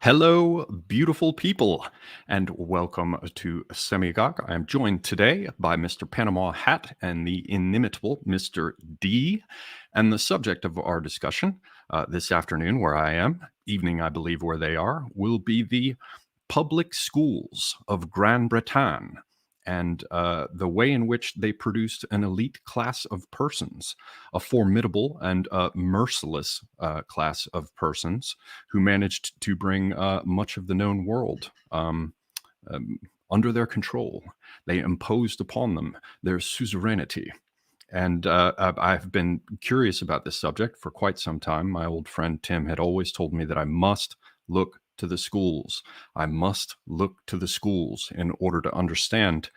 Hello, beautiful people, and welcome to Semigog. I am joined today by Mr. Panama Hat and the inimitable Mr. D. And the subject of our discussion this afternoon, where I am, evening, I believe, where they are, will be the public schools of Gran Bretagne and the way in which they produced an elite class of persons, a formidable and merciless class of persons who managed to bring much of the known world um, under their control. They imposed upon them their suzerainty. And I've been curious about this subject for quite some time. My old friend Tim had always told me that I must look to the schools. I must look to the schools in order to understand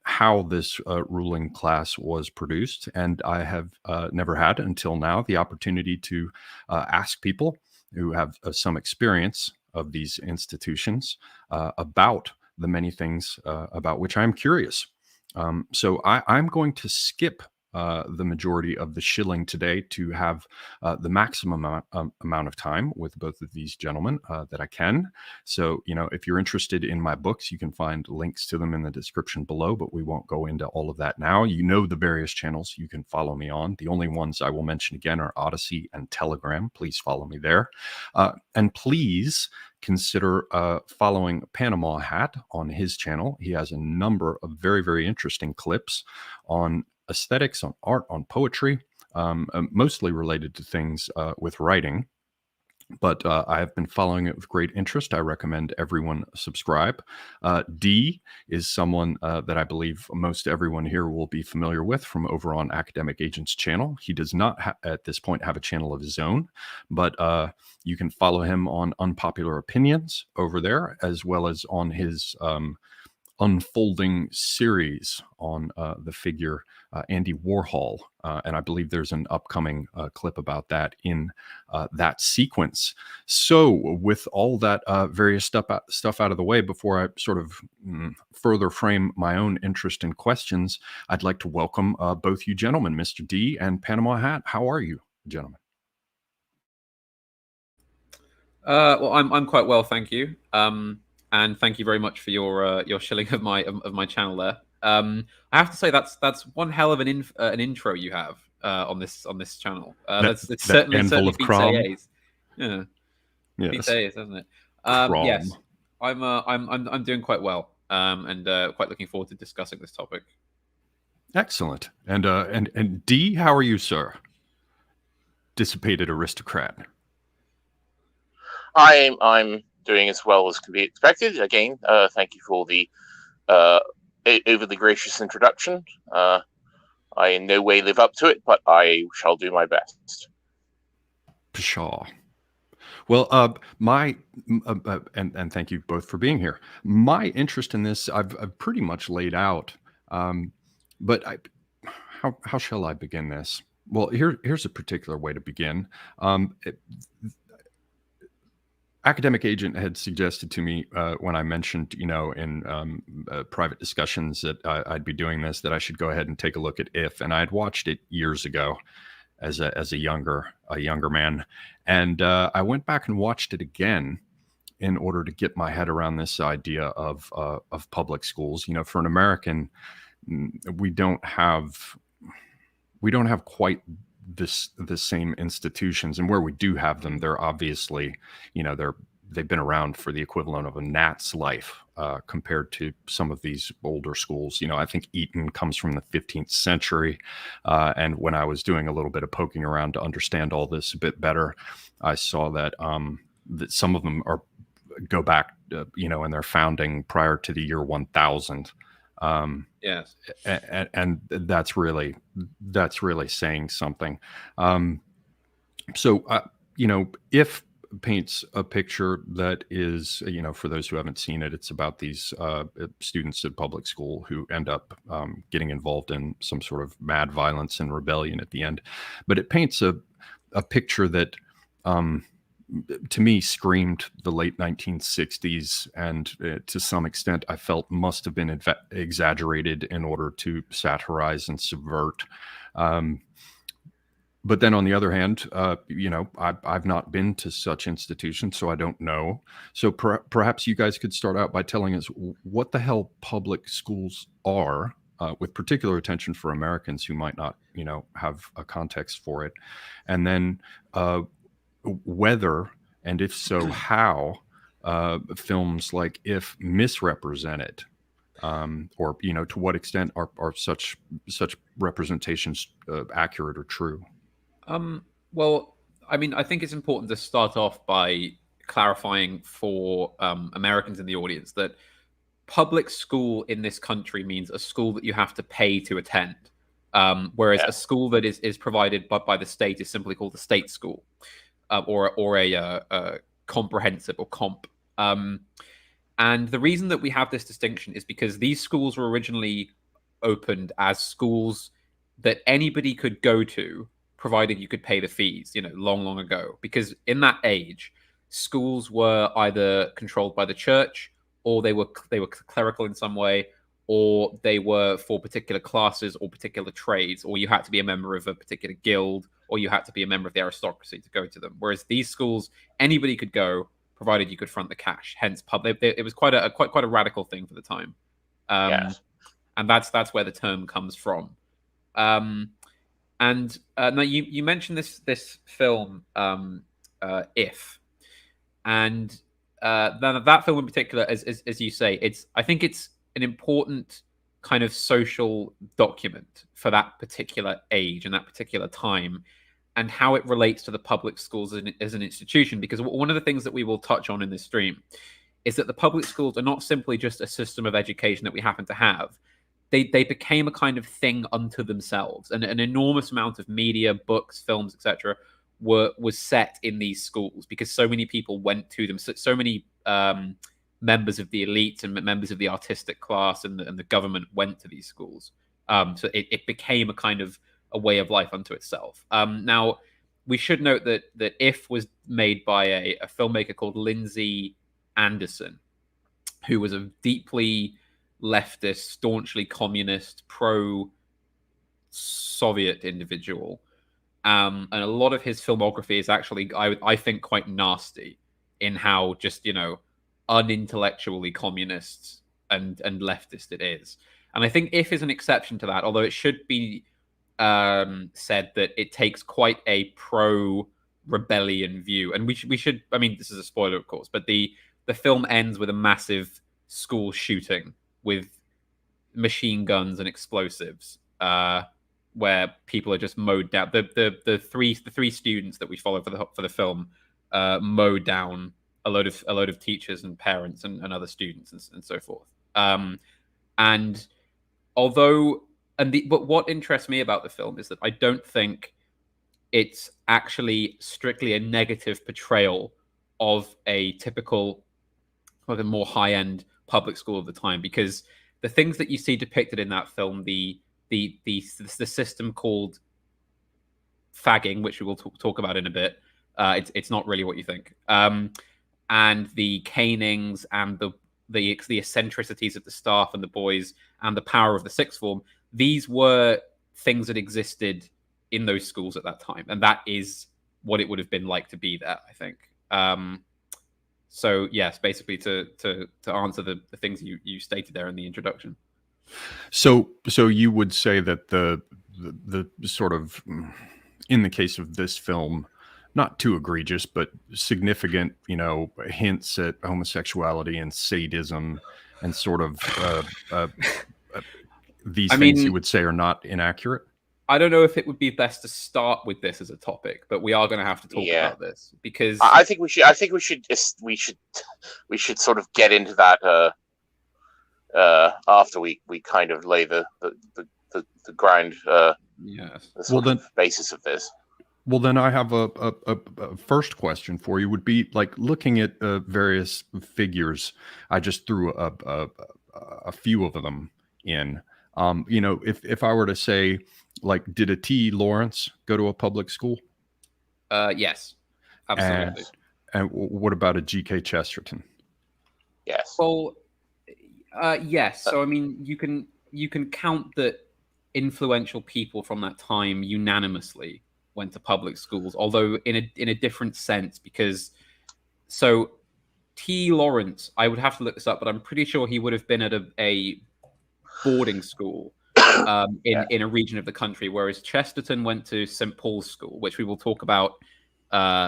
how this ruling class was produced. And I have never had until now the opportunity to ask people who have some experience of these institutions about the many things about which I'm curious. So I'm going to skip the majority of the shilling today to have the maximum amount of time with both of these gentlemen that I can. So, if you're interested in my books, you can find links to them in the description below, but we won't go into all of that now. You know the various channels you can follow me on. The only ones I will mention again are Odyssey and Telegram. Please follow me there. And please consider following Panama Hat on his channel. He has a number of very, very interesting clips on aesthetics, on art, on poetry, mostly related to things with writing. But I have been following it with great interest. I recommend everyone subscribe. D is someone that I believe most everyone here will be familiar with from over on Academic Agent's channel. He does not at this point have a channel of his own, but you can follow him on Unpopular Opinions over there, as well as on his unfolding series on the figure Andy Warhol. And I believe there's an upcoming clip about that in that sequence. So with all that various stuff out of the way, before I sort of further frame my own interest in questions, I'd like to welcome both you gentlemen, Mr. D and Panama Hat. How are you, gentlemen? Well, I'm quite well, thank you. And thank you very much for your shilling of my channel there. I have to say that's one hell of an intro you have on this channel. It's certainly of beats Crom. AA's. Yeah, yes. Beats AA's, doesn't it? Yes, I'm doing quite well, and quite looking forward to discussing this topic. Excellent. And D, how are you, sir? Dissipated aristocrat. I'm doing as well as can be expected. Again, thank you for the overly gracious introduction. I in no way live up to it, but I shall do my best. Pshaw. Well, and thank you both for being here. My interest in this, I've pretty much laid out, but how shall I begin this? Well, here's a particular way to begin. Academic Agent had suggested to me when I mentioned, in private discussions that I'd be doing this, that I should go ahead and take a look at If, and I had watched it years ago as a younger man, and I went back and watched it again in order to get my head around this idea of public schools. For an American, we don't have quite the same institutions, and where we do have them, they're obviously, they've been around for the equivalent of a gnat's life compared to some of these older schools. I think Eton comes from the 15th century, and when I was doing a little bit of poking around to understand all this a bit better, I saw that that some of them go back, in their founding prior to the year 1000. Yes, and that's really saying something. So If paints a picture that is, for those who haven't seen it, it's about these students at public school who end up getting involved in some sort of mad violence and rebellion at the end. But it paints a picture that to me screamed the late 1960s, and to some extent I felt must have been exaggerated in order to satirize and subvert. But then on the other hand, I've not been to such institutions, so I don't know. So perhaps you guys could start out by telling us what the hell public schools are, with particular attention for Americans who might not, have a context for it, and then whether, and if so, how films like If misrepresent it, or to what extent are such representations accurate or true? Well, I mean, I think it's important to start off by clarifying for Americans in the audience that public school in this country means a school that you have to pay to attend, whereas a school that is provided by the state is simply called a state school, or a comprehensive or comp. And the reason that we have this distinction is because these schools were originally opened as schools that anybody could go to, provided you could pay the fees, long, long ago. Because in that age, schools were either controlled by the church, or they were clerical in some way, or they were for particular classes or particular trades, or you had to be a member of a particular guild, or you had to be a member of the aristocracy to go to them. Whereas these schools, anybody could go, provided you could front the cash. Hence, it was quite a radical thing for the time. Yes. And that's where the term comes from. And now you mentioned this film, If, and that film in particular, as you say, I think it's an important kind of social document for that particular age and that particular time, and how it relates to the public schools as an institution. Because one of the things that we will touch on in this stream is that the public schools are not simply just a system of education that we happen to have. They became a kind of thing unto themselves, and an enormous amount of media, books, films, etc., was set in these schools because so many people went to them. So many members of the elite and members of the artistic class and the government went to these schools. So it became a kind of a way of life unto itself. Now, we should note that If was made by a filmmaker called Lindsay Anderson, who was a deeply leftist, staunchly communist, pro-Soviet individual. And a lot of his filmography is actually, I think, quite nasty in how just, unintellectually communist and leftist it is. And I think If is an exception to that, although it should be said that it takes quite a pro-rebellion view. And we should, I mean, this is a spoiler, of course, but the film ends with a massive school shooting with machine guns and explosives, where people are just mowed down. The three students that we follow for the film mow down a load of teachers and parents and other students and so forth. And although but what interests me about the film is that I don't think it's actually strictly a negative portrayal of a typical, like a more high-end public school of the time, because the things that you see depicted in that film, the system called fagging, which we will talk about in a bit, it's not really what you think, and the canings and the eccentricities of the staff and the boys and the power of the sixth form, these were things that existed in those schools at that time, and that is what it would have been like to be there, I think. So yes, basically to answer the things you stated there in the introduction. So you would say that the sort of, in the case of this film, not too egregious, but significant, hints at homosexuality and sadism and sort of these things you would say are not inaccurate? I don't know if it would be best to start with this as a topic, but we are going to have to talk about this because I think we should sort of get into that after we kind of lay the ground, yes, the sort of basis of this. Well, then I have a first question for you. Would be like looking at various figures. I just threw a few of them in. If I were to say, like, did a T. Lawrence go to a public school? Yes, absolutely. And what about a G.K. Chesterton? Yes. Well, yes. So I mean, you can count that influential people from that time unanimously went to public schools, although in a different sense, because so T. Lawrence, I would have to look this up, but I'm pretty sure he would have been at a boarding school in a region of the country, whereas Chesterton went to St. Paul's School, which we will talk about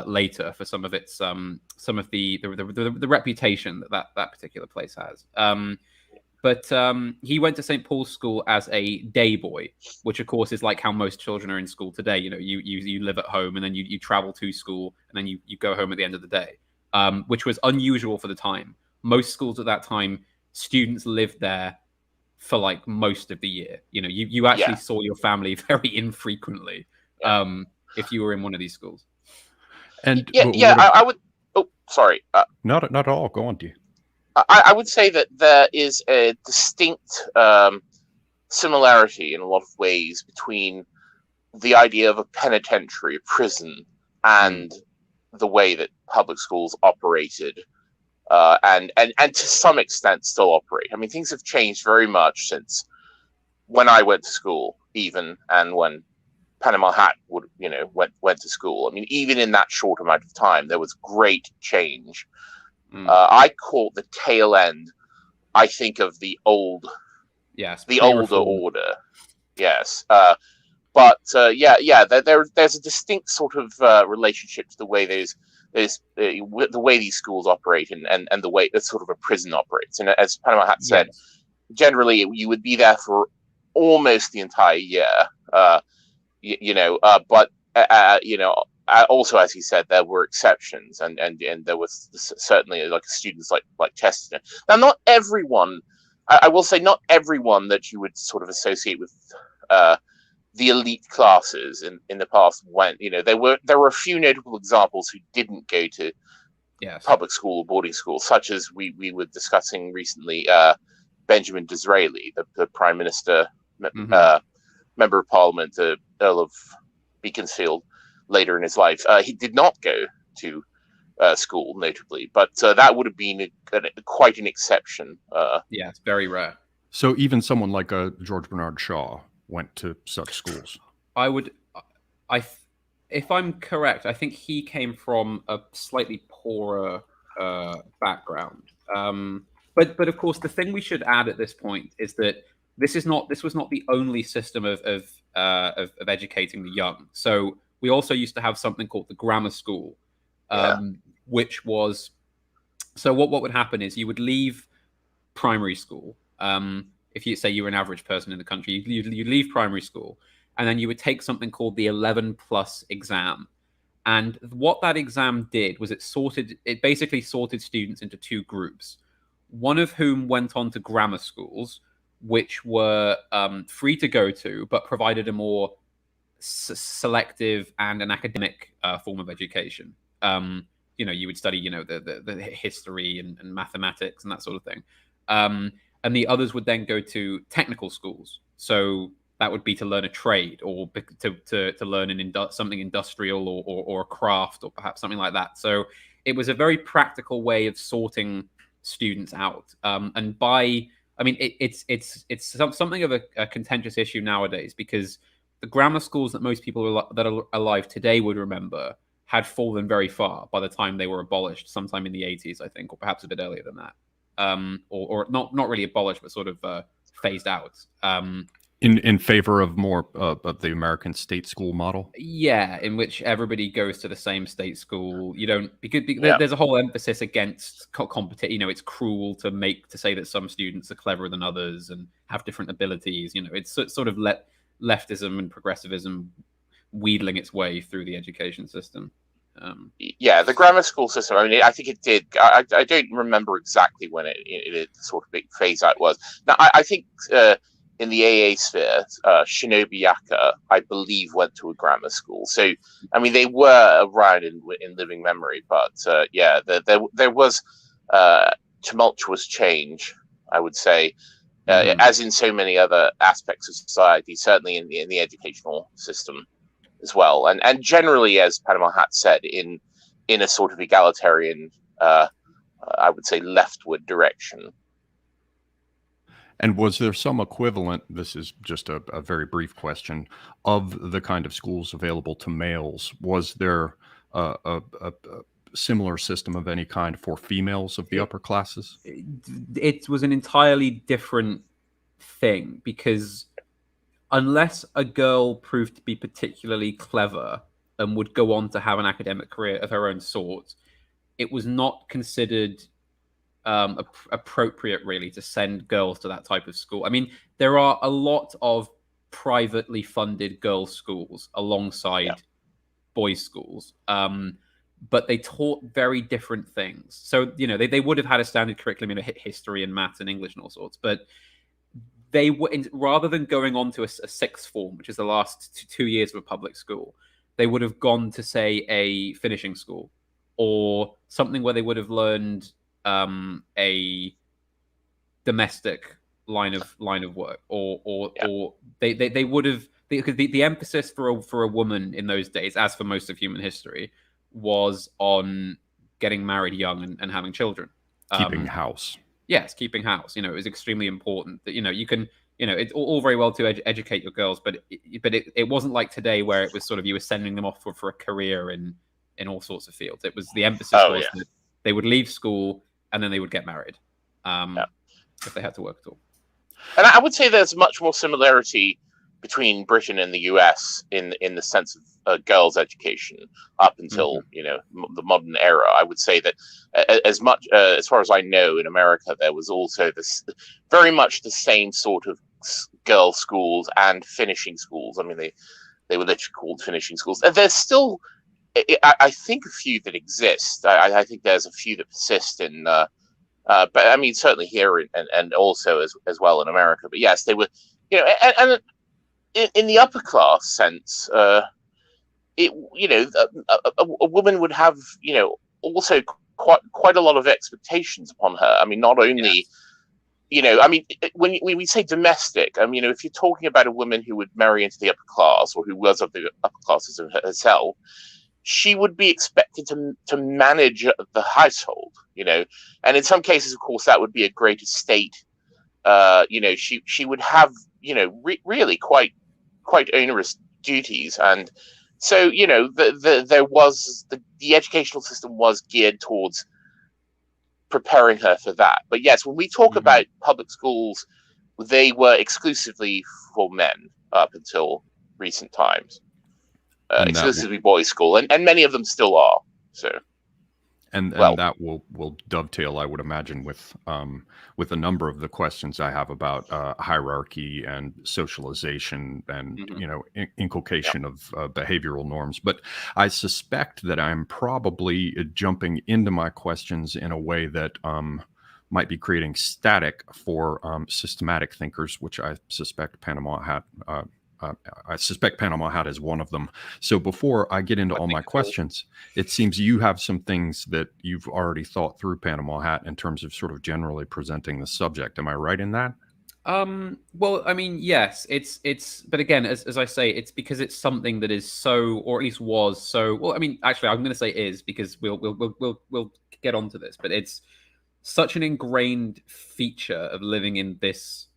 later for some of its some of the reputation that particular place has. But he went to St. Paul's School as a day boy, which of course is like how most children are in school today. You know, you live at home and then you travel to school and then you go home at the end of the day, which was unusual for the time. Most schools at that time, students lived there for like most of the year. You know, you actually saw your family very infrequently if you were in one of these schools. And I would. Oh, sorry. Not at all. Go on, Dee. I would say that there is a distinct similarity in a lot of ways between the idea of a penitentiary, a prison, and the way that public schools operated, and to some extent still operate. I mean, things have changed very much since when I went to school, even, and when Panama Hat went to school. I mean, even in that short amount of time, there was great change. I caught the tail end, I think, of the older order. Yes. There's a distinct sort of relationship to the way the way these schools operate and the way that sort of a prison operates. And as Panama Hat said, generally you would be there for almost the entire year. Also, as he said, there were exceptions, and there was certainly like students like Chesterton. Now, not everyone, I will say, not everyone that you would sort of associate with the elite classes in the past went. You know, there were a few notable examples who didn't go to public school or boarding school, such as we were discussing recently. Benjamin Disraeli, the Prime Minister, Member of Parliament, the Earl of Beaconsfield, later in his life. He did not go to school, notably, but that would have been quite an exception. It's very rare. So even someone like George Bernard Shaw went to such schools. If I'm correct, I think he came from a slightly poorer background. But of course, the thing we should add at this point is that this was not the only system of educating the young. So we also used to have something called the grammar school, which was, so what would happen is you would leave primary school. If you say you were an average person in the country, you'd leave primary school, and then you would take something called the 11+ exam. And what that exam did was it basically sorted students into two groups, one of whom went on to grammar schools, which were free to go to, but provided a more selective and an academic form of education. You would study, the history and mathematics and that sort of thing. And the others would then go to technical schools. So that would be to learn a trade or to learn something industrial or a craft or perhaps something like that. So it was a very practical way of sorting students out. It's something of a contentious issue nowadays, because the grammar schools that most people that are alive today would remember had fallen very far by the time they were abolished, sometime in the 80s, I think, or perhaps a bit earlier than that. Or not really abolished, but sort of phased out. In favor of more of the American state school model? Yeah, in which everybody goes to the same state school. You don't, because there's a whole emphasis against competition. It's cruel to say that some students are cleverer than others and have different abilities. It's sort of leftism and progressivism wheedling its way through the education system. The grammar school system, I mean, I think it did. I don't remember exactly when it sort of big phase out was. Now, I think in the AA sphere, Shinobi Yaka, I believe, went to a grammar school. So, I mean, they were around in living memory, but there was tumultuous change, I would say, as in so many other aspects of society, certainly in the educational system as well, and generally, as Panama Hat said, in a sort of egalitarian, I would say, leftward direction. And was there some equivalent, this is just a very brief question, of the kind of schools available to males? Was there a similar system of any kind for females of the upper classes? It was an entirely different thing, because unless a girl proved to be particularly clever and would go on to have an academic career of her own sort, it was not considered appropriate, really, to send girls to that type of school. I mean, there are a lot of privately funded girls' schools alongside boys' schools, but they taught very different things. So, you know, they would have had a standard curriculum, you know, history and maths and English and all sorts, but they were, rather than going on to a sixth form, which is the last 2 years of a public school, they would have gone to, say, a finishing school or something where they would have learned a domestic line of work, or they would have, because the emphasis for a woman in those days, as for most of human history, was on getting married young and having children, Keeping house. Yes, keeping house. You know, it was extremely important that, you know, you can, you know, it's all very well to educate your girls, but it wasn't like today, where it was sort of, you were sending them off for a career in all sorts of fields. It was, the emphasis was that they would leave school and then they would get married, if they had to work at all. And I would say there's much more similarity between Britain and the US in the sense of girls' education up until you know, the modern era. I would say that as much as far as I know, in America there was also this very much the same sort of girls' schools and finishing schools. I mean, they were literally called finishing schools. And there's still, I think, a few that exist. I think there's a few that persist in. But I mean, certainly here and also as well in America. But yes, they were, you know, and in the upper class sense, it, you know, a woman would have, you know, also quite a lot of expectations upon her. I mean, not only, you know, I mean, when we say domestic, I mean, you know, if you're talking about a woman who would marry into the upper class, or who was of the upper classes herself, she would be expected to manage the household, you know, and in some cases, of course, that would be a great estate. You know, she would have, you know, really quite onerous duties, and so, you know, there was the educational system was geared towards preparing her for that. But yes, when we talk about public schools, they were exclusively for men up until recent times. Exclusively boys' school, and many of them still are. So, and that will dovetail, I would imagine, with a number of the questions I have about hierarchy and socialization and you know, inculcation of behavioral norms. But I suspect that I'm probably jumping into my questions in a way that might be creating static for systematic thinkers, which I suspect Panama Hat. I suspect Panama Hat is one of them. So before I get into all my questions, it seems you have some things that you've already thought through, Panama Hat, in terms of sort of generally presenting the subject. Am I right in that? Well, I mean, yes, it's, but again, as I say, it's because it's something that is so, or at least was so. Well, I mean, actually, I'm going to say is, because we'll get onto this, but it's such an ingrained feature of living in this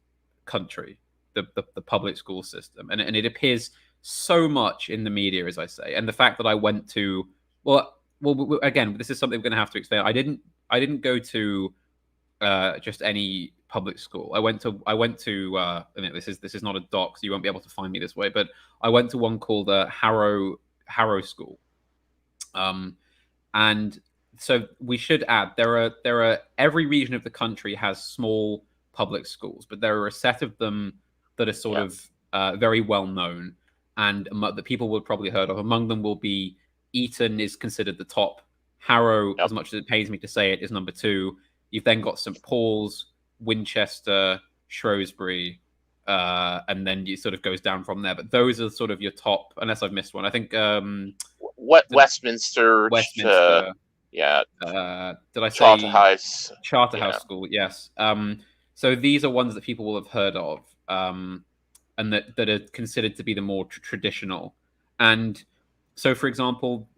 country. The public school system, and it appears so much in the media, as I say, and the fact that I went to, well, again, this is something we're going to have to explain. I didn't go to just any public school. I went to I mean, this is not a doc, so you won't be able to find me this way, but I went to one called Harrow School, and so we should add, there are every region of the country has small public schools, but there are a set of them that are sort of very well known, and that people would probably heard of. Among them will be Eton, is considered the top. Harrow, as much as it pains me to say it, is number 2. You've then got St Paul's, Winchester, Shrewsbury, and then it sort of goes down from there. But those are sort of your top, unless I've missed one. I think Westminster. Yeah. Did I say Charterhouse? Charterhouse School, yes. So these are ones that people will have heard of, and that are considered to be the more traditional. And so, for example,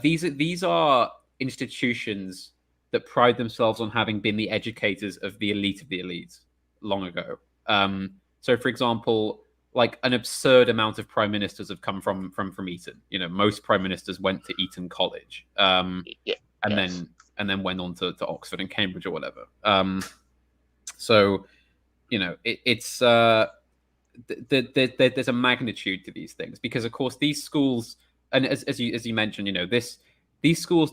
these are institutions that pride themselves on having been the educators of the elite of the elites. long ago. So, for example, like an absurd amount of prime ministers have come from Eton. You know, most prime ministers went to Eton College, and then went on to Oxford and Cambridge or whatever. So, you know, it's there's a magnitude to these things, because of course these schools, and as you mentioned, you know, these schools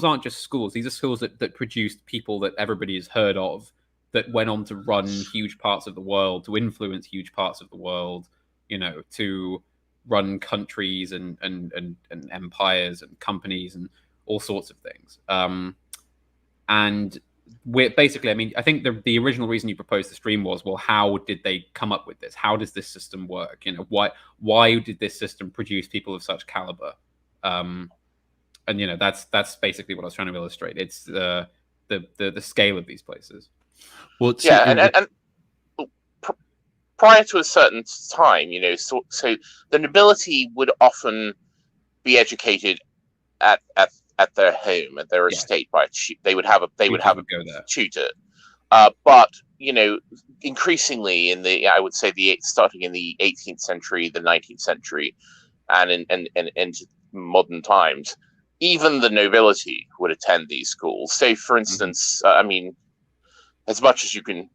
aren't just schools. These are schools that produced people that everybody has heard of, that went on to run huge parts of the world, to influence huge parts of the world, you know, to run countries and empires and companies and all sorts of things. And we're basically, I mean, I think the original reason you proposed the stream was, well, how did they come up with this? How does this system work? You know, why did this system produce people of such caliber? And you know, that's basically what I was trying to illustrate. It's the scale of these places. Well, and prior to a certain time, you know, so the nobility would often be educated at their home, at their estate, by they would have a tutor. But you know, increasingly I would say starting in the 18th century, the 19th century, and into modern times, even the nobility would attend these schools. So, for instance, I mean, as much as you can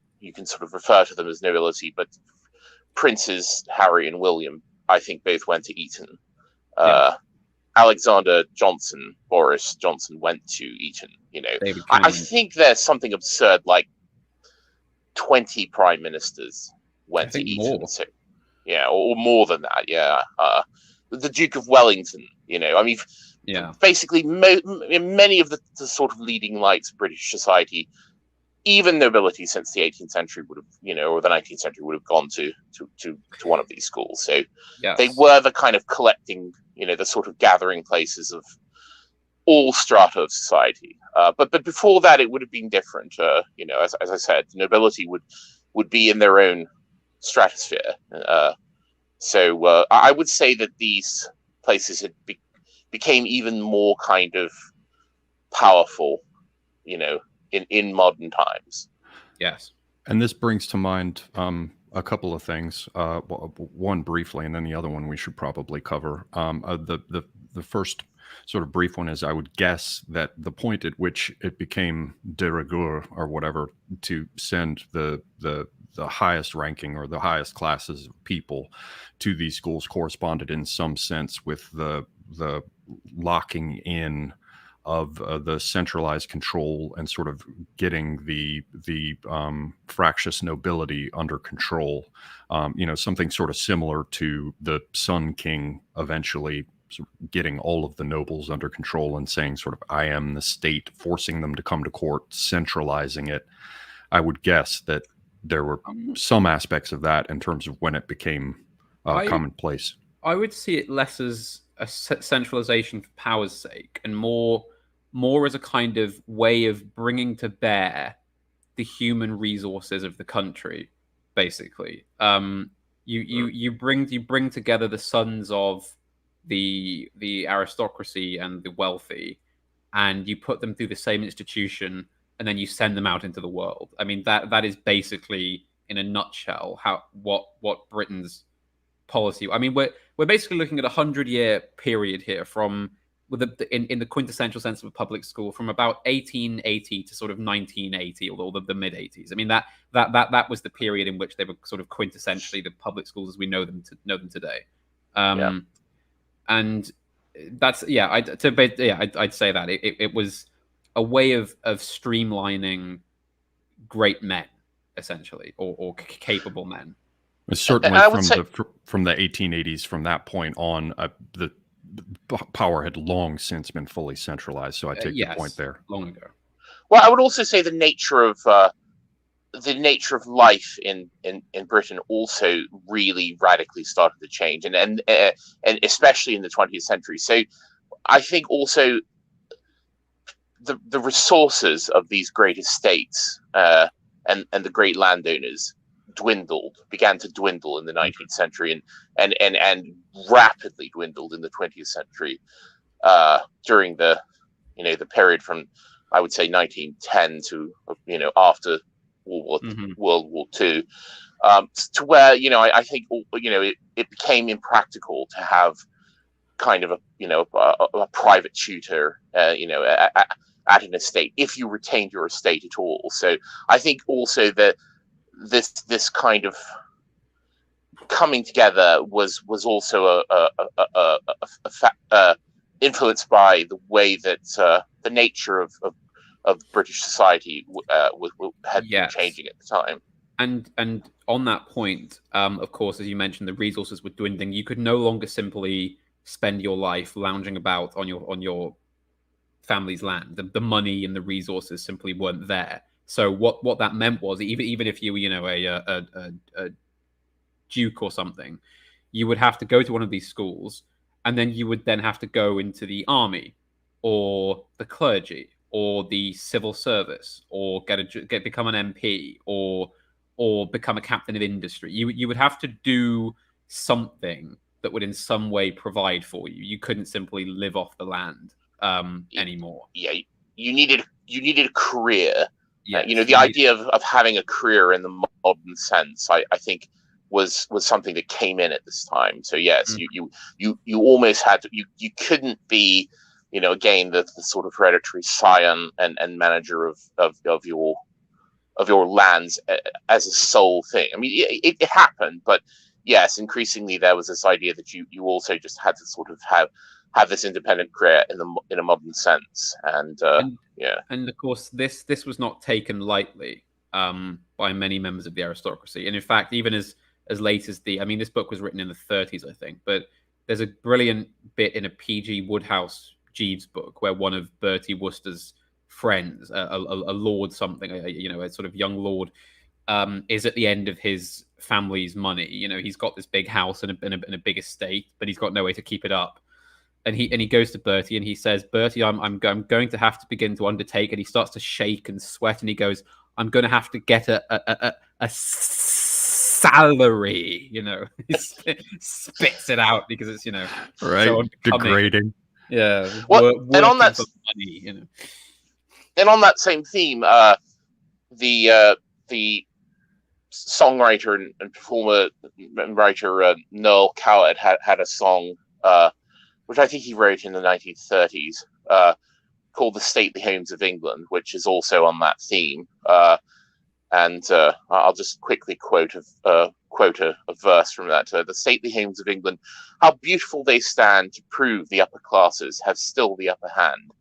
sort of refer to them as nobility, but Princes Harry and William, I think, both went to Eton. Alexander Johnson, Boris Johnson, went to Eton. You know, I think there's something absurd like 20 prime ministers went to Eton. More. So, yeah, or more than that. Yeah, the Duke of Wellington. You know, I mean, basically, many of the sort of leading lights of British society, even nobility since the 18th century would have, you know, or the 19th century would have gone to one of these schools. So they were the kind of collecting, you know, the sort of gathering places of all strata of society. But before that, it would have been different. You know, as I said, nobility would be in their own stratosphere. So I would say that these places had became even more kind of powerful, you know, in modern times. Yes. And this brings to mind a couple of things. One briefly, and then the other one we should probably cover. The first sort of brief one is, I would guess that the point at which it became de rigueur or whatever to send the highest ranking or the highest classes of people to these schools corresponded in some sense with the locking in of the centralized control and sort of getting the fractious nobility under control. You know, something sort of similar to the Sun King eventually sort of getting all of the nobles under control and saying sort of, I am the state, forcing them to come to court, centralizing it. I would guess that there were some aspects of that in terms of when it became commonplace. I would see it less as a centralization for power's sake, and more as a kind of way of bringing to bear the human resources of the country. Basically, you bring together the sons of the aristocracy and the wealthy, and you put them through the same institution, and then you send them out into the world. I mean, that is basically, in a nutshell, what Britain's policy. I mean, we're basically looking at a 100-year period here, from in the quintessential sense of a public school, from about 1880 to sort of 1980, or the mid 80s. I mean, that was the period in which they were sort of quintessentially the public schools as we know them today. And that's I'd say that it was a way of streamlining great men, essentially, or capable men. Certainly from the 1880s, from that point on, the power had long since been fully centralized. So I take your point there. Long ago. Well, I would also say the nature of life in Britain also really radically started to change, and especially in the 20th century. So I think also the resources of these great estates and the great landowners began to dwindle in the 19th century, and rapidly dwindled in the 20th century during the period from, I would say, 1910 to after World War II, to where I think it became impractical to have kind of a private tutor at an estate if you retained your estate at all. So I think also that this kind of coming together was also influenced by the way that the nature of British society had been changing at the time. And on that point, of course, as you mentioned, the resources were dwindling. You could no longer simply spend your life lounging about on your family's land. The money and the resources simply weren't there. So what that meant was, even if you were a duke or something, you would have to go to one of these schools, and then you would then have to go into the army or the clergy or the civil service or become an MP or become a captain of industry. You would have to do something that would in some way provide for you. You couldn't simply live off the land anymore. Yeah, you needed a career. Yes, the idea of having a career in the modern sense, I think, was something that came in at this time. So yes, you almost had to. You couldn't be, again, the sort of hereditary scion and manager of your lands as a sole thing. I mean, it happened, but yes, increasingly there was this idea that you also just had to sort of have this independent career in a modern sense, and of course this was not taken lightly by many members of the aristocracy, and in fact, even as late as this book was written in the 30s, I think, but there's a brilliant bit in a P.G. Wodehouse Jeeves book where one of Bertie Wooster's friends, a lord something, a sort of young lord, is at the end of his family's money. He's got this big house and a big estate, but he's got no way to keep it up. And he goes to Bertie and he says, "Bertie, I'm going to have to begin to undertake." And he starts to shake and sweat and he goes, "I'm going to have to get a salary." He spits it out because it's right, so degrading. Yeah. And on that money, and on that same theme, the songwriter and performer and writer Noel Coward had a song which I think he wrote in the 1930s called "The Stately Homes of England," which is also on that theme. And I'll just quickly quote a verse from that. "The stately homes of England, how beautiful they stand to prove the upper classes have still the upper hand.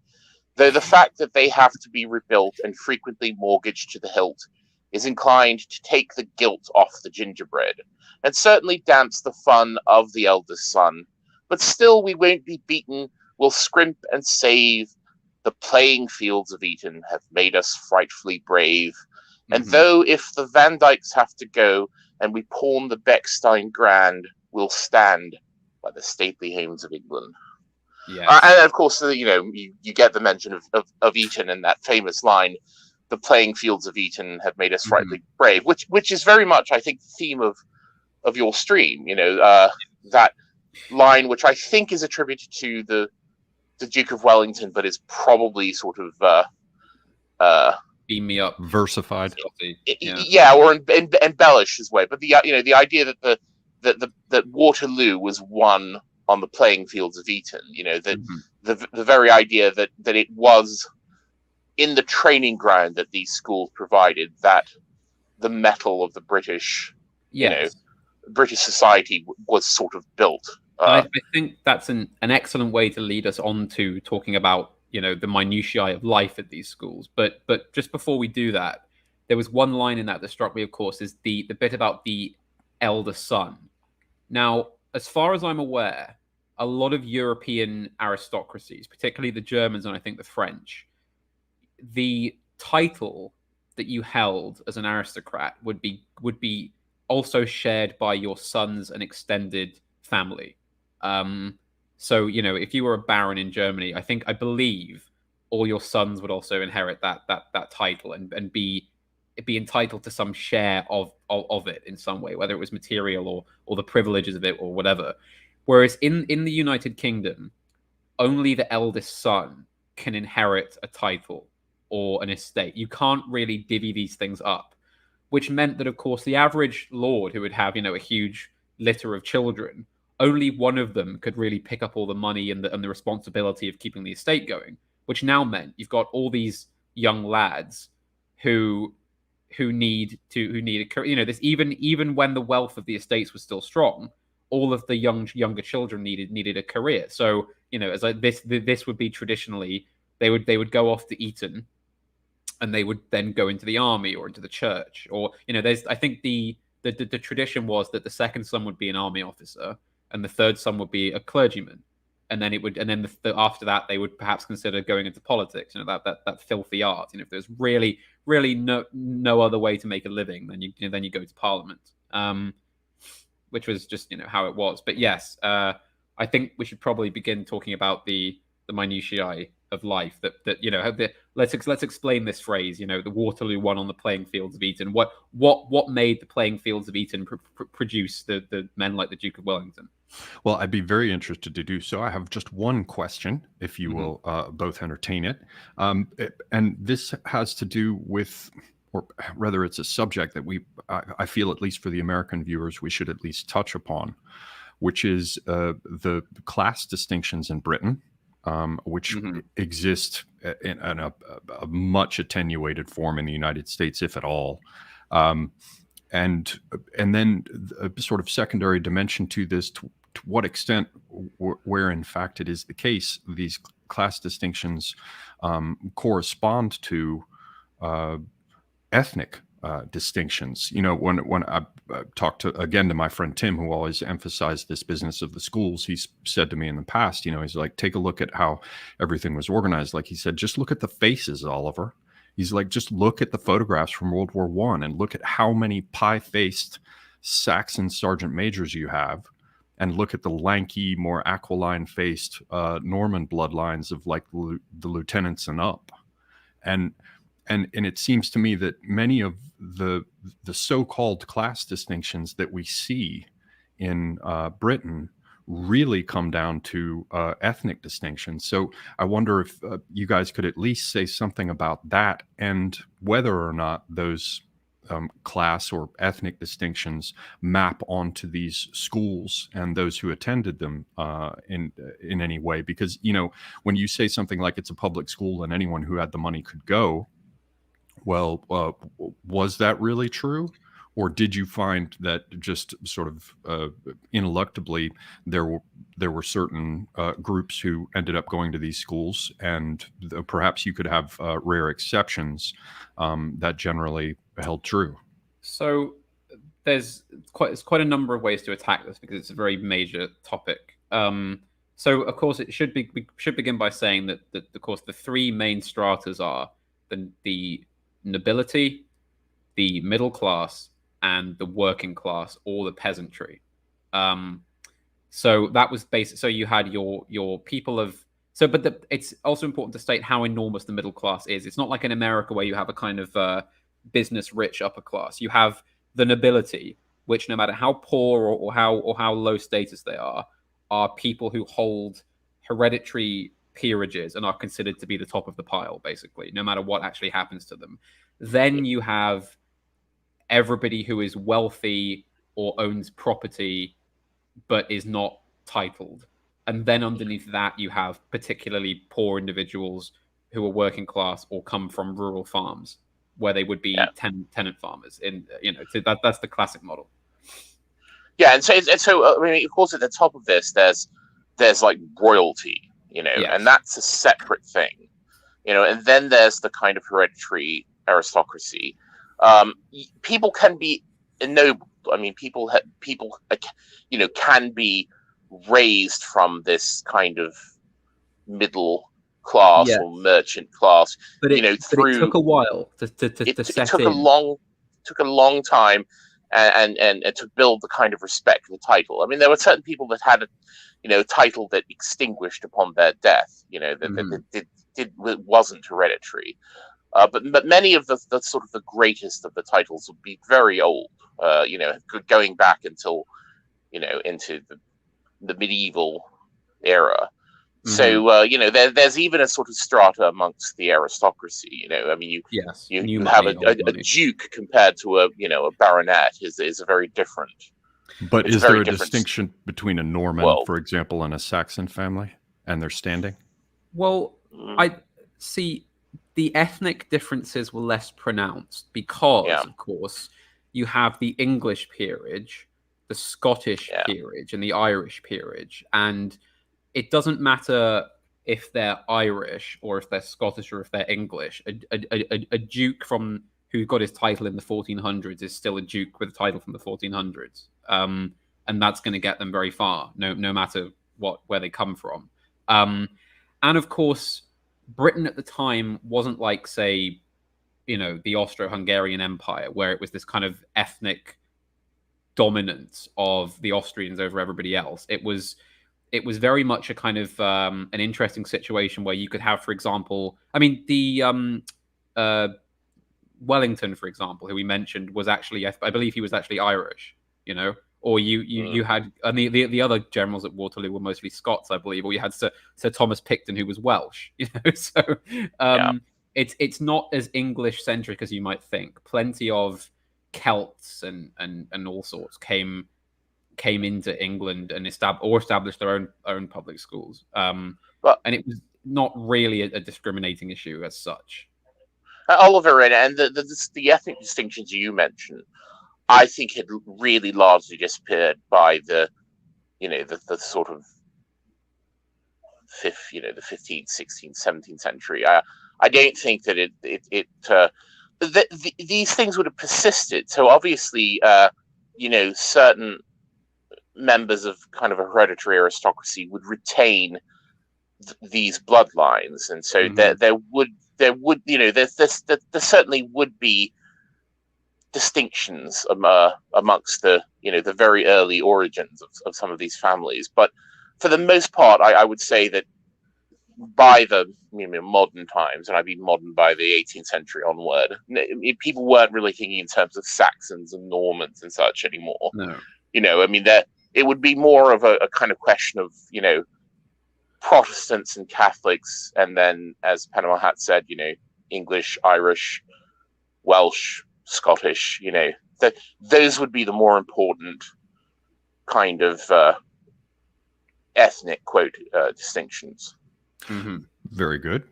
Though the fact that they have to be rebuilt and frequently mortgaged to the hilt is inclined to take the gilt off the gingerbread, and certainly damps the fun of the eldest son. But still we won't be beaten, we'll scrimp and save. The playing fields of Eton have made us frightfully brave. And though if the Van Dykes have to go and we pawn the Beckstein Grand, we'll stand by the stately homes of England." Yeah. And of course, you get the mention of Eton and that famous line, "The playing fields of Eton have made us frightfully brave," which is very much, I think, the theme of your stream. That line, which I think is attributed to the Duke of Wellington, but is probably sort of beam me up, versified, or embellished his way. But the idea that that Waterloo was won on the playing fields of Eton, the very idea that it was in the training ground that these schools provided that the metal of the British, British society was sort of built. I think that's an excellent way to lead us on to talking about the minutiae of life at these schools. But just before we do that, there was one line in that struck me, of course, is the bit about the elder son. Now, as far as I'm aware, a lot of European aristocracies, particularly the Germans and I think the French, the title that you held as an aristocrat would be also shared by your sons and extended family. So, if you were a baron in Germany, I believe all your sons would also inherit that title and be entitled to some share of it in some way, whether it was material or the privileges of it or whatever. Whereas in the United Kingdom, only the eldest son can inherit a title or an estate. You can't really divvy these things up. which meant that, of course, the average lord who would have, a huge litter of children, only one of them could really pick up all the money and the responsibility of keeping the estate going, which now meant you've got all these young lads who need a career. This even when the wealth of the estates was still strong, all of the younger children needed a career. So as this would be traditionally, they would go off to Eton, and they would then go into the army or into the church, or there's, I think the tradition was that the second son would be an army officer and the third son would be a clergyman, and then after that they would perhaps consider going into politics. That filthy art. If there's really no other way to make a living, then you go to parliament, which was just how it was. But yes, I think we should probably begin talking about the minutiae of life. Let's explain this phrase. The Waterloo won on the playing fields of Eton. What made the playing fields of Eton produce the men like the Duke of Wellington? Well, I'd be very interested to do so. I have just one question, if you will both entertain it. And this has to do with, or rather it's a subject that I feel, at least for the American viewers, we should at least touch upon, which is the class distinctions in Britain, which exist in a much attenuated form in the United States, if at all. And then a sort of secondary dimension to this, to what extent, where in fact it is the case, these class distinctions correspond to ethnic distinctions. When I talked to my friend Tim, who always emphasized this business of the schools, he's said to me in the past, he's like, take a look at how everything was organized. Like he said, just look at the faces, Oliver. He's like, just look at the photographs from World War I and look at how many pie-faced Saxon sergeant majors you have, and look at the lanky, more aquiline-faced Norman bloodlines of like the lieutenants and up. And it seems to me that many of the so-called class distinctions that we see in Britain really come down to ethnic distinctions. So I wonder if you guys could at least say something about that, and whether or not those class or ethnic distinctions map onto these schools and those who attended them in any way. Because when you say something like it's a public school and anyone who had the money could go, well, was that really true? Or did you find that just sort of ineluctably there were certain groups who ended up going to these schools, and perhaps you could have rare exceptions that generally held true? So there's quite a number of ways to attack this, because it's a very major topic. So of course we should begin by saying that of course the three main stratas are the nobility, the middle class, and the working class, or the peasantry. So that was basic. So you had your people of. So, but it's also important to state how enormous the middle class is. It's not like in America where you have a kind of business rich upper class. You have the nobility, which no matter how poor or how low status they are people who hold hereditary peerages and are considered to be the top of the pile, basically, no matter what actually happens to them. Then you have everybody who is wealthy or owns property but is not titled. And then underneath that, you have particularly poor individuals who are working class or come from rural farms where they would be tenant farmers. So that's the classic model. Yeah, and so I mean, of course, at the top of this, there's like royalty, Yes. and that's a separate thing, and then there's the kind of hereditary aristocracy. People can be ennobled. I mean, people can be raised from this kind of middle class or merchant class, but it took a while to set in. It took a long time, and to build the kind of respect for the title. I mean, there were certain people that had a title that extinguished upon their death. That wasn't hereditary. But many of the sort of the greatest of the titles would be very old. Going back until into the medieval era. So there's even a sort of strata amongst the aristocracy. I mean, you have money, a duke compared to a baronet is a very different. But is there a distinction between a Norman, for example, and a Saxon family and their standing? Well, I see the ethnic differences were less pronounced because, of course, you have the English peerage, the Scottish peerage, and the Irish peerage. And it doesn't matter if they're Irish or if they're Scottish or if they're English. A duke who got his title in the 1400s is still a duke with a title from the 1400s. And that's going to get them very far, no matter where they come from. And of course, Britain at the time wasn't like, say, the Austro-Hungarian Empire, where it was this kind of ethnic dominance of the Austrians over everybody else. It was very much a kind of an interesting situation where you could have, for example, I mean, the Wellington, for example, who we mentioned, was actually, I believe he was actually Irish, or you had, and the other generals at Waterloo were mostly Scots, I believe, or you had Sir Thomas Picton, who was Welsh, so it's not as English centric as you might think. Plenty of Celts and all sorts came into England and established their own public schools, and it was not really a discriminating issue as such. Oliver, and the ethnic distinctions you mentioned, I think had really largely disappeared by the sort of the 15th, 16th, 17th century. I don't think that these things would have persisted. So obviously, certain members of kind of a hereditary aristocracy would retain these bloodlines, and so there certainly would be distinctions amongst the very early origins of some of these families. But for the most part, I would say that by the modern times, and I mean modern by the 18th century onward, people weren't really thinking in terms of Saxons and Normans and such anymore. No. I mean, it would be more of a kind of question of Protestants and Catholics, and then, as Panama Hat said, English, Irish, Welsh, Scottish. Those would be the more important kind of ethnic distinctions. Mm-hmm. Very good.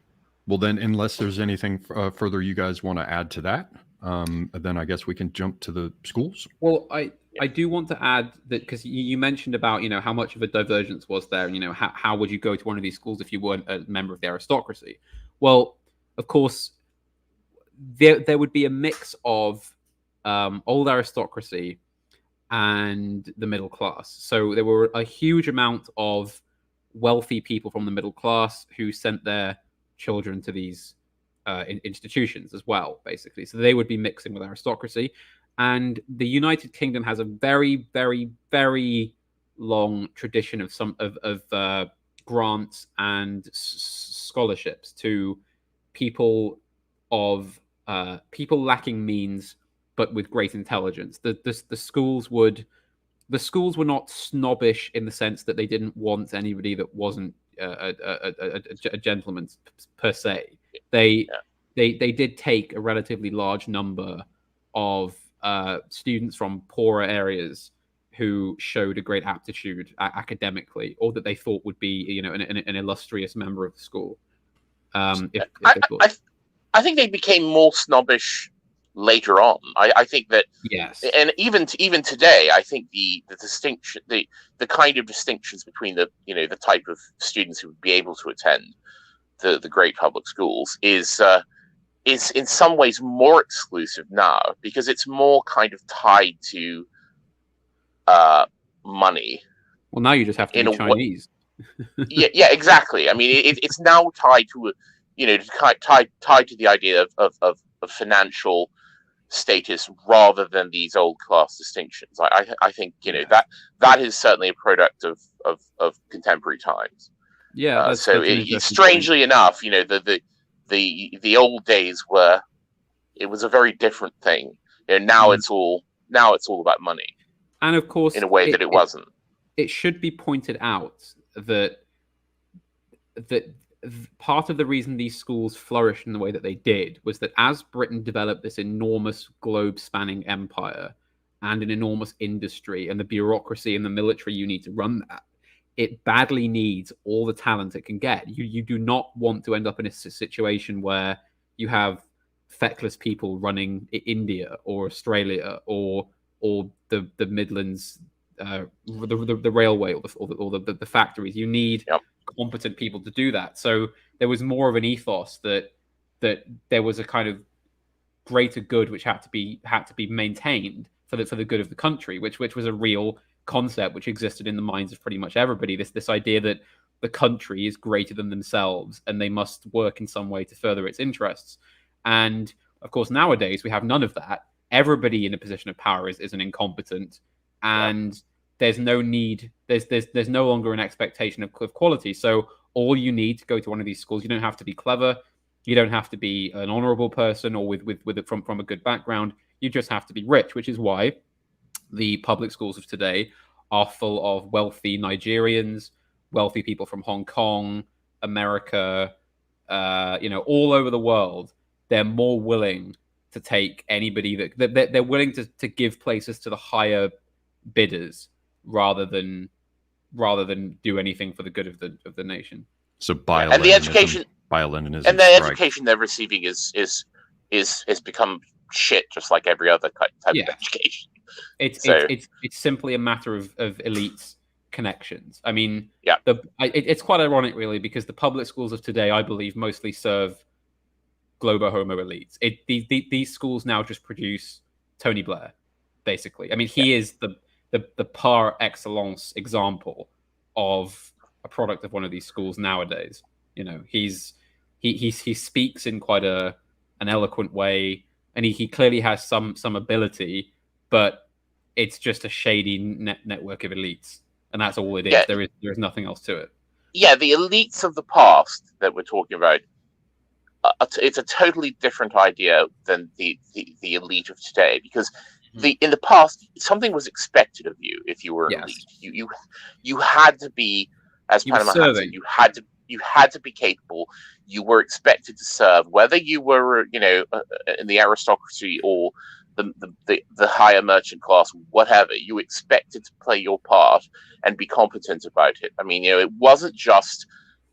Well, then, unless there's anything further you guys want to add to that, then I guess we can jump to the schools. Well, I do want to add that, because you mentioned about how much of a divergence was there, and how would you go to one of these schools if you weren't a member of the aristocracy? Well, of course, there would be a mix of old aristocracy and the middle class. So there were a huge amount of wealthy people from the middle class who sent their children to these institutions as well, basically. So they would be mixing with aristocracy. And the United Kingdom has a very, very, very long tradition of grants and scholarships to people lacking means, but with great intelligence. The schools were not snobbish in the sense that they didn't want anybody that wasn't a gentleman per se. They did take a relatively large number of students from poorer areas who showed a great aptitude academically, or that they thought would be an illustrious member of the school. I think they became more snobbish later on. I think that, yes, and even today, I think the distinction, the kind of distinctions between the type of students who would be able to attend the great public schools is in some ways more exclusive now, because it's more kind of tied to money. Well, now you just have to be Chinese. yeah, exactly. I mean, it's now tied to tied to the idea of financial status rather than these old class distinctions. I think that is certainly a product of contemporary times. Yeah. So strangely enough, the old days were, it was a very different thing. Now it's all about money. And of course, in a way that it wasn't. It should be pointed out that that part of the reason these schools flourished in the way that they did was that as Britain developed this enormous globe-spanning empire and an enormous industry and the bureaucracy and the military you need to run that, it badly needs all the talent it can get. You do not want to end up in a situation where you have feckless people running India or Australia or the Midlands, the railway or the factories. You need competent people to do that. So there was more of an ethos that there was a kind of greater good which had to be maintained for the good of the country, which was a real concept which existed in the minds of pretty much everybody. This idea that the country is greater than themselves and they must work in some way to further its interests. And of course, nowadays we have none of that. Everybody in a position of power is an incompetent, and there's no need. There's no longer an expectation of quality. So all you need to go to one of these schools, you don't have to be clever, you don't have to be an honourable person or from a good background. You just have to be rich, which is why the public schools of today are full of wealthy Nigerians, wealthy people from Hong Kong, America, all over the world. They're more willing to take anybody that they're willing to give places to the higher bidders rather than do anything for the good of the nation. So and the education, bio-Leninism, and the education they're receiving is become shit, just like every other type of education. It's simply a matter of elites' connections. I mean, it's quite ironic, really, because the public schools of today, I believe, mostly serve globo homo elites. These schools now just produce Tony Blair, basically. I mean, he is the par excellence example of a product of one of these schools nowadays. He speaks in quite an eloquent way, and he clearly has some ability, but it's just a shady network of elites, and that's all it is. There is nothing else to it. Yeah, the elites of the past that we're talking about, it's a totally different idea than the elite of today, because in the past something was expected of you if you were an elite. You had to be, as Panama Hat said, you had to be capable. You were expected to serve, whether you were in the aristocracy or the higher merchant class, whatever. You expected to play your part and be competent about it. I mean, it wasn't just,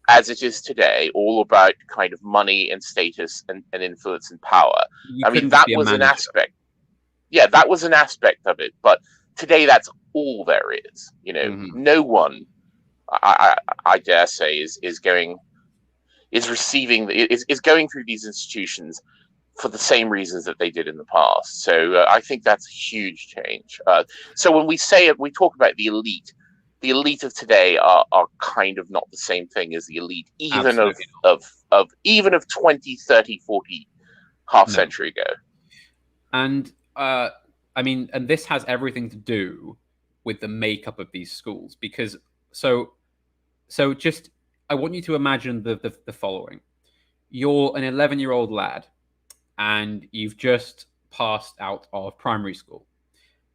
as it is today, all about kind of money and status and influence and power. I mean, that was an aspect. Yeah, that was an aspect of it. But today, that's all there is. No one, I dare say, is going through these institutions for the same reasons that they did in the past. So I think that's a huge change. So when we talk about the elite of today are kind of not the same thing as the elite, even of 20, 30, 40, half century ago. And I mean, and this has everything to do with the makeup of these schools, because so just, I want you to imagine the following. You're an 11-year-old lad, and you've just passed out of primary school,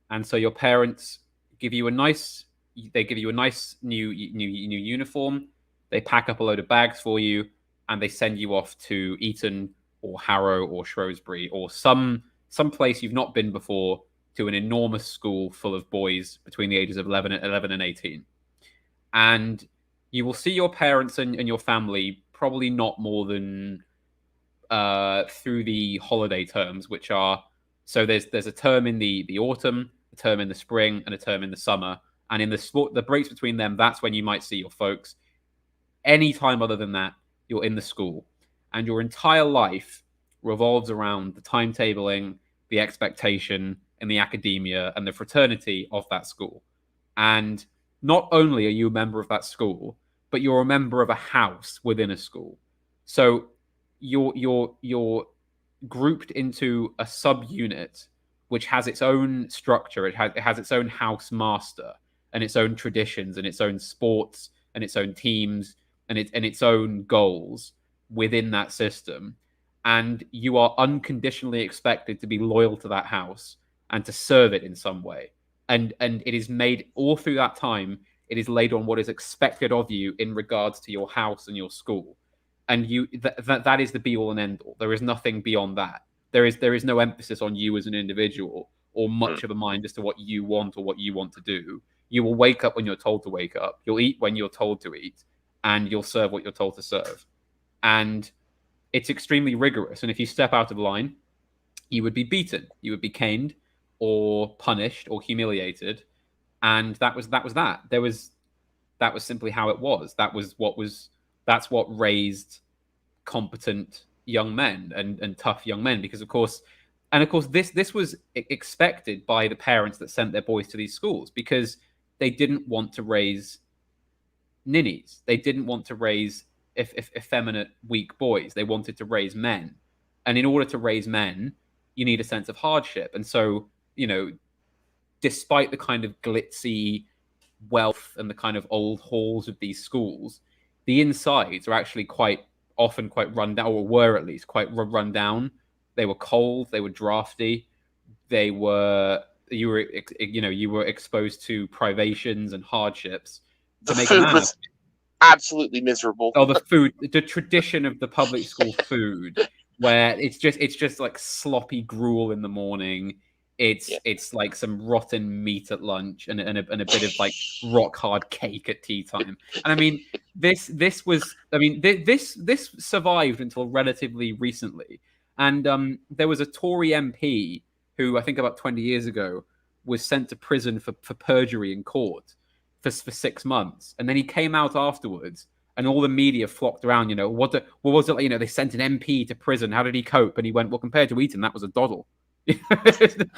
and so your parents give you a nice new uniform. They pack up a load of bags for you, and they send you off to Eton or Harrow or Shrewsbury or some place you've not been before, to an enormous school full of boys between the ages of 11 and 18. And you will see your parents and your family probably not more than through the holiday terms, which are, so there's a term in the autumn, a term in the spring, and a term in the summer. And in the breaks between them, that's when you might see your folks. Any time other than that, you're in the school. And your entire life revolves around the timetabling, the expectation, and the academia and the fraternity of that school. And not only are you a member of that school, but you're a member of a house within a school. So you're grouped into a subunit which has its own structure. It has its own house master and its own traditions and its own sports and its own teams and its own goals within that system. And you are unconditionally expected to be loyal to that house and to serve it in some way. And it is made all through that time. It is laid on what is expected of you in regards to your house and your school. And that is the be all and end all. There is nothing beyond that. There is no emphasis on you as an individual or much of a mind as to what you want or what you want to do. You will wake up when you're told to wake up. You'll eat when you're told to eat, and you'll serve what you're told to serve. And it's extremely rigorous. And if you step out of line, you would be beaten, you would be caned, or punished, or humiliated. And that was that. That was simply how it was. That's what raised competent young men and tough young men. Because of course, this was expected by the parents that sent their boys to these schools, because they didn't want to raise ninnies. They didn't want to raise effeminate, weak boys. They wanted to raise men. And in order to raise men, you need a sense of hardship. And so, despite the kind of glitzy wealth and the kind of old halls of these schools, the insides are actually quite often quite run down, or were at least quite run down. They were cold, they were drafty, you were exposed to privations and hardships. The food was absolutely miserable. Oh, the tradition of the public school food, where it's just like sloppy gruel in the morning. It's like some rotten meat at lunch and a bit of like rock hard cake at tea time. And I mean, this survived until relatively recently. And there was a Tory MP who, I think about 20 years ago, was sent to prison for perjury in court for 6 months. And then he came out afterwards, and all the media flocked around, what was it like? They sent an MP to prison. How did he cope? And he went, well, compared to Eton, that was a doddle.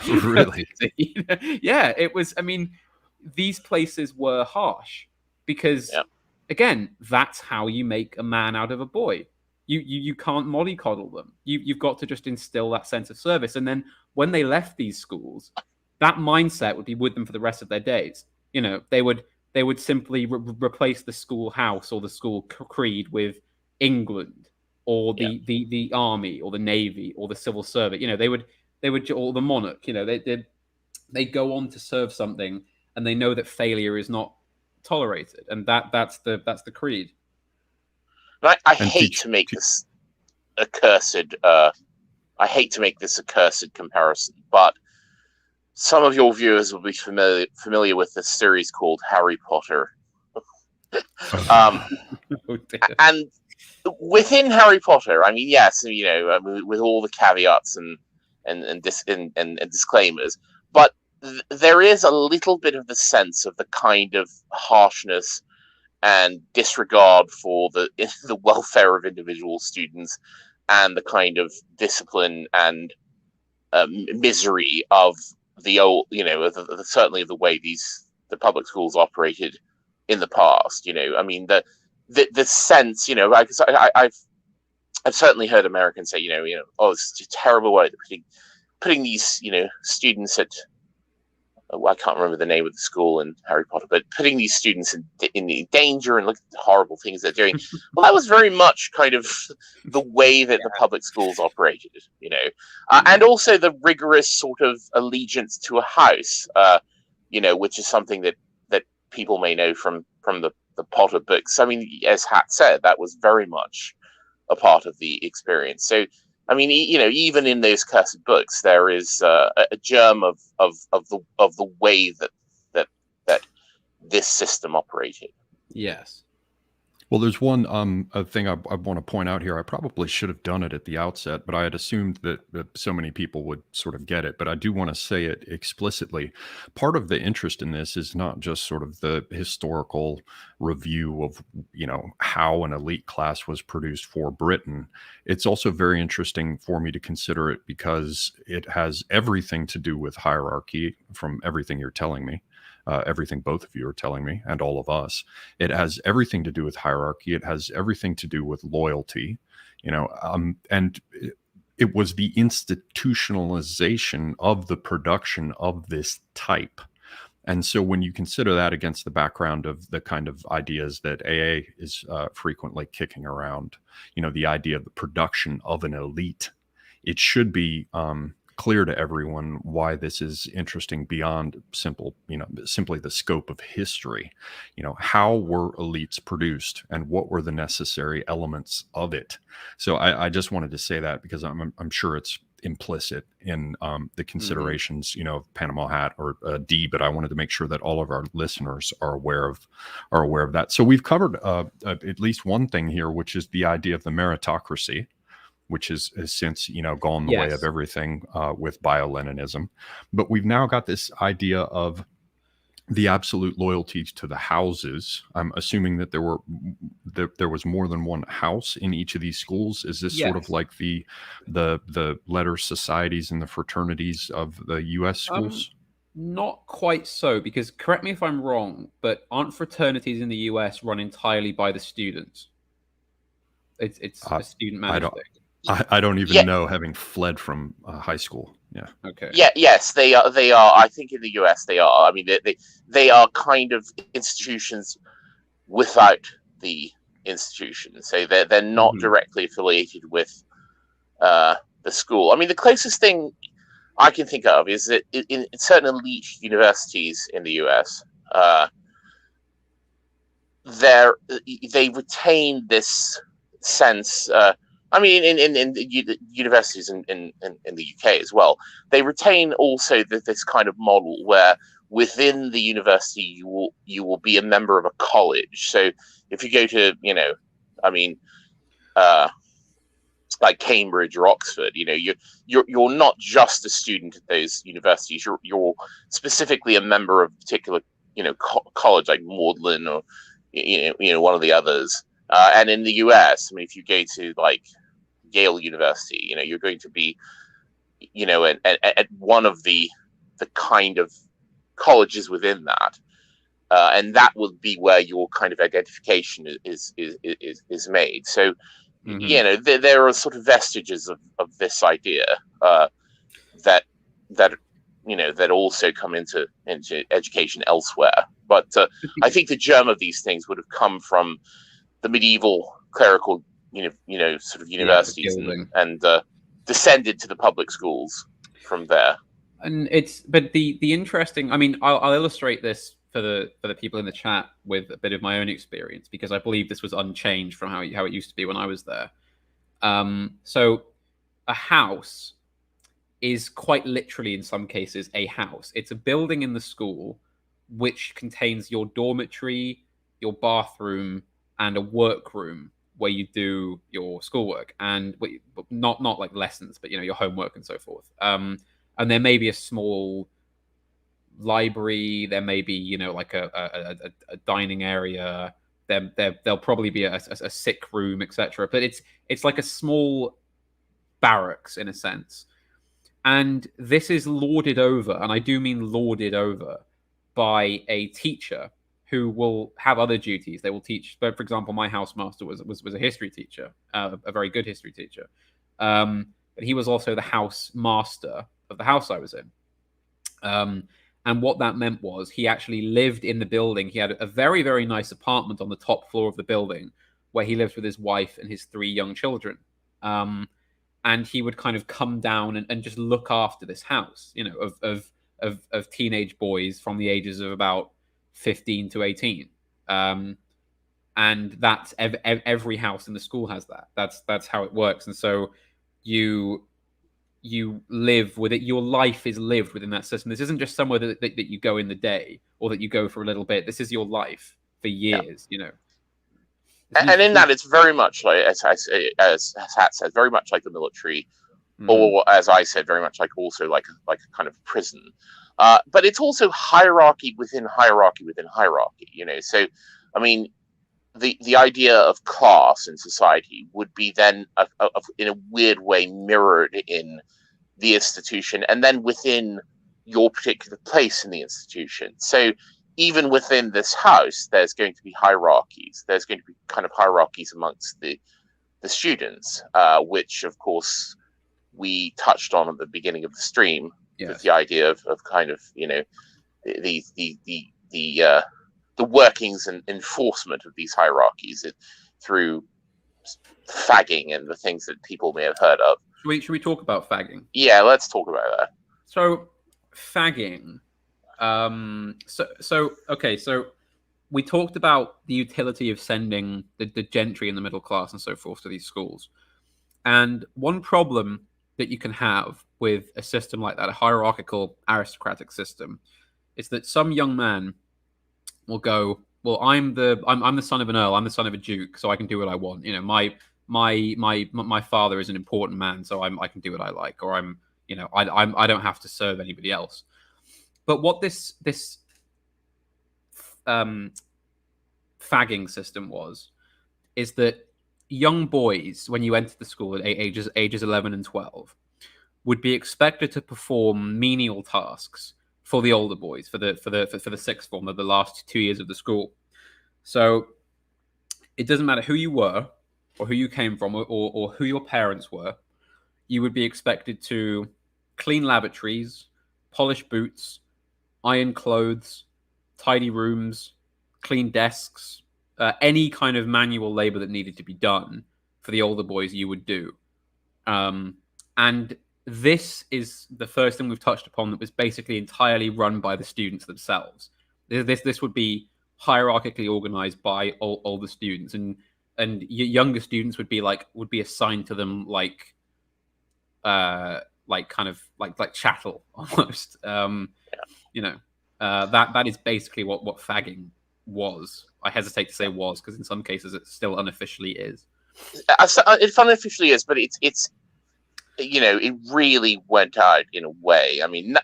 Really? Yeah, it was. I mean, these places were harsh because, again, that's how you make a man out of a boy. You can't mollycoddle them. You've got to just instill that sense of service. And then when they left these schools, that mindset would be with them for the rest of their days. They would simply replace the school house or the school creed with England or the army or the navy or the civil service. They would or the monarch. They go on to serve something, and they know that failure is not tolerated, and that's the creed. I hate to make this accursed. I hate to make this accursed comparison, but some of your viewers will be familiar with this series called Harry Potter. And within Harry Potter, I mean, yes, with all the caveats and disclaimers, but there is a little bit of the sense of the kind of harshness and disregard for the welfare of individual students and the kind of discipline and misery of the old, certainly of the way the public schools operated in the past. I mean, the sense, I've certainly heard Americans say, oh, it's a terrible way they're putting these, students at, I can't remember the name of the school in Harry Potter, but putting these students in danger, and look at the horrible things they're doing. Well, that was very much kind of the way that the public schools operated, and also the rigorous sort of allegiance to a house, which is something that people may know from the Potter books. I mean, as Hat said, that was very much a part of the experience. So, I mean, even in those cursed books, there is a germ of the way that this system operated. Yes. Well, there's one a thing I want to point out here. I probably should have done it at the outset, but I had assumed that so many people would sort of get it. But I do want to say it explicitly. Part of the interest in this is not just sort of the historical review of, how an elite class was produced for Britain. It's also very interesting for me to consider it because it has everything to do with hierarchy from everything you're telling me. Everything both of you are telling me, and all of us. It has everything to do with hierarchy. It has everything to do with loyalty, and it was the institutionalization of the production of this type. And so when you consider that against the background of the kind of ideas that AA is frequently kicking around, the idea of the production of an elite, it should be clear to everyone why this is interesting beyond simply the scope of history. How were elites produced and what were the necessary elements of it? So I just wanted to say that because I'm sure it's implicit in the considerations, of Panama Hat or D, but I wanted to make sure that all of our listeners are aware of that. So we've covered at least one thing here, which is the idea of the meritocracy, which has since gone the way of everything with bio-Leninism. But we've now got this idea of the absolute loyalty to the houses. I'm assuming that there was more than one house in each of these schools. Is this sort of like the letter societies and the fraternities of the U.S. schools? Not quite so, because correct me if I'm wrong, but aren't fraternities in the U.S. run entirely by the students? It's a student managed thing. I don't even know, having fled from high school. Yeah. Okay. Yeah. Yes, they are. They are. I think in the US they are. I mean, they are kind of institutions without the institution. So they're not directly affiliated with the school. I mean, the closest thing I can think of is that in certain elite universities in the US, they retain this sense. I mean, in the universities in the UK as well, they retain also this kind of model where within the university you will be a member of a college. So if you go to like Cambridge or Oxford, you're not just a student at those universities. You're specifically a member of a particular college like Magdalen or one of the others. And in the US, I mean, if you go to like Yale University, you're going to be, at one of the kind of colleges within that, and that would be where your kind of identification is made. So, there are sort of vestiges of this idea that also come into education elsewhere. But I think the germ of these things would have come from the medieval clerical sort of universities and descended to the public schools from there. And but the interesting, I mean, I'll illustrate this for the people in the chat with a bit of my own experience, because I believe this was unchanged from how it used to be when I was there. So a house is quite literally, in some cases, a house. It's a building in the school which contains your dormitory, your bathroom, and a workroom where you do your schoolwork, and not like lessons, but your homework and so forth. And there may be a small library. There may be like a dining area. There'll probably be a sick room, etc. But it's like a small barracks in a sense, and this is lorded over, and I do mean lorded over, by a teacher who will have other duties. They will teach. For example, my housemaster was a history teacher, a very good history teacher. But he was also the house master of the house I was in. And what that meant was he actually lived in the building. He had a very, very nice apartment on the top floor of the building where he lived with his wife and his 3 young children. And he would kind of come down and just look after this house, of teenage boys from the ages of about 15 to 18. And that's every house in the school has that. That's how it works. And so you live with it. Your life is lived within that system. This isn't just somewhere that you go in the day or that you go for a little bit. This is your life for years, And in that, it's very much like, as Hat said, very much like the military, or as I said, very much like also like a kind of prison. But it's also hierarchy within hierarchy within hierarchy. So I mean, the idea of class in society would be then in a weird way mirrored in the institution, and then within your particular place in the institution. So even within this house, there's going to be hierarchies. There's going to be kind of hierarchies amongst the students, which of course we touched on at the beginning of the stream, with the idea of kind of the workings and enforcement of these hierarchies through fagging and the things that people may have heard of. Should we talk about fagging? Yeah, let's talk about that. So, fagging. Okay. So we talked about the utility of sending the gentry and the middle class and so forth to these schools. And one problem that you can have with a system like that, a hierarchical aristocratic system, is that some young man will go, well, I'm the son of an earl, I'm the son of a duke, so I can do what I want. You know, my father is an important man, so I can do what I like, or I don't have to serve anybody else. But what this fagging system is that young boys, when you enter the school at ages 11 and 12, would be expected to perform menial tasks for the older boys, for the sixth form, of the last 2 years of the school. So it doesn't matter who you were, or who you came from, or who your parents were. You would be expected to clean lavatories, polish boots, iron clothes, tidy rooms, clean desks, any kind of manual labor that needed to be done for the older boys you would do. And this is the first thing we've touched upon that was basically entirely run by the students themselves. This would be hierarchically organized by all the students, and younger students would be assigned to them like chattel almost. That is basically what fagging was. I hesitate to say was, because in some cases it still unofficially is. It unofficially is, but it's it really went out in a way. I mean,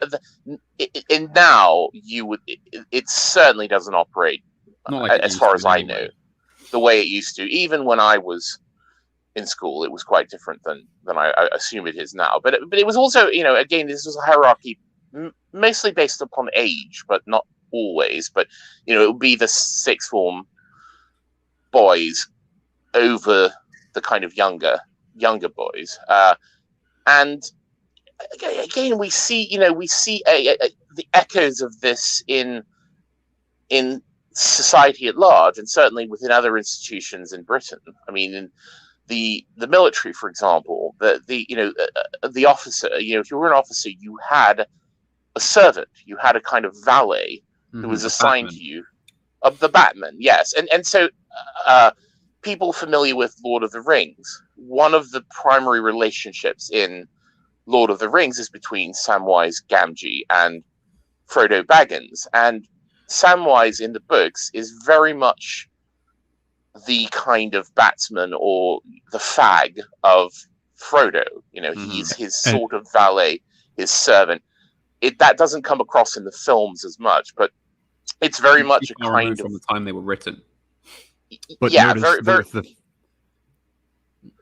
and now it certainly doesn't operate, as far as I know, the way it used to. Even when I was in school, it was quite different than I assume it is now. But it was also, again, this was a hierarchy mostly based upon age, but not always. But it would be the sixth form boys over the kind of younger boys. And again, we see the echoes of this in society at large, and certainly within other institutions in Britain. I mean, in the military, for example, the officer. If you were an officer, you had a servant, you had a kind of valet who was assigned to you, the Batman. Yes, and so people familiar with Lord of the Rings, one of the primary relationships in Lord of the Rings is between Samwise Gamgee and Frodo Baggins. And Samwise in the books is very much the kind of batsman or the fag of Frodo. He's his sort of valet, his servant. That doesn't come across in the films as much, but it's very much a kind of from the time they were written. But yeah, notice very.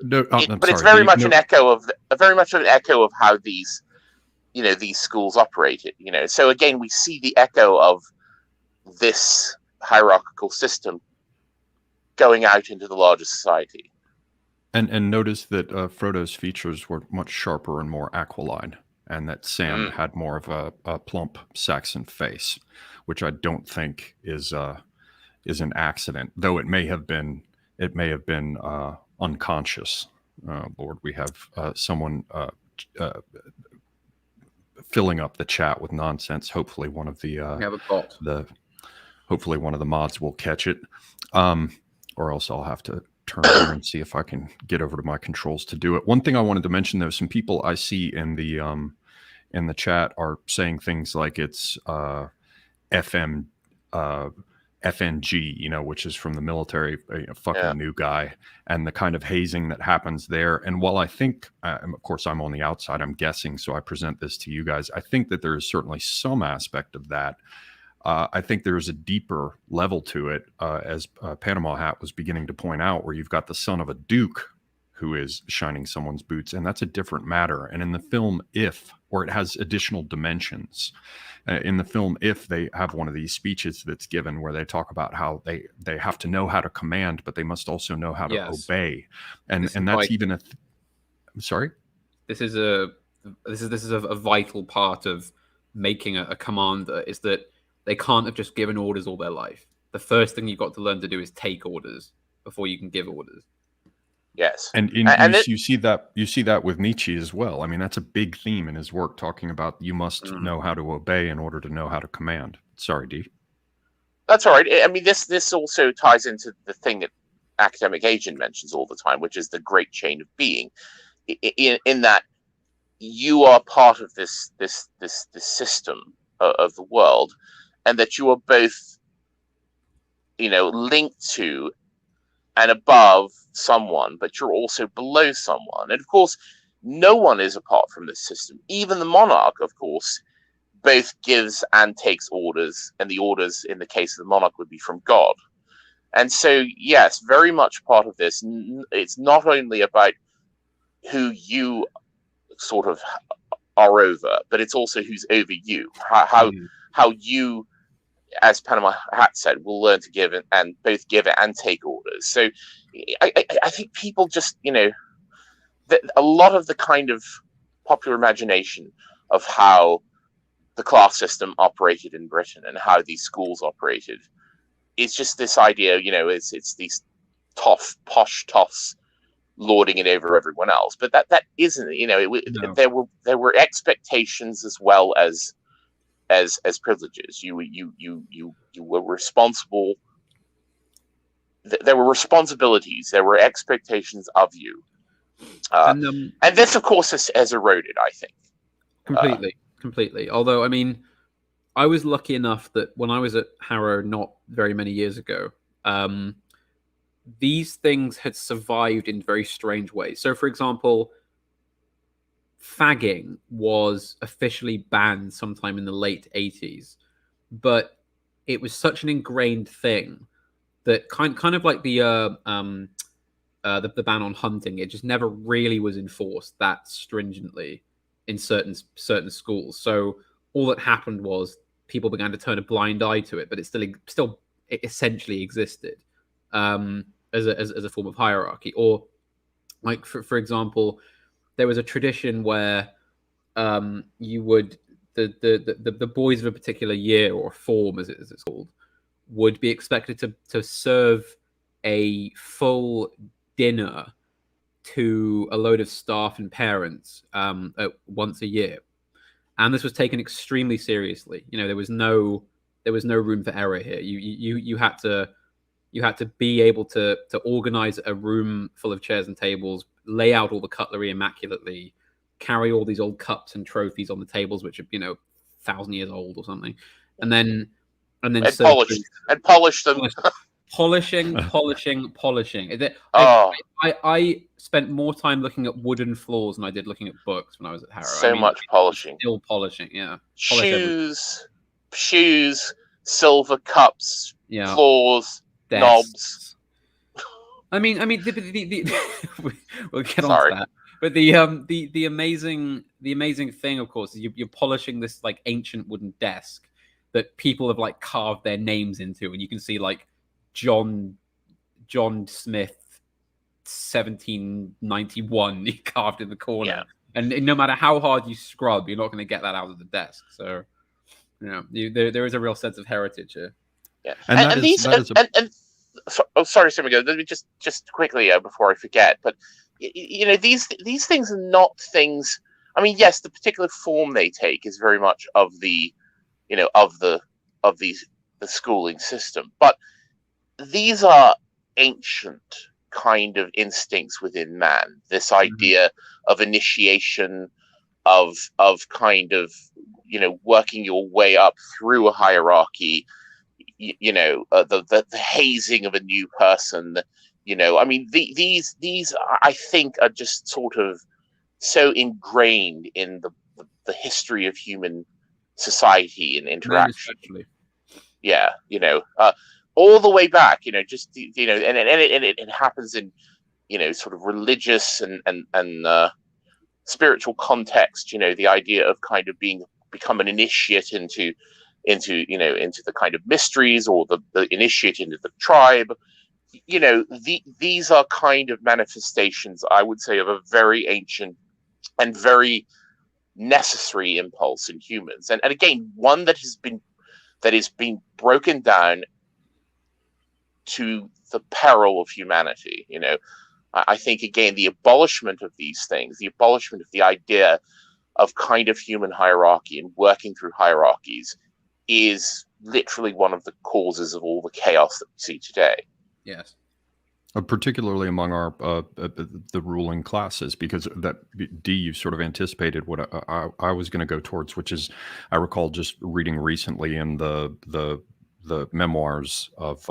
But it's very much an echo of how these schools operated. So again, we see the echo of this hierarchical system going out into the larger society. And notice that Frodo's features were much sharper and more aquiline, and that Sam had more of a plump Saxon face, which I don't think is an accident, though it may have been unconscious. Lord, we have someone filling up the chat with nonsense. Hopefully, one of the hopefully one of the mods will catch it, or else I'll have to turn here and see if I can get over to my controls to do it. One thing I wanted to mention, though, some people I see in the chat are saying things like it's FNG, which is from the military, fucking new guy, and the kind of hazing that happens there. And while I think, of course, I'm on the outside, I'm guessing, so I present this to you guys, I think that there is certainly some aspect of that. I think there's a deeper level to it, as Panama Hat was beginning to point out, where you've got the son of a duke who is shining someone's boots, and that's a different matter. And in the film, it has additional dimensions. In the film, if they have one of these speeches that's given where they talk about how they have to know how to command, but they must also know how to obey, and that's even I'm sorry. This is a vital part of making a commander, is that they can't have just given orders all their life. The first thing you've got to learn to do is take orders before you can give orders. Yes. And you see that with Nietzsche as well. I mean, that's a big theme in his work, talking about you must know how to obey in order to know how to command. Sorry, D. That's all right. I mean, this also ties into the thing that academic agent mentions all the time, which is the great chain of being. In that you are part of this system of the world, and that you are both, linked to and above someone, but you're also below someone. And of course, no one is apart from this system. Even the monarch, of course, both gives and takes orders, and the orders in the case of the monarch would be from God. And so, yes, very much part of this. It's not only about who you sort of are over, but it's also who's over you. How you, as Panama Hat said, will learn to give and both give and take orders. So I think people just, a lot of the kind of popular imagination of how the class system operated in Britain and how these schools operated is just this idea, it's these posh toffs lording it over everyone else. But that isn't, No. there were expectations as well as privileges. You were responsible. There were responsibilities. There were expectations of you, and this, of course, has eroded, I think, completely. Although, I mean, I was lucky enough that when I was at Harrow not very many years ago, these things had survived in very strange ways. So, for example, fagging was officially banned sometime in the late 80s, but it was such an ingrained thing that kind of like the ban on hunting, it just never really was enforced that stringently in certain schools. So all that happened was people began to turn a blind eye to it, but it it essentially existed as a form of hierarchy. Or, like for example, there was a tradition where you would the boys of a particular year or form, as it's called, would be expected to serve a full dinner to a load of staff and parents once a year, and this was taken extremely seriously. There was no room for error here. You had to be able to organize a room full of chairs and tables, lay out all the cutlery immaculately, carry all these old cups and trophies on the tables, which are 1,000 years old or something, and then polish them. Polishing. I spent more time looking at wooden floors than I did looking at books when I was at Harrow. So much polishing. Still polishing, yeah. Shoes, silver cups, floors, desks. knobs. I mean, we'll get on to that. But the amazing thing, of course, is you're polishing this like ancient wooden desk that people have like carved their names into, and you can see like John Smith 1791 carved in the corner. Yeah. And no matter how hard you scrub, you're not going to get that out of the desk. So there is a real sense of heritage here. Yeah, sorry, Simigo, let me just quickly before I forget, but these things are not things. I mean, yes, the particular form they take is very much of the schooling system, but these are ancient kind of instincts within man. This idea of initiation, of kind of working your way up through a hierarchy. The hazing of a new person. I mean, these I think are just sort of so ingrained in the history of human society and interaction. Yeah, all the way back, and it happens in, sort of religious and spiritual context. The idea of kind of become an initiate into the kind of mysteries, or the initiate into the tribe. These are kind of manifestations, I would say, of a very ancient and very necessary impulse in humans, and again, one that has been broken down to the peril of humanity. I think, again, the abolishment of these things, the abolishment of the idea of kind of human hierarchy and working through hierarchies, is literally one of the causes of all the chaos that we see today. Yes. Particularly among our the ruling classes, because that D, you sort of anticipated what I was going to go towards, which is, I recall just reading recently in the memoirs of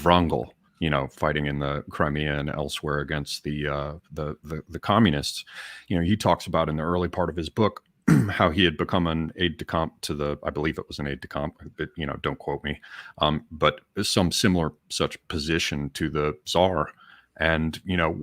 Wrangel, you know, fighting in the Crimea and elsewhere against the communists. You know, he talks about in the early part of his book how he had become an aide-de-camp to the, I believe it was an aide-de-camp, but, you know, don't quote me, but some similar such position to the Tsar, and, you know,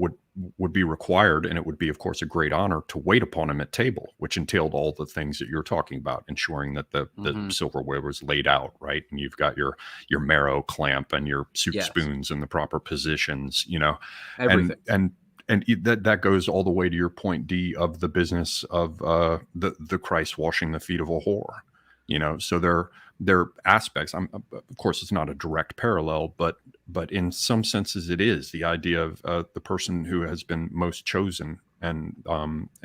would be required, and it would be, of course, a great honor to wait upon him at table, which entailed all the things that you're talking about, ensuring that the silverware was laid out right, and you've got your marrow clamp and your soup spoons in the proper positions, you know, everything. And that goes all the way to your point, D, of the business of the Christ washing the feet of a whore, you know. So there are aspects. Of course, it's not a direct parallel, but in some senses it is. The idea of the person who has been most chosen and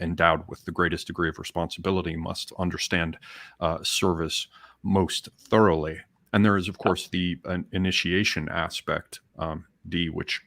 endowed with the greatest degree of responsibility must understand service most thoroughly. And there is, of course, the initiation aspect, D, which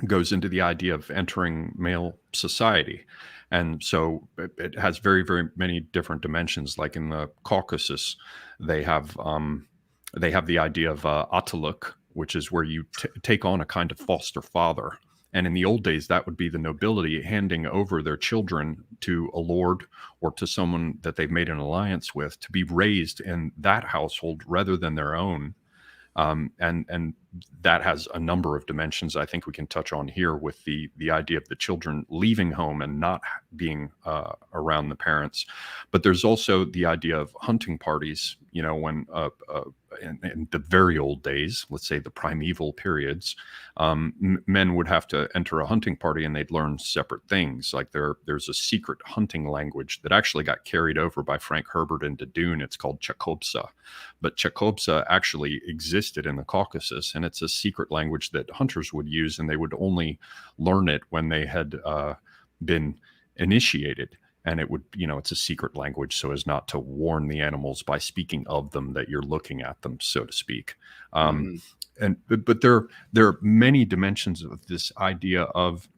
goes into the idea of entering male society. And so it has very, very many different dimensions. Like in the Caucasus, they have the idea of ataluk, which is where you take on a kind of foster father. And in the old days, that would be the nobility handing over their children to a lord or to someone that they've made an alliance with to be raised in that household rather than their own. And that has a number of dimensions I think we can touch on here, with the idea of the children leaving home and not being around the parents. But there's also the idea of hunting parties, you know, when in the very old days, let's say the primeval periods, men would have to enter a hunting party and they'd learn separate things. Like there's a secret hunting language that actually got carried over by Frank Herbert into Dune. It's called Chekhovsa. But Chekhovsa actually existed in the Caucasus, and it's a secret language that hunters would use, and they would only learn it when they had been initiated. And it would, you know, it's a secret language so as not to warn the animals by speaking of them that you're looking at them, so to speak. But there are many dimensions of this idea of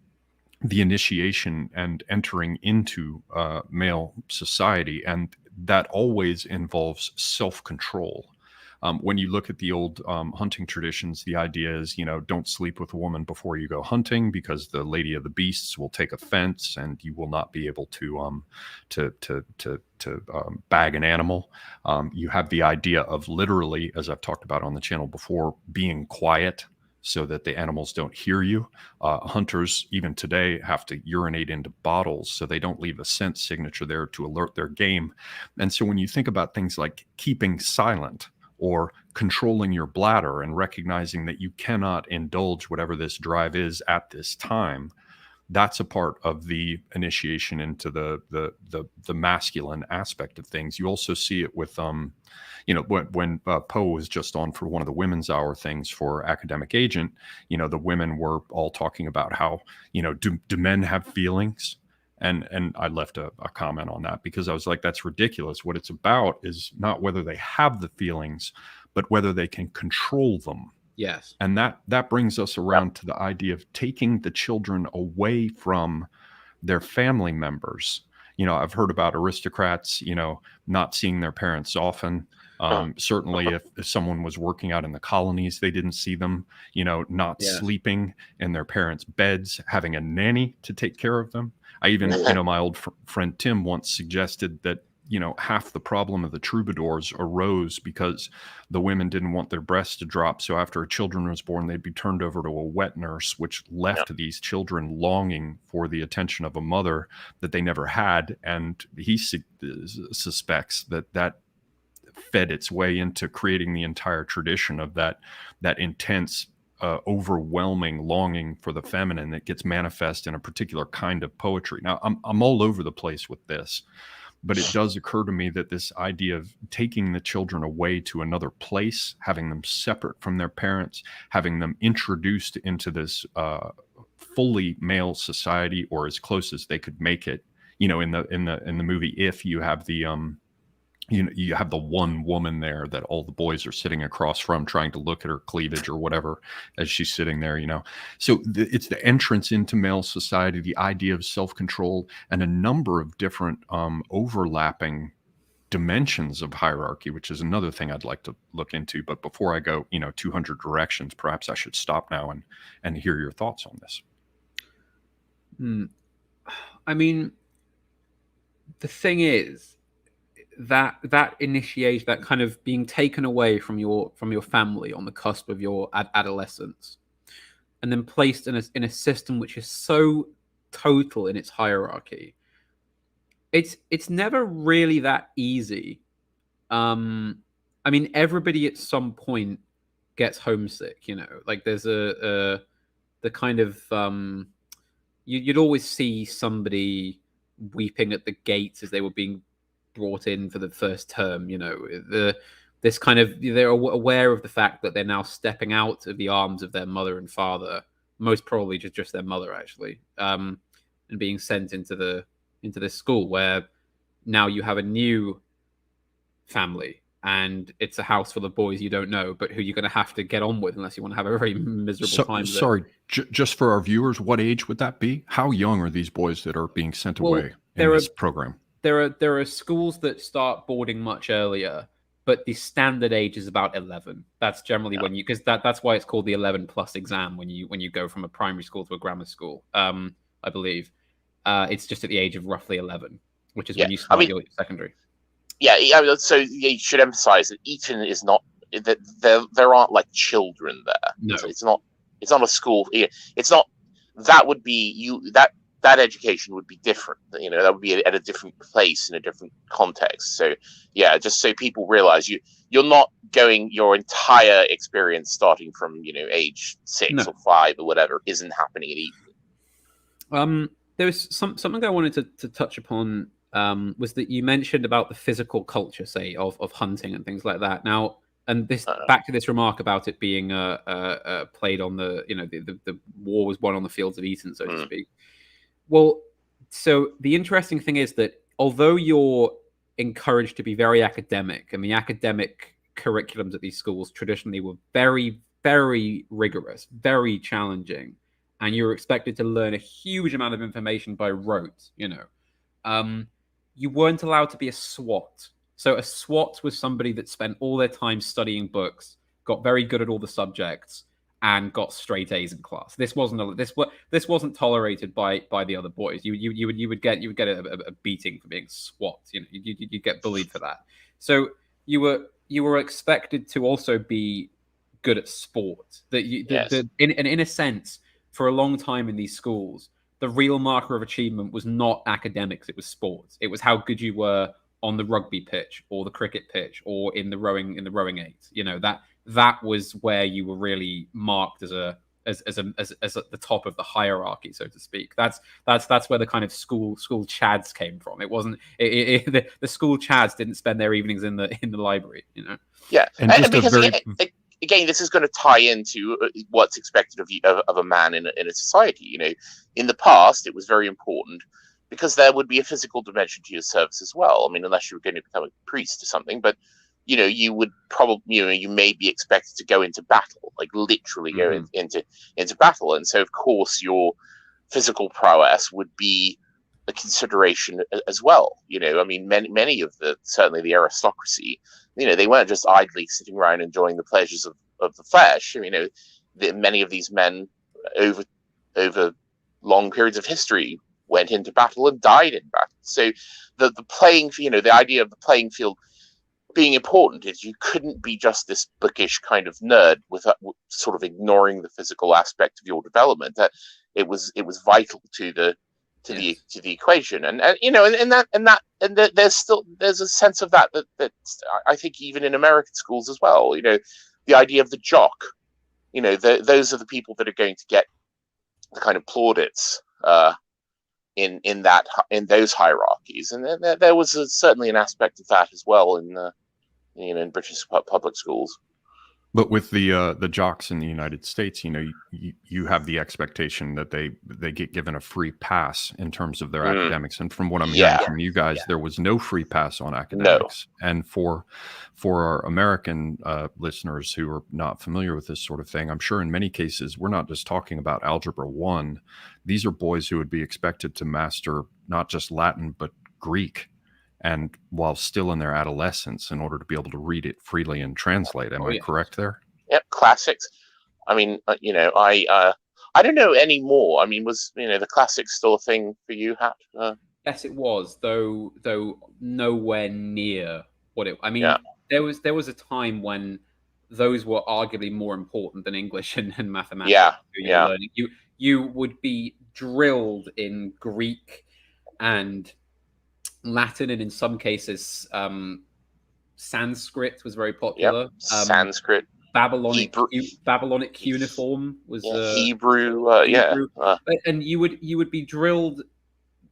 the initiation and entering into male society, and that always involves self-control. When you look at the old hunting traditions, the idea is, you know, don't sleep with a woman before you go hunting, because the lady of the beasts will take offense and you will not be able to bag an animal. You have the idea of literally, as I've talked about on the channel before, being quiet so that the animals don't hear you. Hunters, even today, have to urinate into bottles so they don't leave a scent signature there to alert their game. And so when you think about things like keeping silent or controlling your bladder and recognizing that you cannot indulge whatever this drive is at this time, that's a part of the initiation into the masculine aspect of things. You also see it with you know, when Poe was just on for one of the women's hour things for Academic Agent, you know, the women were all talking about how, you know, do men have feelings? And I left a comment on that because I was like, that's ridiculous. What it's about is not whether they have the feelings, but whether they can control them. Yes. And that brings us around to the idea of taking the children away from their family members. You know, I've heard about aristocrats, you know, not seeing their parents often. Certainly if someone was working out in the colonies, they didn't see them, you know, not sleeping in their parents' beds, having a nanny to take care of them. I even, you know, my old friend Tim once suggested that, you know, half the problem of the troubadours arose because the women didn't want their breasts to drop. So after a children was born, they'd be turned over to a wet nurse, which left these children longing for the attention of a mother that they never had. And he suspects that fed its way into creating the entire tradition of that intense, overwhelming longing for the feminine that gets manifest in a particular kind of poetry. Now, I'm all over the place with this, but it does occur to me that this idea of taking the children away to another place, having them separate from their parents, having them introduced into this fully male society, or as close as they could make it. You know, in the movie, if you have the you have the one woman there that all the boys are sitting across from, trying to look at her cleavage or whatever as she's sitting there, so it's the entrance into male society, the idea of self-control, and a number of different overlapping dimensions of hierarchy, which is another thing I'd like to look into. But before I go 200 directions, perhaps I should stop now and hear your thoughts on this. I mean, the thing is that initiation, that kind of being taken away from your family on the cusp of your adolescence, and then placed in a system which is so total in its hierarchy, it's never really that easy. I mean, everybody at some point gets homesick, like there's the kind of you'd always see somebody weeping at the gates as they were being brought in for the first term. This kind of, they're aware of the fact that they're now stepping out of the arms of their mother and father, most probably just their mother actually, and being sent into this school where now you have a new family, and it's a house full of boys you don't know, but who you're going to have to get on with unless you want to have a very miserable time. Sorry, just for our viewers, what age would that be? How young are these boys that are being sent away in this program? There are schools that start boarding much earlier, but the standard age is about 11. That's generally when because that's why it's called the 11 plus exam when you go from a primary school to a grammar school. I believe it's just at the age of roughly 11, which is when you start your secondary. Yeah, so you should emphasize that Eton is not that there aren't like children there. No, it's not a school. It's not. That would be that education would be different. That would be at a different place in a different context. So yeah, just so people realize you're not going your entire experience starting from age 6 or 5 or whatever isn't happening at Eton. There was something I wanted to touch upon. Was that you mentioned about the physical culture, say, of hunting and things like that. Now, and this back to this remark about it being played on the war was won on the fields of Eton, so to speak. Well, so the interesting thing is that although you're encouraged to be very academic, and the academic curriculums at these schools traditionally were very, very rigorous, very challenging, and you were expected to learn a huge amount of information by rote, you weren't allowed to be a SWAT. So a SWAT was somebody that spent all their time studying books, got very good at all the subjects, and got straight A's in class. This wasn't tolerated by the other boys. You would get a beating for being a SWAT. You'd get bullied for that. So you were expected to also be good at sport. In a sense, for a long time in these schools, the real marker of achievement was not academics, it was sports. It was how good you were on the rugby pitch or the cricket pitch or in the rowing eight. That was where you were really marked as at the top of the hierarchy, so to speak. That's where the kind of school chads came from. It wasn't the school chads didn't spend their evenings in the library, Yeah, and because again, this is going to tie into what's expected of a man in a society. In the past, it was very important because there would be a physical dimension to your service as well. I mean, unless you were going to become a priest or something, but you would probably, you may be expected to go into battle, like literally go into battle, and so of course your physical prowess would be a consideration as well. I mean, many of certainly the aristocracy, they weren't just idly sitting around enjoying the pleasures of the flesh. Many of these men over long periods of history went into battle and died in battle. So the idea of the playing field being important is you couldn't be just this bookish kind of nerd with sort of ignoring the physical aspect of your development. That it was vital to the equation, and there's a sense of that I think even in American schools as well. The idea of the jock. Those are the people that are going to get the kind of plaudits in those hierarchies, and there was certainly an aspect of that as well in British public schools. But with the jocks in the United States, you have the expectation that they get given a free pass in terms of their academics. And from what I'm hearing Yeah. from you guys, there was no free pass on No. academics. And for our American listeners who are not familiar with this sort of thing, I'm sure in many cases we're not just talking about Algebra 1. These are boys who would be expected to master not just Latin but Greek, and while still in their adolescence, in order to be able to read it freely and translate. Am I correct there? Yep, classics. I mean, I don't know anymore. I mean, was the classics still a thing for you, Hat? Yes, it was, though nowhere near what it. I mean, Yeah. there was a time when those were arguably more important than English and mathematics. Yeah, You were learning. You would be drilled in Greek and Latin, and in some cases, Sanskrit was very popular. Yep. Sanskrit. Babylonic Hebrew. Babylonic cuneiform was Hebrew. Hebrew. And you would be drilled.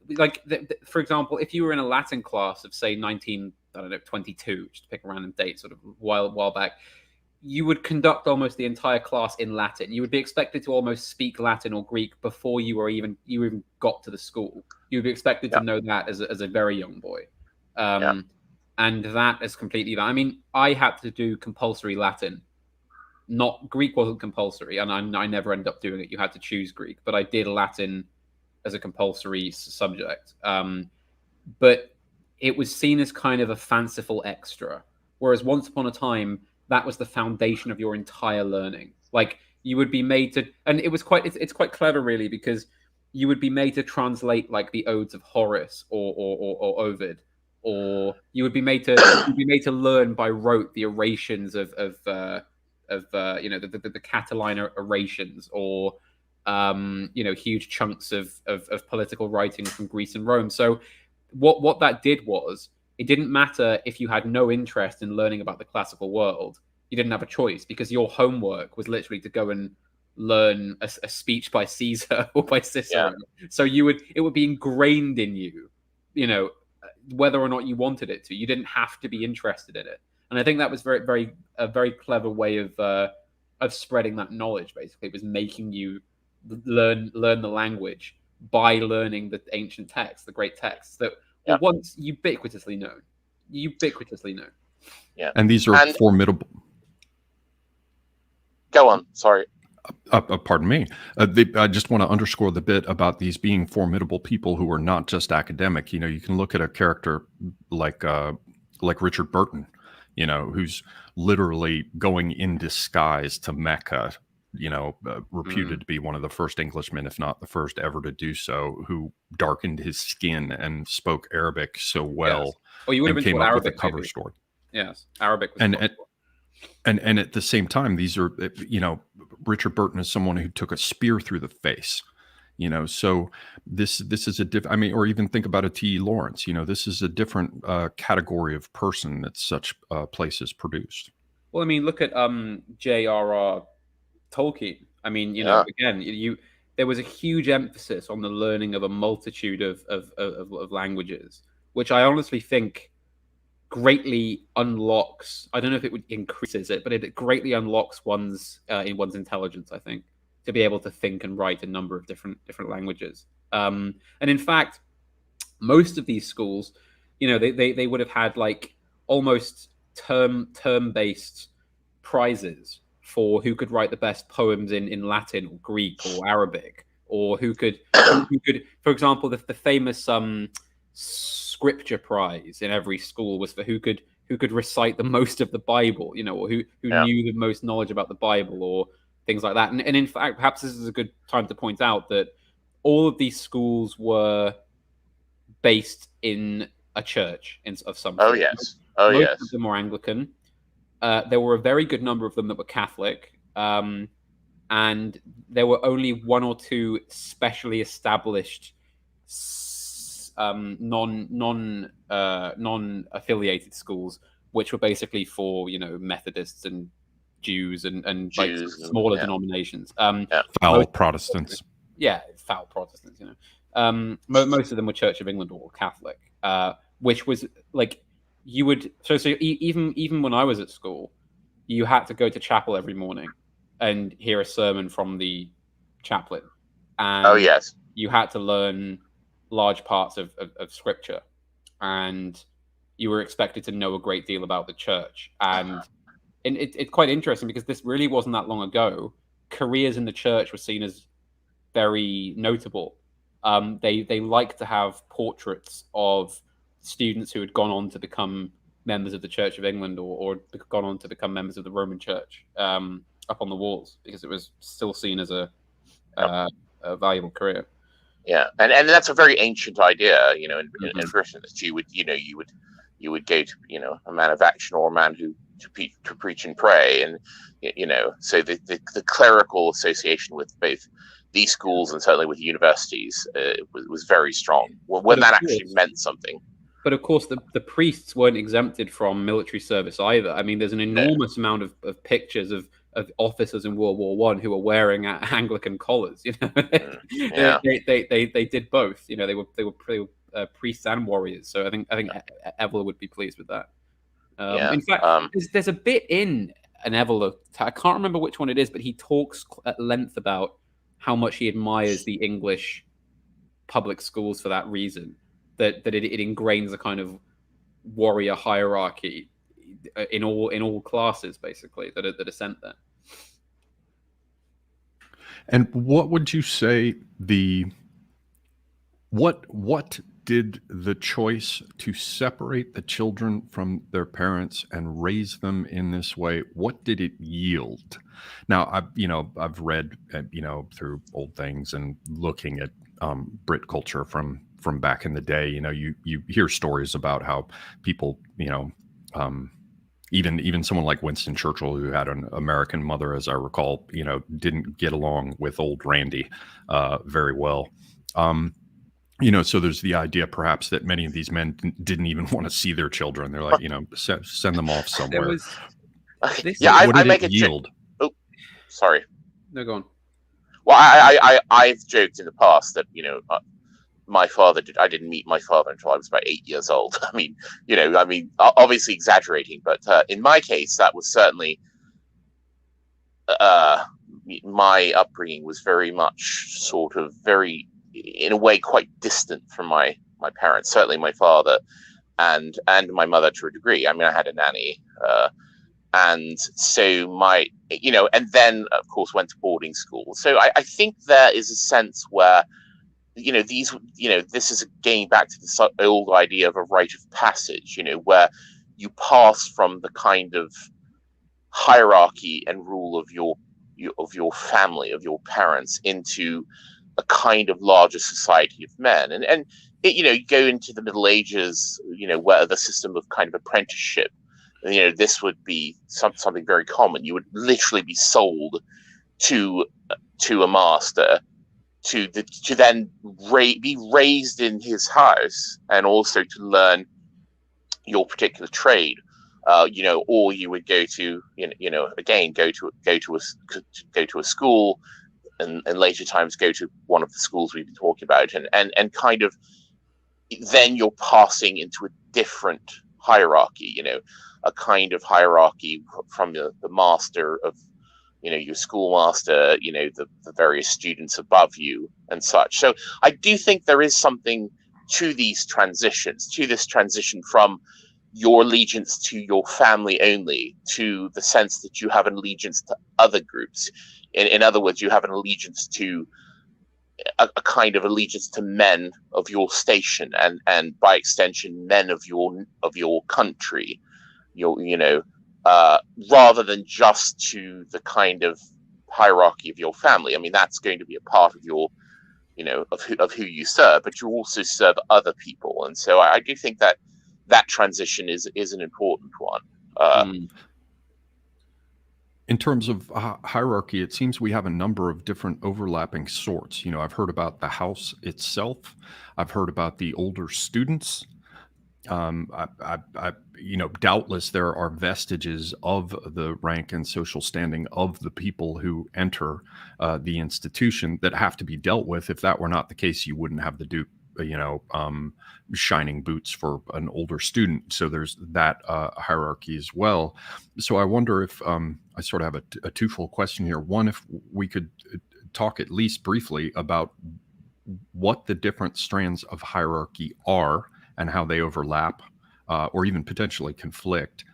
Like, for example, if you were in a Latin class of, say, 1922, just to pick a random date, sort of while back, you would conduct almost the entire class in Latin. You would be expected to almost speak Latin or Greek before you even got to the school. You would be expected to know that as a very young boy. And that is completely. I mean, I had to do compulsory Latin. Not Greek wasn't compulsory, and I never ended up doing it. You had to choose Greek, but I did Latin as a compulsory subject. But it was seen as kind of a fanciful extra, whereas once upon a time, that was the foundation of your entire learning. Like, you would be made to, and it's quite clever, really, because you would be made to translate like the odes of Horace or Ovid, or you would be made to learn by rote the orations of the Catiline orations, or huge chunks of political writing from Greece and Rome. So what that did was, it didn't matter if you had no interest in learning about the classical world. You didn't have a choice, because your homework was literally to go and learn a speech by Caesar or by Cicero. Yeah. So it would be ingrained in you, whether or not you wanted it to. You didn't have to be interested in it. And I think that was a very clever way of spreading that knowledge. Basically, it was making you learn the language by learning the ancient texts, the great texts that were once ubiquitously known. Yeah, and these are formidable. Go on. Sorry. Pardon me. I just want to underscore the bit about these being formidable people who are not just academic. You can look at a character like Richard Burton, who's literally going in disguise to Mecca, reputed to be one of the first Englishmen, if not the first ever to do so, who darkened his skin and spoke Arabic so well. Yes. Well, you would have been came taught up Arabic, with a cover maybe. story. Yes, Arabic was and at the same time, these are, Richard Burton is someone who took a spear through the face. So this is a different. Or even think about a T.E. Lawrence. This is a different category of person that such places produced. Well, look at J.R.R. Tolkien. Again, there was a huge emphasis on the learning of a multitude of languages, which I honestly think greatly unlocks. I don't know if it increases it, but it greatly unlocks one's intelligence, I think, to be able to think and write a number of different languages. And in fact, most of these schools, they would have had like almost term-based prizes for who could write the best poems in Latin or Greek or Arabic, or who could, for example, the famous scripture prize in every school was for who could recite the most of the Bible, or who knew the most knowledge about the Bible, or things like that. And in fact, perhaps this is a good time to point out that all of these schools were based in a church of some sort. Yes. Most of them were Anglican. There were a very good number of them that were Catholic, and there were only one or two specially established non-affiliated schools, which were basically for Methodists and Jews and like smaller denominations. Foul Protestants. Foul Protestants. Most of them were Church of England or Catholic, which was like you would. So even when I was at school, you had to go to chapel every morning and hear a sermon from the chaplain, and Oh yes. you had to learn large parts of scripture, and you were expected to know a great deal about the church. And it's quite interesting because this really wasn't that long ago. Careers in the church were seen as very notable. They like to have portraits of students who had gone on to become members of the Church of England, or gone on to become members of the Roman Church, up on the walls, because it was still seen as a valuable career. Yeah, and that's a very ancient idea, in Britain, that you would go to, a man of action, or a man who to preach and pray, and so the clerical association with both these schools and certainly with universities was very strong when that actually meant something. But of course, the priests weren't exempted from military service either. I mean, there's an enormous amount of pictures of officers in World War I who were wearing Anglican collars. Yeah. They did both. They were priests and warriors. So I think Evola would be pleased with that. In fact, there's a bit in an Evola. I can't remember which one it is, but he talks at length about how much he admires the English public schools for that reason. That it ingrains a kind of warrior hierarchy in all classes, basically, that are sent there. And what would you say what did the choice to separate the children from their parents and raise them in this way, what did it yield? Now, I've read, through old things and looking at Brit culture from back in the day, you hear stories about how people, even someone like Winston Churchill, who had an American mother, as I recall, didn't get along with old Randy very well. So there's the idea perhaps that many of these men didn't even want to see their children. They're like, send them off somewhere. What did it yield? Oh, sorry. No, go on. Well, I've joked in the past that, my father I didn't meet my father until I was about 8 years old. I mean, obviously exaggerating, but in my case, that was certainly my upbringing was very much sort of very, in a way, quite distant from my parents. Certainly my father and my mother to a degree. I mean, I had a nanny, and so and then of course went to boarding school. So I think there is a sense where this is again back to this old idea of a rite of passage, where you pass from the kind of hierarchy and rule of your family, of your parents, into a kind of larger society of men. And you go into the Middle Ages, where the system of kind of apprenticeship, this would be something very common. You would literally be sold to a master, to then be raised in his house, and also to learn your particular trade, or you would go to again go to a school, and later times go to one of the schools we've been talking about, and kind of then you're passing into a different hierarchy, a kind of hierarchy from the master of your schoolmaster, the various students above you and such. So I do think there is something to these transitions, to this transition from your allegiance to your family only, to the sense that you have an allegiance to other groups. In other words, you have an allegiance to a kind of allegiance to men of your station, and by extension, men of your country, rather than just to the kind of hierarchy of your family. I mean, that's going to be a part of your, of who you serve, but you also serve other people. And so I do think that transition is an important one. In terms of hierarchy, it seems we have a number of different overlapping sorts. I've heard about the house itself. I've heard about the older students. Doubtless there are vestiges of the rank and social standing of the people who enter the institution that have to be dealt with. If that were not the case, you wouldn't have the shining boots for an older student. So there's that hierarchy as well. So I wonder if I sort of have a twofold question here. One, if we could talk at least briefly about what the different strands of hierarchy are and how they overlap or even potentially conflict.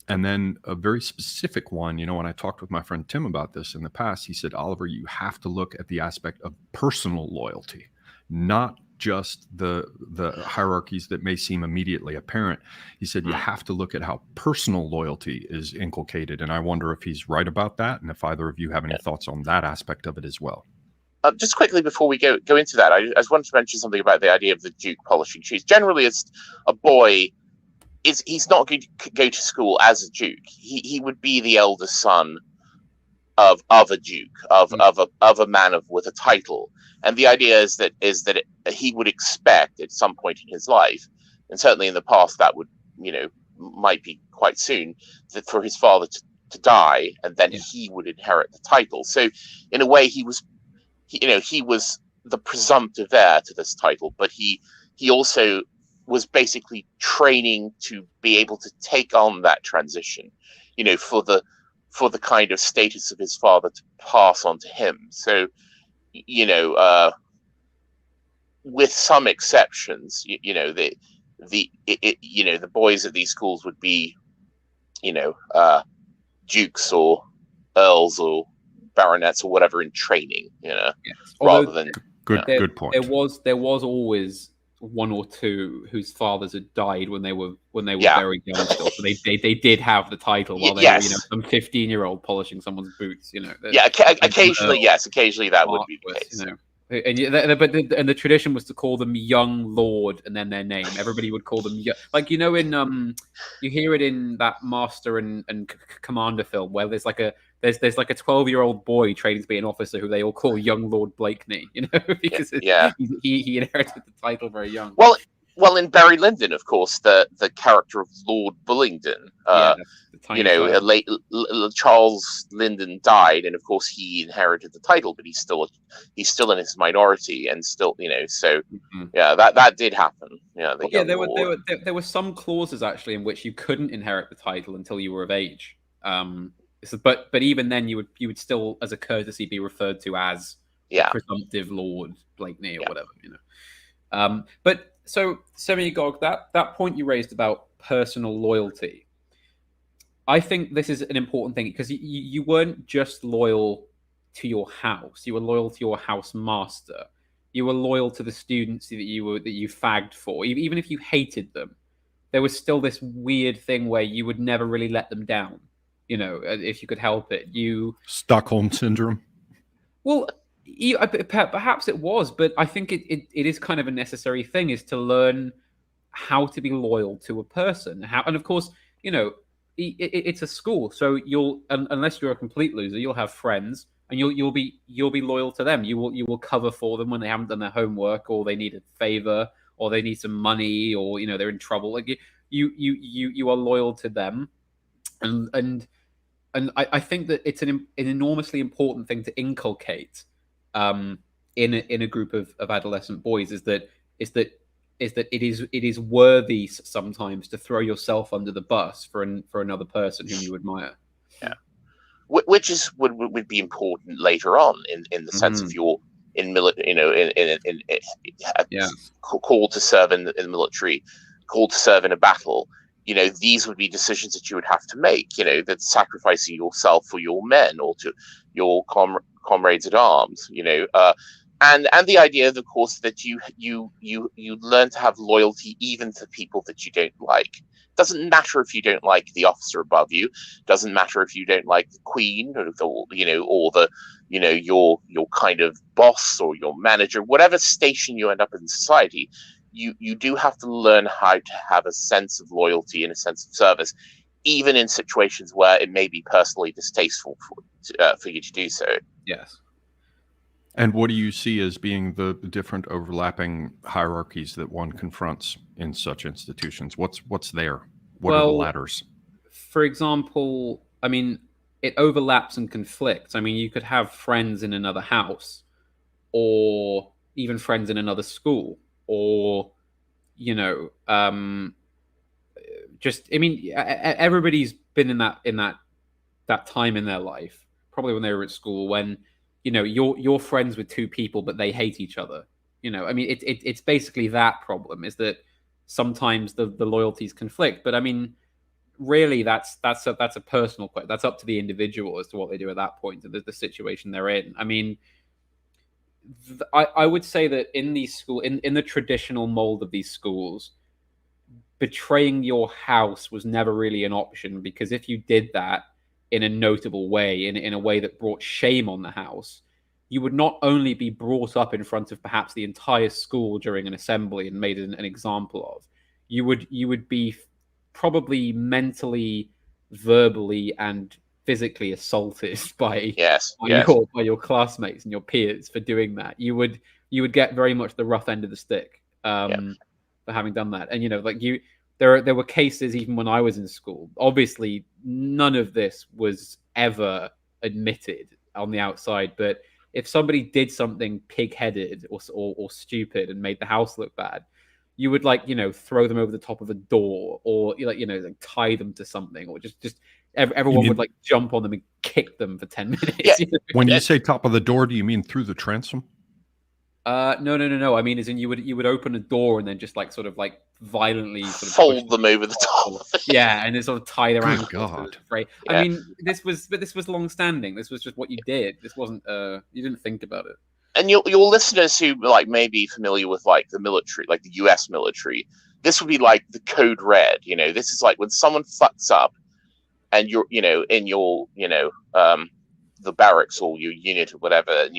And then a very specific one, when I talked with my friend Tim about this in the past, he said, Oliver, you have to look at the aspect of personal loyalty, not just the hierarchies that may seem immediately apparent. He said, you have to look at how personal loyalty is inculcated. And I wonder if he's right about that. And if either of you have any thoughts on that aspect of it as well. Just quickly before we go into that, I just wanted to mention something about the idea of the Duke polishing shoes. Generally, as a boy, he's not going to go to school as a Duke. He would be the eldest son of a Duke, of a man with a title. And the idea is that he would expect at some point in his life, and certainly in the past that would might be quite soon, that for his father to die, and then he would inherit the title. So in a way, he was the presumptive heir to this title, but he also was basically training to be able to take on that transition, for the kind of status of his father to pass on to him. So, with some exceptions, the boys at these schools would be, dukes or earls or baronets or whatever in training, rather than good point. There was always one or two whose fathers had died when they were very young still, so they did have the title while they were some 15-year-old polishing someone's boots. Occasionally that would be the case. And the tradition was to call them young lord and then their name. Everybody would call them like in you hear it in that Master and Commander film where there's like a 12-year-old boy training to be an officer who they all call young Lord Blakeney, because he inherited the title very young. Well, in Barry Lyndon, of course, the character of Lord Bullingdon, Charles Lyndon died, and of course he inherited the title, but he's still in his minority, and still, so that did happen. There were some clauses actually in which you couldn't inherit the title until you were of age. But even then, you would still, as a courtesy, be referred to as presumptive Lord Blakeney or whatever, But so Semigog, that point you raised about personal loyalty, I think this is an important thing because you weren't just loyal to your house; you were loyal to your house master. You were loyal to the students that you fagged for, even if you hated them. There was still this weird thing where you would never really let them down. If you could help it, Stockholm syndrome. Well, perhaps it was, but I think it is kind of a necessary thing, is to learn how to be loyal to a person. And of course, it's a school, so unless you're a complete loser, you'll have friends, and you'll be loyal to them. You will cover for them when they haven't done their homework, or they need a favor, or they need some money, or they're in trouble. Like you are loyal to them, and I think that it's an enormously important thing to inculcate in a group of adolescent boys is that it is worthy sometimes to throw yourself under the bus for another person whom you admire. Yeah, which is would be important later on in the sense of your called to serve in the military, called to serve in a battle. These would be decisions that you would have to make, that sacrificing yourself for your men or to your comrades at arms, and the idea, of course, that you learn to have loyalty even to people that you don't like. Doesn't matter if you don't like the officer above you. Doesn't matter if you don't like the queen or your kind of boss or your manager, whatever station you end up in society. You do have to learn how to have a sense of loyalty and a sense of service, even in situations where it may be personally distasteful for you to do so. Yes. And what do you see as being the different overlapping hierarchies that one confronts in such institutions? What's there? What are the ladders? For example, it overlaps and conflicts. You could have friends in another house, or even friends in another school, or just, I mean, everybody's been in that time in their life, probably when they were at school, when you're friends with two people but they hate each other. I mean, it's basically that problem, is that sometimes the loyalties conflict. But I mean, really, that's a personal question. That's up to the individual as to what they do at that point, and the situation they're in. I mean, I would say that in these in the traditional mold of these schools, betraying your house was never really an option, because if you did that in a notable way, in a way that brought shame on the house, you would not only be brought up in front of perhaps the entire school during an assembly and made an example of, you would be probably mentally, verbally, and physically assaulted by your classmates and your peers for doing that. You would get very much the rough end of the stick for having done that. And there were cases even when I was in school. Obviously, none of this was ever admitted on the outside, but if somebody did something pig-headed or stupid and made the house look bad, you would throw them over the top of a door, or tie them to something, or just everyone would jump on them and kick them for 10 minutes. Yeah. When you say top of the door, do you mean through the transom? No. I mean, as in you would open a door and then just violently fold them over the top. Yeah, and then sort of tie their ankles. God. Right. Yeah. I mean, this was long standing. This was just what you did. This wasn't. You didn't think about it. And your listeners who may be familiar with the military, like the U.S. military, this would be like the code red. This is like when someone fucks up, and you're in your the barracks or your unit or whatever, and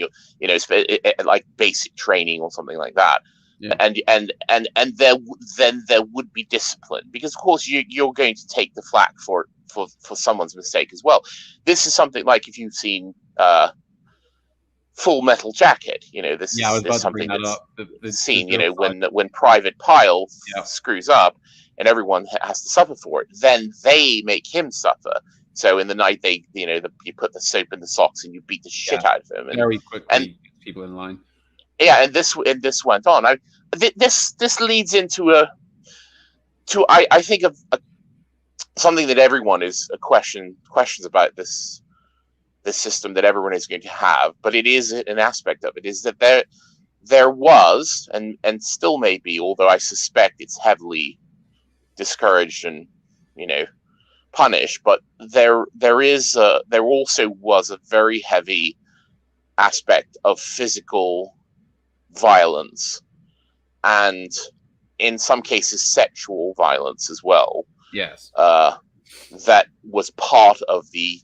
like basic training or something like that. Yeah. And there would be discipline, because of course you're going to take the flak for someone's mistake as well. This is something like, if you've seen Full Metal Jacket, this is something that's seen, when Private Pyle screws up and everyone has to suffer for it, then they make him suffer. So in the night, you put the soap in the socks and you beat the shit out of him. And, very quickly, people in line. Yeah, and this went on. This leads into I think of something that everyone is questions about this system that everyone is going to have, but it is an aspect of it, is that there was and still may be, although I suspect it's heavily discouraged and punished, but there also was a very heavy aspect of physical violence, and in some cases sexual violence as well. Yes. That was part of the,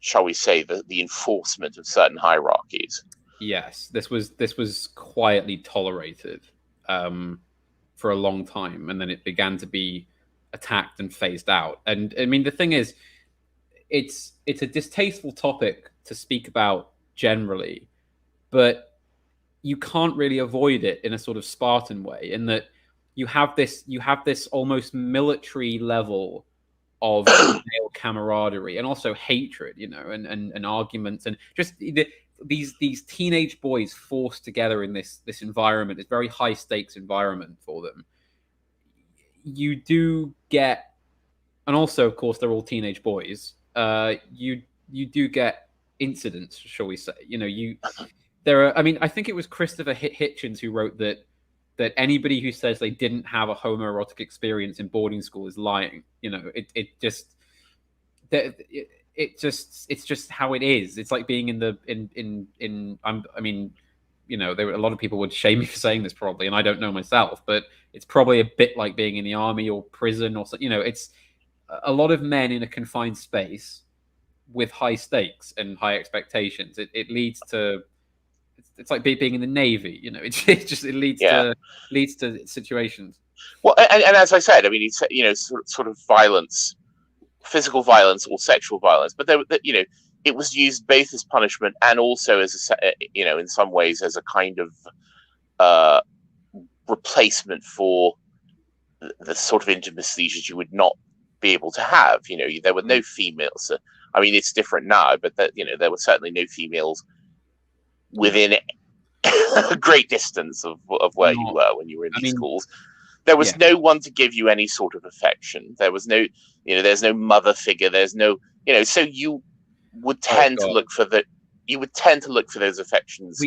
shall we say, the enforcement of certain hierarchies. Yes, this was quietly tolerated for a long time, and then it began to be attacked and phased out. And I mean, the thing is, it's a distasteful topic to speak about generally, but you can't really avoid it in a sort of Spartan way, in that you have this almost military level of male camaraderie and also hatred, and arguments, and just these teenage boys forced together in this environment, this very high stakes environment for them. You do get, and also of course they're all teenage boys. You do get incidents, shall we say? There are. I mean, I think it was Christopher Hitchens who wrote that anybody who says they didn't have a homoerotic experience in boarding school is lying. It's just how it is. It's like being there were a lot of people would shame me for saying this probably, and I don't know myself, but it's probably a bit like being in the army or prison or something. It's a lot of men in a confined space with high stakes and high expectations. It leads to, it's like being in the Navy, it leads to situations. Well, and as I said, I mean, it's sort of violence, physical violence or sexual violence, but it was used both as punishment and also as in some ways as a kind of replacement for the sort of intimacies that you would not be able to have. There were no females. I mean, it's different now, but there were certainly no females within a great distance of where you were when you were in these schools. There was no one to give you any sort of affection. There was no, there's no mother figure. There's no, so you would tend to look for those affections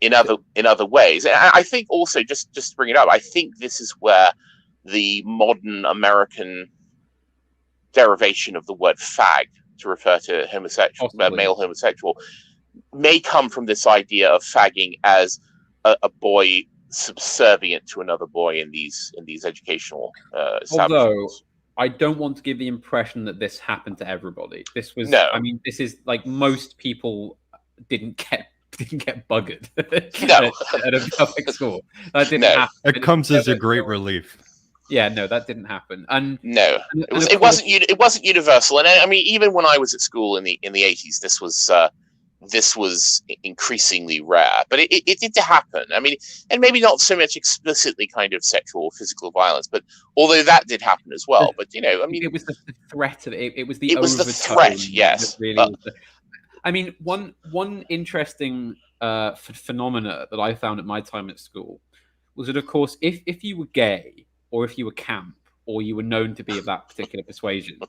in other ways. And I think also, just to bring it up, I think this is where the modern American derivation of the word fag to refer to male homosexual may come from this idea of fagging as a boy subservient to another boy in these educational establishments. Although I don't want to give the impression that this happened to everybody. This was I mean, this is like most people didn't get buggered at a public school. That didn't happen. It comes as a great relief. Yeah, no, that didn't happen. And it wasn't universal. And I mean, even when I was at school in the 80s, this was increasingly rare, but it did happen. I mean, and maybe not so much explicitly kind of sexual or physical violence, but although that did happen as well. But I mean, it was the threat of it. It was the threat. Yes. I mean, one interesting phenomena that I found at my time at school was that, of course, if you were gay or if you were camp or you were known to be of that particular persuasion,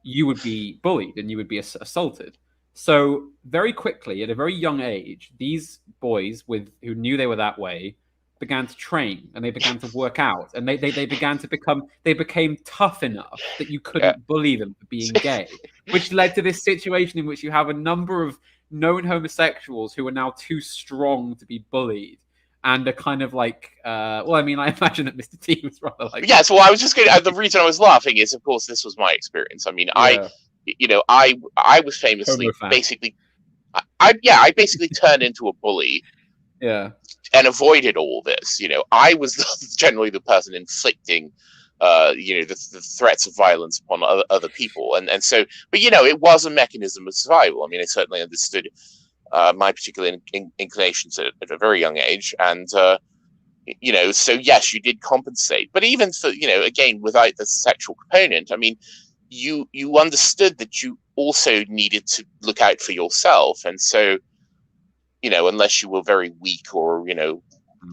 you would be bullied and you would be assaulted. So very quickly, at a very young age, these boys who knew they were that way began to train and they began to work out, and they became tough enough that you couldn't bully them for being gay, which led to this situation in which you have a number of known homosexuals who are now too strong to be bullied. And a kind of like, well, I mean, I imagine that Mr. T was rather like. Yeah, so I was just going to, the reason I was laughing is, of course, this was my experience. I mean, I was famously I basically turned into a bully. Yeah. And avoided all this. I was generally the person inflicting, the threats of violence upon other people. And so, but, it was a mechanism of survival. I mean, I certainly understood my particular inclinations at a very young age. And, so yes, you did compensate. But even for, again, without the sexual component, I mean, you understood that you also needed to look out for yourself. And so, unless you were very weak or,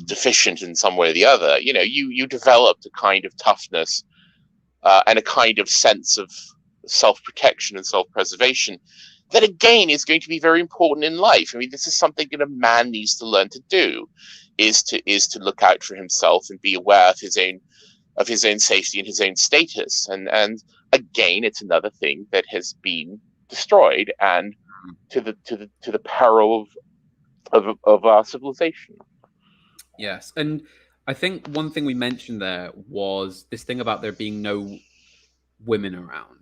deficient in some way or the other, you developed a kind of toughness and a kind of sense of self-protection and self-preservation that, again, is going to be very important in life. I mean, this is something that a man needs to learn to do, is to look out for himself and be aware of his own safety and his own status. And again, it's another thing that has been destroyed, and to the peril of our civilization. Yes, and I think one thing we mentioned there was this thing about there being no women around.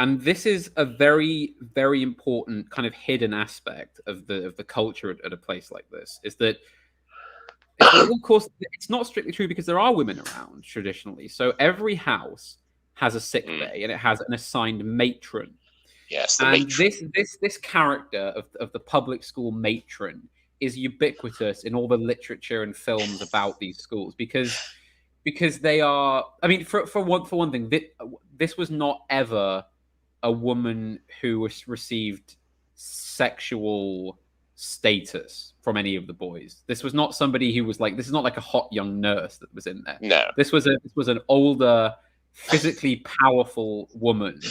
And this is a very, very important kind of hidden aspect of the culture at a place like this, is that, of course, it's not strictly true because there are women around traditionally. So every house has a sick bay and it has an assigned matron. Yes, this character of the public school matron is ubiquitous in all the literature and films about these schools because they are. I mean, for one thing, this was not ever a woman who received sexual status from any of the boys. This was not somebody who was like. This is not like a hot young nurse that was in there. No, this was an older, physically powerful woman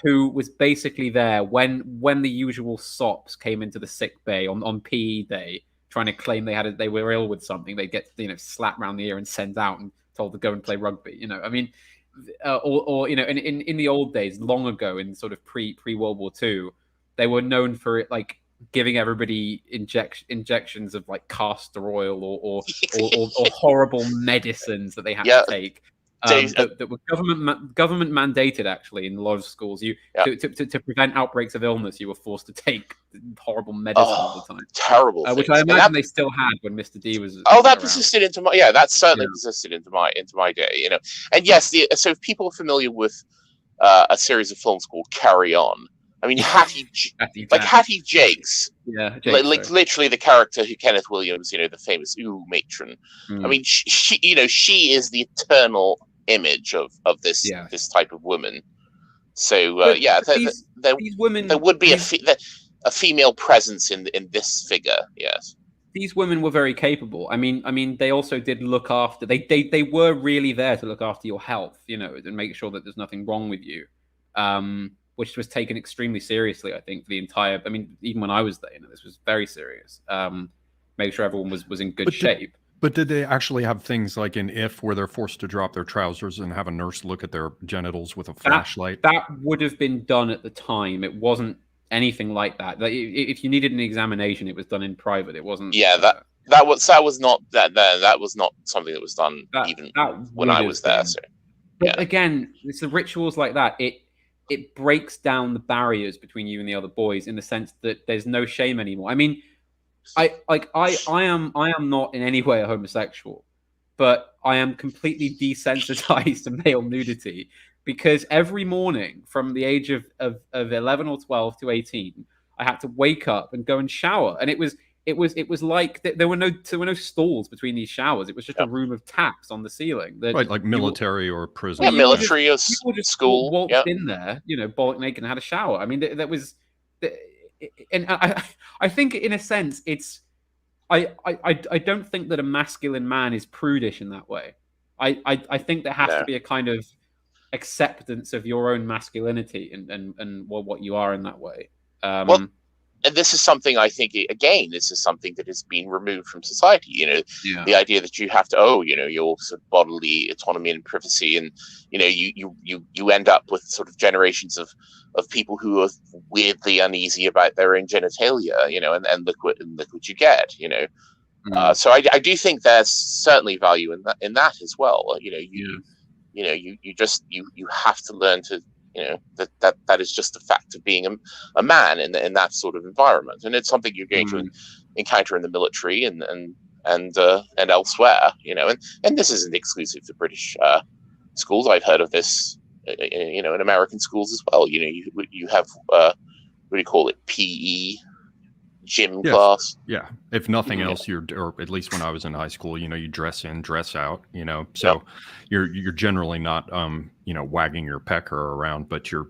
who was basically there when the usual sops came into the sick bay on PE day, trying to claim they were ill with something. They'd get slapped around the ear and sent out and told to go and play rugby. I mean, or in the old days, long ago, in sort of pre World War II, they were known for it, like giving everybody injections of like castor oil or horrible medicines that they had to take. That were government mandated, actually, in a lot of schools. To prevent outbreaks of illness, you were forced to take horrible medicine all the time. Terrible, which I imagine they still had when Mr. D was. That persisted into my that certainly persisted into my day. And yes, so if people are familiar with a series of films called Carry On, I mean, Hattie Jakes, literally the character who Kenneth Williams, the famous matron. I mean, she is the eternal image of this type of woman. So these women, there would be a female presence in this figure. Yes. These women were very capable. I mean, they also did look after. They were really there to look after your health, and make sure that there's nothing wrong with you, which was taken extremely seriously. I think the entire. I mean, even when I was there, this was very serious. Make sure everyone was in good shape. But did they actually have things like in If, where they're forced to drop their trousers and have a nurse look at their genitals with a flashlight? That would have been done at the time. It wasn't anything like that. Like, if you needed an examination, it was done in private. It wasn't. Yeah, that was not something that was done even when I was there. So, but again, it's the rictuals like that. It breaks down the barriers between you and the other boys in the sense that there's no shame anymore. I mean, I am not in any way a homosexual, but I am completely desensitized to male nudity. Because every morning from the age of 11 or 12 to 18, I had to wake up and go and shower. And it was like there were no stalls between these showers. It was just a room of taps on the ceiling. Right, like military or prison. Yeah, military or school. Walked in there, bollock naked and had a shower. I mean, that was... And I think in a sense, it's... I don't think that a masculine man is prudish in that way. I think there has to be a kind of acceptance of your own masculinity and what you are in that way. Well, and this is something I think, again, this is something that has been removed from society. The idea that you have to, your sort of bodily autonomy and privacy, and you end up with sort of generations of people who are weirdly uneasy about their own genitalia, and look what you get, So I do think there's certainly value in that as well. You have to learn to, that is just a fact of being a man in that sort of environment, and it's something you're going to encounter in the military and elsewhere, and this isn't exclusive to British schools. I've heard of this, in American schools as well. You have what do you call it, PE gym class. Yeah. If nothing else, or at least when I was in high school, you dress in, dress out, so you're generally not, wagging your pecker around, but you're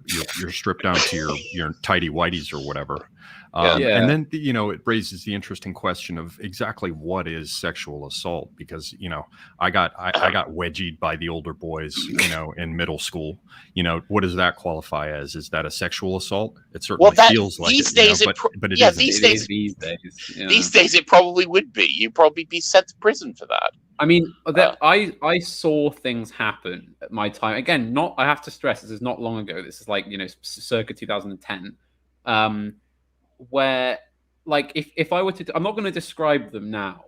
stripped down to your tidy whities or whatever. And then, it raises the interesting question of exactly what is sexual assault, because, I got wedgied by the older boys, in middle school. What does that qualify as? Is that a sexual assault? It certainly feels like these days, but it isn't. These days it probably would be. You'd probably be sent to prison for that. I mean, I saw things happen at my time. Again, I have to stress, this is not long ago. This is like, circa 2010. Where, like, if I were to, I'm not going to describe them now,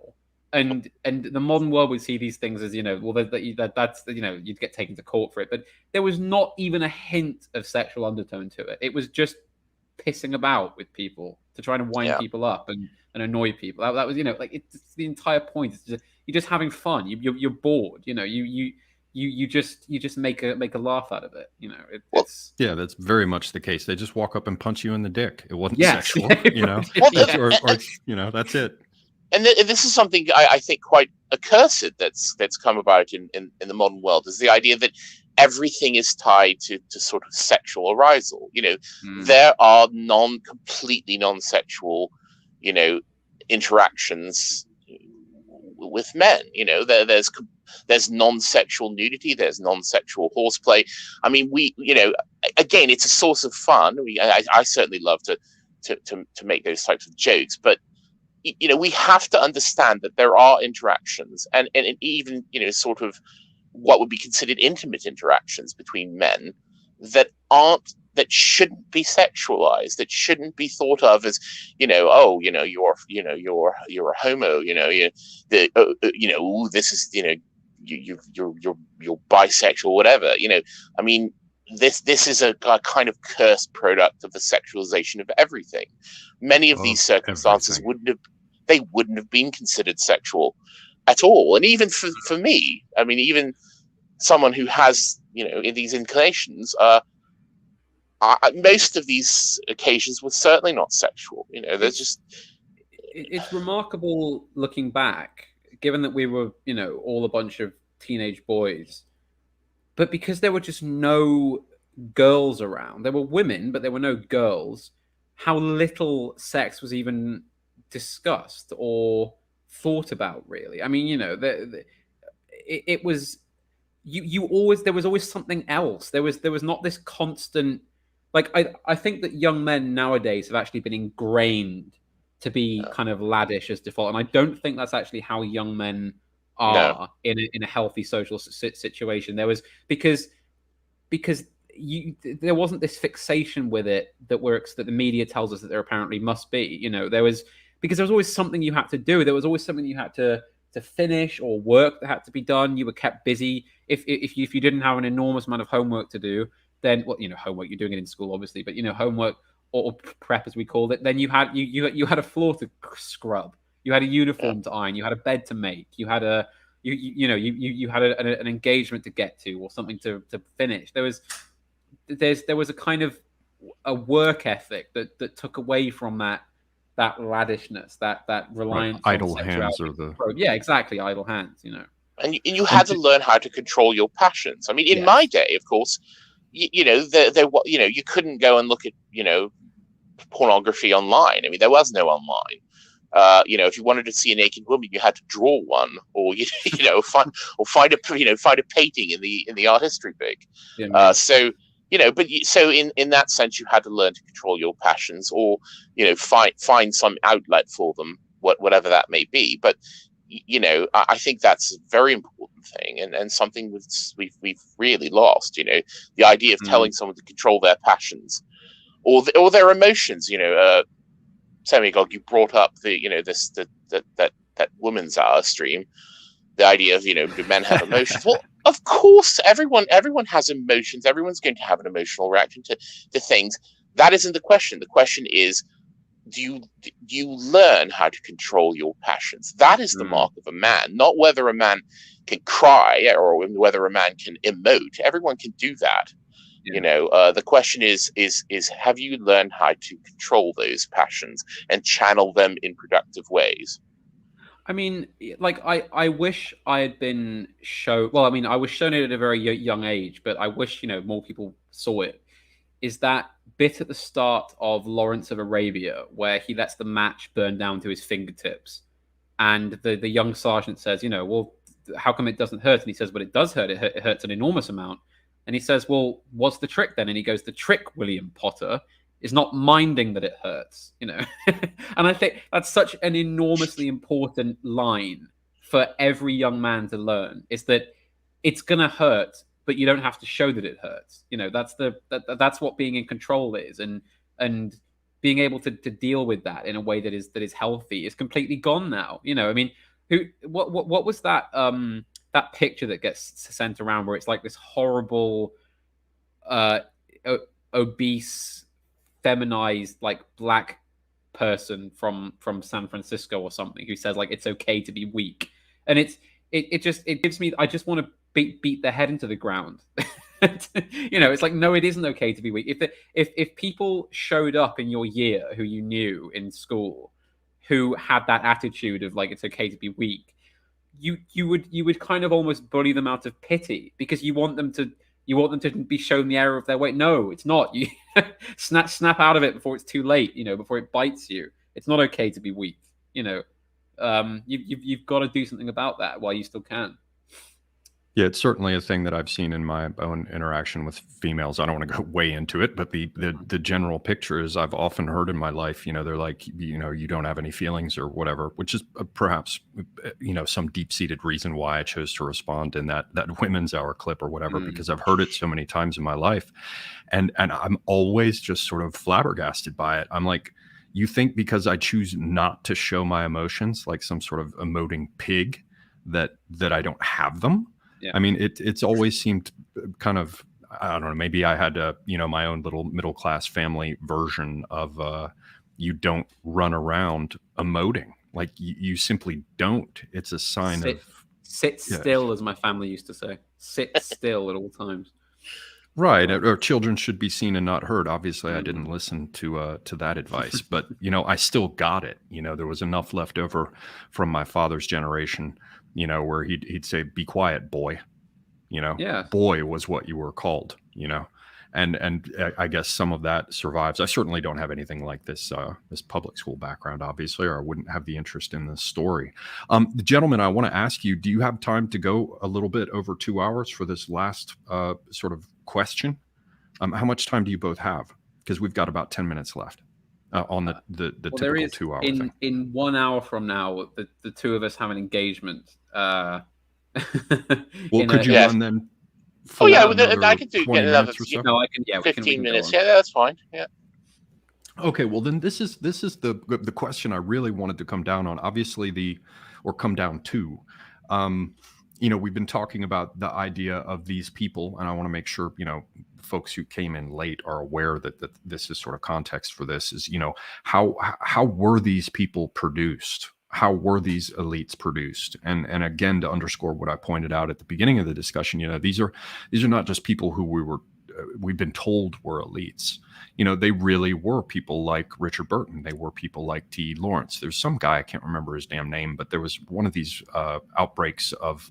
and the modern world would see these things as, that's you'd get taken to court for it, but there was not even a hint of sexual undertone to it. It was just pissing about with people to try and wind people up and annoy people. That was, it's the entire point. It's just, you're just having fun. You're bored. You just make a laugh out of it. That's very much the case. They just walk up and punch you in the dick. It wasn't sexual, or that's it. And this is something I think quite accursed that's come about in the modern world, is the idea that everything is tied to sort of sexual arousal. There are completely non-sexual, interactions with men. There's non-sexual nudity, there's non-sexual horseplay. I mean, again, it's a source of fun. I certainly love to make those types of jokes, but we have to understand that there are interactions and even, sort of what would be considered intimate interactions between men that shouldn't be sexualized, that shouldn't be thought of as, you're a homo, this is, you're bisexual, whatever. I mean, this is a kind of cursed product of the sexualization of everything. Many of these circumstances wouldn't have been considered sexual at all. And even for me, I mean, even someone who has, these inclinations, most of these occasions were certainly not sexual. There's just... It's remarkable looking back, given that we were, all a bunch of teenage boys, but because there were just no girls around. There were women, but there were no girls. how little sex was even discussed or thought about. Really, I mean, it was you always there was always something else. There was not this constant. Like I think that young men nowadays have actually been ingrained to be kind of laddish as default, and I don't think that's actually how young men No. are in a healthy social situation. There was because there wasn't this fixation with it that works that the media tells us that there apparently must be. There was because there was always something you had to do. There was always something you had to finish or work that had to be done. You were kept busy. If you didn't have an enormous amount of homework to do, then homework, you're doing it in school obviously, but homework or prep as we called it, then you had a floor to scrub, you had a uniform to iron, you had a bed to make, you had you had an engagement to get to or something to finish. There was a kind of a work ethic that took away from that laddishness, that reliance on idle hands sexuality. or Yeah, exactly, idle hands. And you had to learn how to control your passions. I mean, in my day, of course, you couldn't go and look at pornography online. I mean, there was no online. If you wanted to see a naked woman, you had to draw one, or find a painting in the art history book. Yeah, so in that sense, you had to learn to control your passions, or find some outlet for them, whatever that may be. But I think that's a very important thing, and something we've really lost. The idea of telling someone to control their passions or their emotions. Semigog, you brought up that women's hour stream. The idea of do men have emotions? Well, of course, everyone has emotions. Everyone's going to have an emotional reaction to things. That isn't the question. The question is, do you learn how to control your passions? That is the mark of a man, not whether a man can cry or whether a man can emote. Everyone can do that. The question is have you learned how to control those passions and channel them in productive ways? I mean, like I wish I had been shown. Well, I mean, I was shown it at a very young age, but I wish more people saw it. Is that bit at the start of Lawrence of Arabia where he lets the match burn down to his fingertips, and the young sergeant says, well, how come it doesn't hurt? And he says, well, it does hurt. It hurts an enormous amount. And he says, well, what's the trick then? And he goes, the trick, William Potter, is not minding that it hurts, And I think that's such an enormously important line for every young man to learn, is that it's going to hurt, but you don't have to show that it hurts. That's what being in control is. And being able to deal with that in a way that is healthy is completely gone now. I mean, what was that that picture that gets sent around where it's like this horrible obese feminized like black person from San Francisco or something who says like it's okay to be weak, and it gives me, I just want to beat their head into the ground. It's like, no, it isn't okay to be weak. If people showed up in your year who you knew in school who had that attitude of like it's okay to be weak, you would kind of almost bully them out of pity, because you want them to be shown the error of their way. No, it's not. You snap out of it before it's too late, before it bites you. It's not okay to be weak. You've got to do something about that while you still can. Yeah, it's certainly a thing that I've seen in my own interaction with females. I don't want to go way into it, but the general picture is, I've often heard in my life, they're like, you don't have any feelings or whatever, which is perhaps, some deep-seated reason why I chose to respond in that women's hour clip or whatever, because I've heard it so many times in my life. And I'm always just sort of flabbergasted by it. I'm like, you think because I choose not to show my emotions like some sort of emoting pig that I don't have them? Yeah. I mean, it's always seemed kind of, I don't know, maybe I had my own little middle class family version of you don't run around emoting. Like you simply don't. It's a sign of sit still, as my family used to say. Sit still at all times. Right. Or children should be seen and not heard. Obviously, I didn't listen to that advice, but I still got it. There was enough left over from my father's generation, where he'd say, "Be quiet, boy." Yeah. Boy was what you were called, I guess some of that survives. I certainly don't have anything like this this public school background, obviously, or I wouldn't have the interest in this story. The gentleman, I want to ask you: do you have time to go a little bit over 2 hours for this last sort of question? How much time do you both have? Because we've got about 10 minutes left on the typical 2 hour thing. In 1 hour from now, the two of us have an engagement. Well, could you run then? Oh yeah, I could do get another. So? No, I can. Yeah, 15 minutes. Yeah, that's fine. Yeah. Okay, well then this is the question I really wanted to come down on. Obviously come down to. We've been talking about the idea of these people, and I want to make sure folks who came in late are aware that this is sort of context for this. Is how were these people produced? How were these elites produced? And again, to underscore what I pointed out at the beginning of the discussion, these are not just people who we've been told were elites. They really were people like Richard Burton. They were people like T. Lawrence. There's some guy, I can't remember his damn name, but there was one of these outbreaks of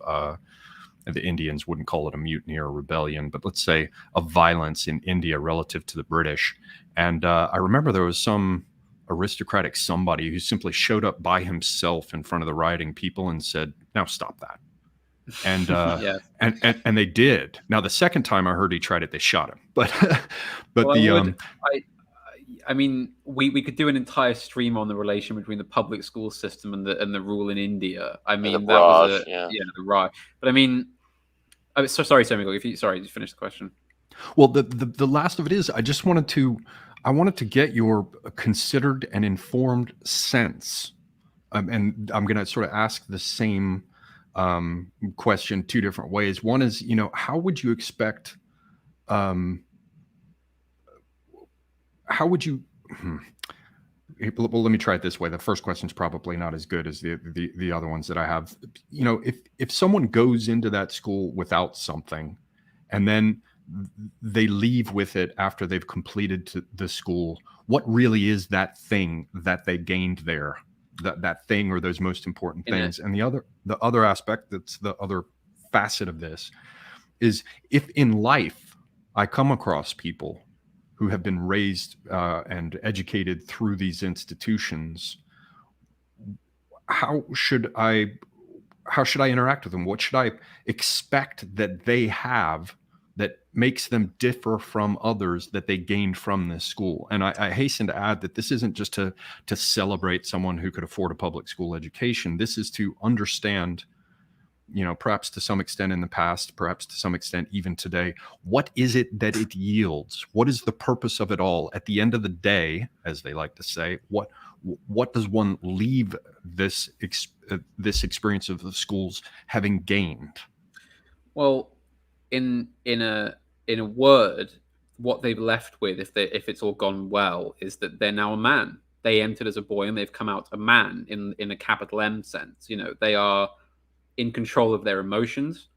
the Indians wouldn't call it a mutiny or a rebellion, but let's say of violence in India relative to the British. And I remember there was some aristocratic somebody who simply showed up by himself in front of the rioting people and said, "Now stop that." And yeah. and they did. Now the second time I heard he tried it, they shot him. But I mean, we could do an entire stream on the relation between the public school system and the rule in India. I mean, that was the Raj. But I mean, so sorry, Samuel. If you finish the question. Well, the last of it is, I wanted to get your considered and informed sense, and I'm going to sort of ask the same question two different ways. One is, how would you expect? How would you? Well, let me try it this way. The first question is probably not as good as the other ones that I have. If someone goes into that school without something, and then they leave with it after they've completed the school, what really is that thing that they gained there? That thing or those most important things. And the other aspect, that's the other facet of this, is if in life I come across people who have been raised and educated through these institutions, how should I interact with them? What should I expect that they have that makes them differ from others that they gained from this school? And I hasten to add that this isn't just to celebrate someone who could afford a public school education. This is to understand, perhaps to some extent in the past, perhaps to some extent even today, what is it that it yields? What is the purpose of it all? At the end of the day, as they like to say, what does one leave this experience of the schools having gained? Well, in a word, what they've left with, if it's all gone well, is that they're now a man. They entered as a boy and they've come out a man in a capital M sense. They are in control of their emotions.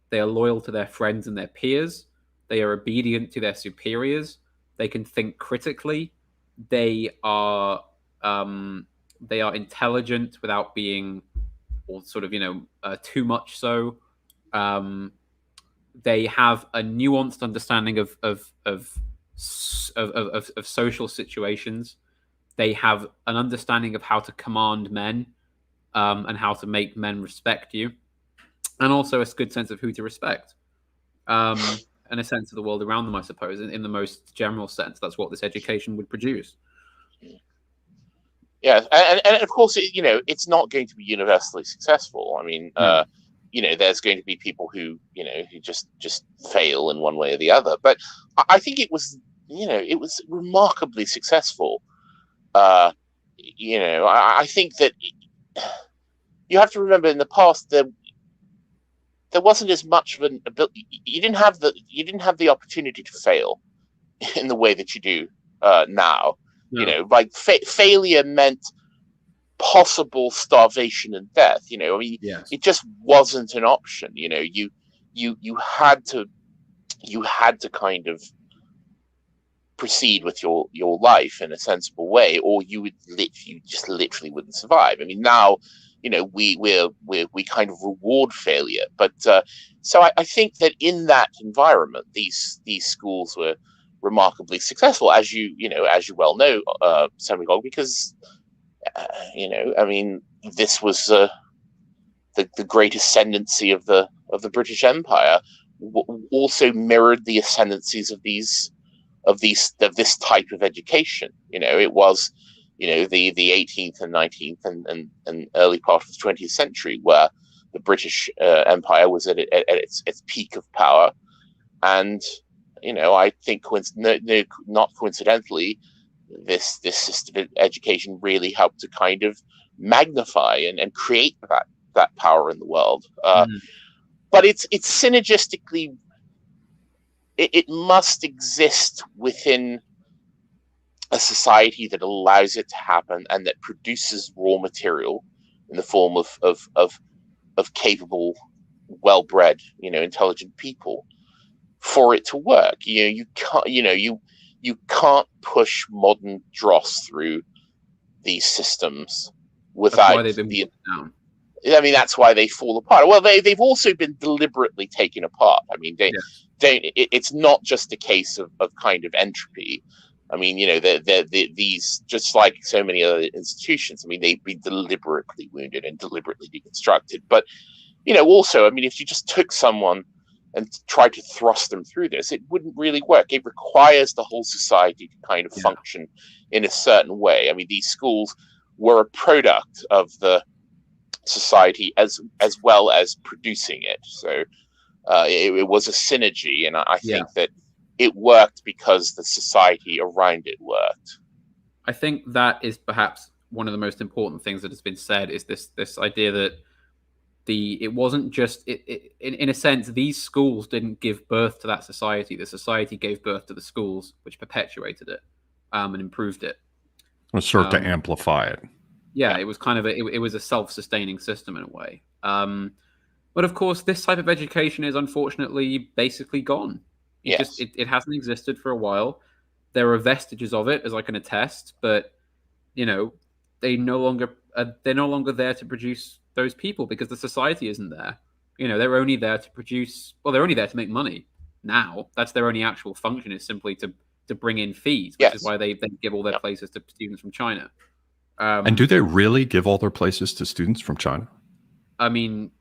They are loyal to their friends and their peers. They are obedient to their superiors. They can think critically. They are intelligent without being, or sort of too much so. They have a nuanced understanding of social situations. They have an understanding of how to command men, and how to make men respect you, and also a good sense of who to respect, and a sense of the world around them, I suppose, in the most general sense. That's what this education would produce. Yeah, and of course, it's not going to be universally successful. I mean, there's going to be people who just fail in one way or the other. But I think it was remarkably successful. I think that you have to remember, in the past there wasn't as much of an ability. You didn't have the opportunity to fail in the way that you do now. No. Failure meant possible starvation and death. Yes. It just wasn't an option. You had to kind of proceed with your life in a sensible way, or you just literally wouldn't survive. I mean, now we kind of reward failure, but so I think that in that environment, these schools were remarkably successful, as you well know, Semigog, because I mean, this was the great ascendancy of the British Empire. Also mirrored the ascendancies of this type of education. It was the 18th and 19th and early part of the 20th century where the British Empire was at its peak of power. And I think not coincidentally, this system of education really helped to kind of magnify and create that power in the world. But it's synergistically, it must exist within a society that allows it to happen and that produces raw material in the form of capable, well-bred, intelligent people for it to work. You can't push modern dross through these systems without That's why they've been down. I mean, that's why they fall apart. Well, they've also been deliberately taken apart. I mean, it's not just a case of kind of entropy. I mean, these, just like so many other institutions, I mean, they've been deliberately wounded and deliberately deconstructed. But, also, I mean, if you just took someone and tried to thrust them through this, it wouldn't really work. It requires the whole society to kind of function in a certain way. I mean, these schools were a product of the society as well as producing it. So it was a synergy, and I think that it worked because the society around it worked. I think that is perhaps one of the most important things that has been said, is this idea that it wasn't just in a sense, these schools didn't give birth to that society. The society gave birth to the schools, which perpetuated it and improved it. Or sort to amplify it. Yeah, it was kind of it was a self-sustaining system in a way. But of course, this type of education is unfortunately basically gone. It hasn't existed for a while. There are vestiges of it, as I can attest, but they're no longer there to produce those people because the society isn't there. They're only there to produce. Well, they're only there to make money now. That's their only actual function, is simply to bring in fees, which is why they give all their places to students from China. And do they really give all their places to students from China? I mean,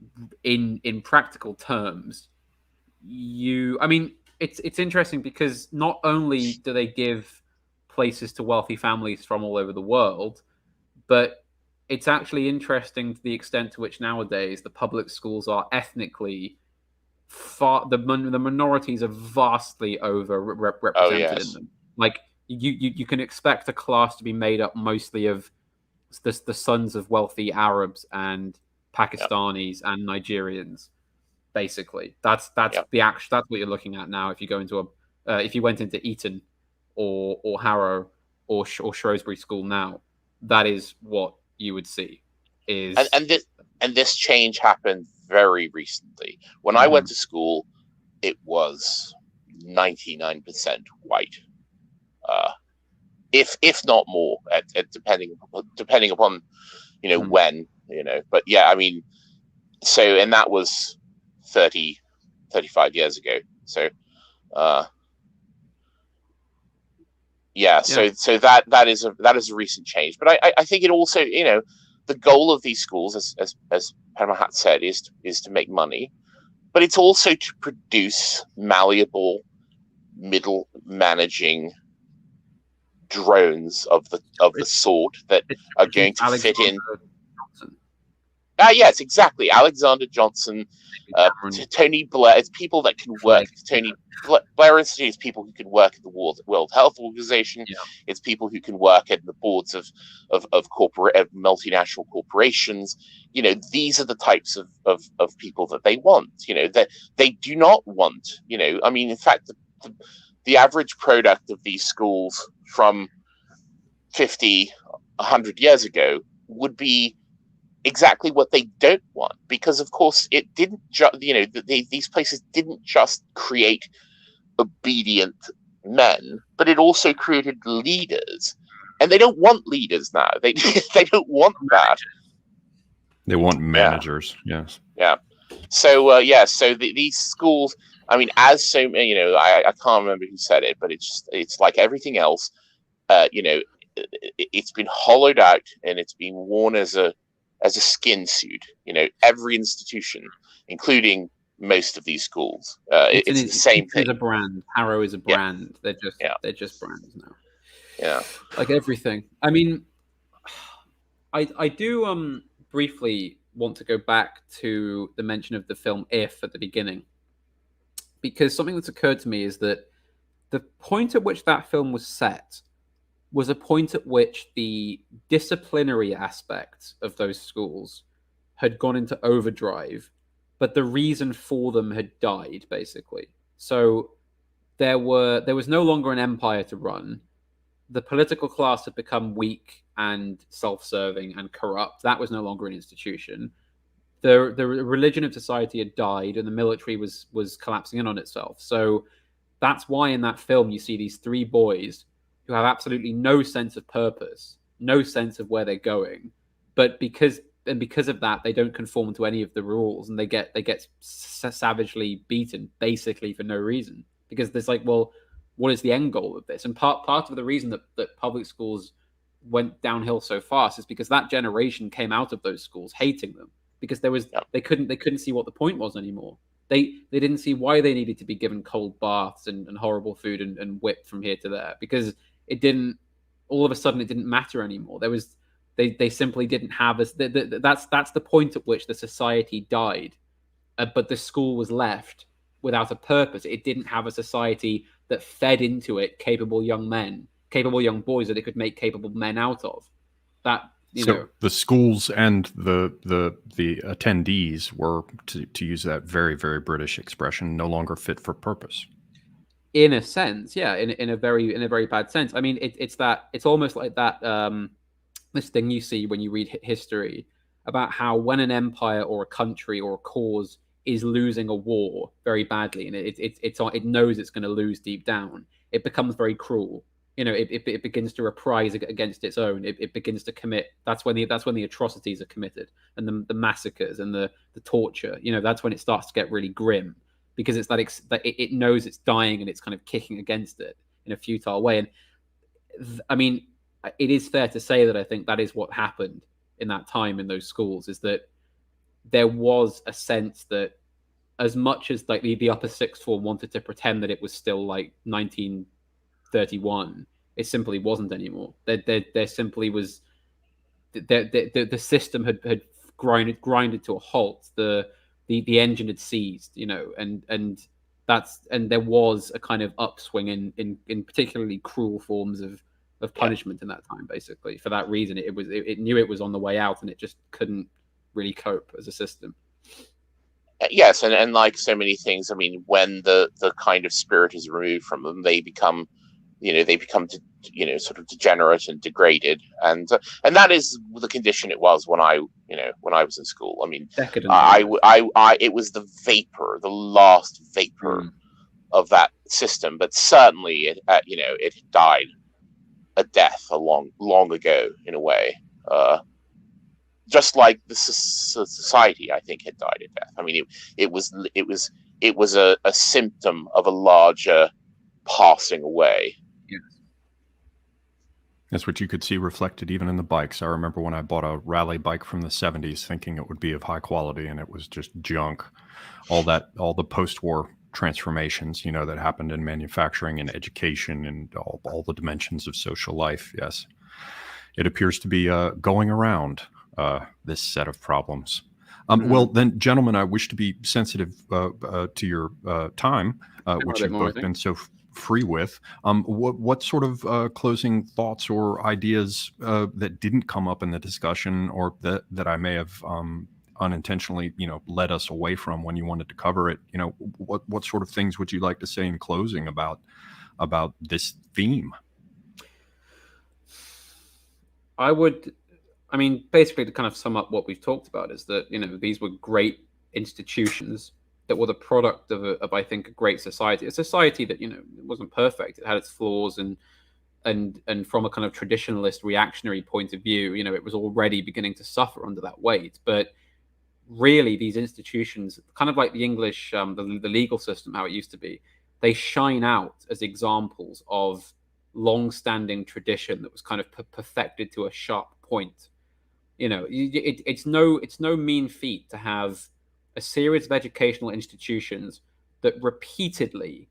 in practical terms, it's interesting because not only do they give places to wealthy families from all over the world, but it's actually interesting to the extent to which nowadays the public schools are ethnically the minorities are vastly represented in them. Like you can expect a class to be made up mostly of the sons of wealthy Arabs and Pakistanis and Nigerians. Basically, that's what you're looking at now. If you go into if you went into Eton or Harrow or Shrewsbury School now, that is what you would see. And this change happened very recently. When I went to school, it was 99% white, if not more, depending upon when. But yeah, I mean, and that was 35 years ago. So so that is a recent change. But I think it also, the goal of these schools, as Panama Hat said, is to make money, but it's also to produce malleable, middle managing drones of the sort that are going to fit in. Yes, exactly. Alexander Johnson, Tony Blair. It's people that can work. Tony Blair Institute is people who can work at the World Health Organization. Yeah. It's people who can work at the boards of multinational corporations. These are the types of people that they want. That they do not want. I mean, in fact, the average product of these schools from 50, 100 years ago would be exactly what they don't want, because of course it didn't these places didn't just create obedient men, but it also created leaders, and they don't want leaders now. They don't want that. They want managers. Yes. Yeah. So these schools, I mean, as so many, I can't remember who said it, but it's like everything else. It's been hollowed out and it's been worn as a skin suit. Every institution, including most of these schools, it's the same thing. It's a brand. Harrow is a brand. Yeah. They're just brands now. Yeah. Like everything. I mean, I do briefly want to go back to the mention of the film If at the beginning, because something that's occurred to me is that the point at which that film was set was a point at which the disciplinary aspects of those schools had gone into overdrive, but the reason for them had died, basically. So there was no longer an empire to run. The political class had become weak and self-serving and corrupt. That was no longer an institution. The religion of society had died, and the military was collapsing in on itself. So that's why in that film you see these three boys who have absolutely no sense of purpose, no sense of where they're going, but because of that, they don't conform to any of the rules, and they get savagely beaten basically for no reason. Because there's like, well, what is the end goal of this? And part of the reason that public schools went downhill so fast is because that generation came out of those schools hating them, because they couldn't see what the point was anymore. They didn't see why they needed to be given cold baths and horrible food and whipped from here to there, because it didn't, all of a sudden it didn't matter anymore. They simply didn't have that's the point at which the society died, but the school was left without a purpose. It didn't have a society that fed into it capable young boys that it could make capable men out of. The schools and the attendees were, to use that very, very British expression, no longer fit for purpose. In a sense, yeah, in a very bad sense. I mean, it's almost like that this thing you see when you read history about how when an empire or a country or a cause is losing a war very badly, and it knows it's going to lose deep down, it becomes very cruel. It begins to reprise against its own. It begins to commit. That's when the atrocities are committed, and the massacres and the torture. That's when it starts to get really grim, because it's that it knows it's dying and it's kind of kicking against it in a futile way. And I mean, it is fair to say that I think that is what happened in that time in those schools, is that there was a sense that, as much as like the upper sixth form wanted to pretend that it was still like 1931, it simply wasn't anymore. There simply was, the system had grinded to a halt. The engine had seized, and there was a kind of upswing in particularly cruel forms of punishment in that time. Basically, for that reason, it knew it was on the way out, and it just couldn't really cope as a system. Yes, and like so many things, I mean, when the kind of spirit is removed from them, they become sort of degenerate and degraded, and that is the condition it was when I was in school. I mean, it was the last vapor of that system, but certainly it died a death a long ago, in a way. Just like the society, I think, had died a death. I mean, it was a symptom of a larger passing away. Yes. That's what you could see reflected even in the bikes. I remember when I bought a rally bike from the 70s thinking it would be of high quality, and it was just junk. All the post-war transformations, that happened in manufacturing and education and all the dimensions of social life. Yes. It appears to be going around this set of problems. Well, then, gentlemen, I wish to be sensitive to your time, which you've both been so free with. What sort of closing thoughts or ideas that didn't come up in the discussion, or that I may have unintentionally, led us away from when you wanted to cover it? What sort of things would you like to say in closing about this theme? I mean, basically, to kind of sum up what we've talked about, is that, these were great institutions that were the product of I think, a great society. A society that, it wasn't perfect. It had its flaws, and from a kind of traditionalist reactionary point of view, it was already beginning to suffer under that weight. But really these institutions, kind of like the English, the legal system, how it used to be, they shine out as examples of long-standing tradition that was kind of perfected to a sharp point. It's no mean feat to have a series of educational institutions that repeatedly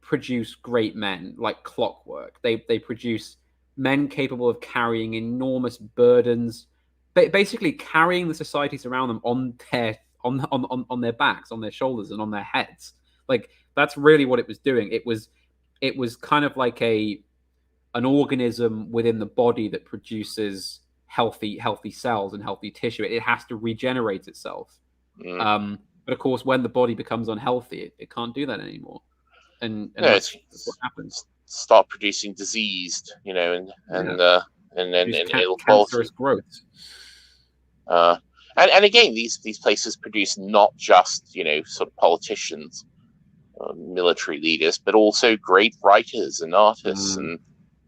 produce great men like clockwork. They produce men capable of carrying enormous burdens, basically carrying the societies around them on their backs, on their shoulders, and on their heads. Like that's really what it was doing. It was kind of like an organism within the body that produces healthy cells and healthy tissue. It has to regenerate itself. But of course, when the body becomes unhealthy, it can't do that anymore. And that's what happens. Start producing diseased, and then it'll cancerous growth. And again, these places produce not just sort of politicians, military leaders, but also great writers and artists, and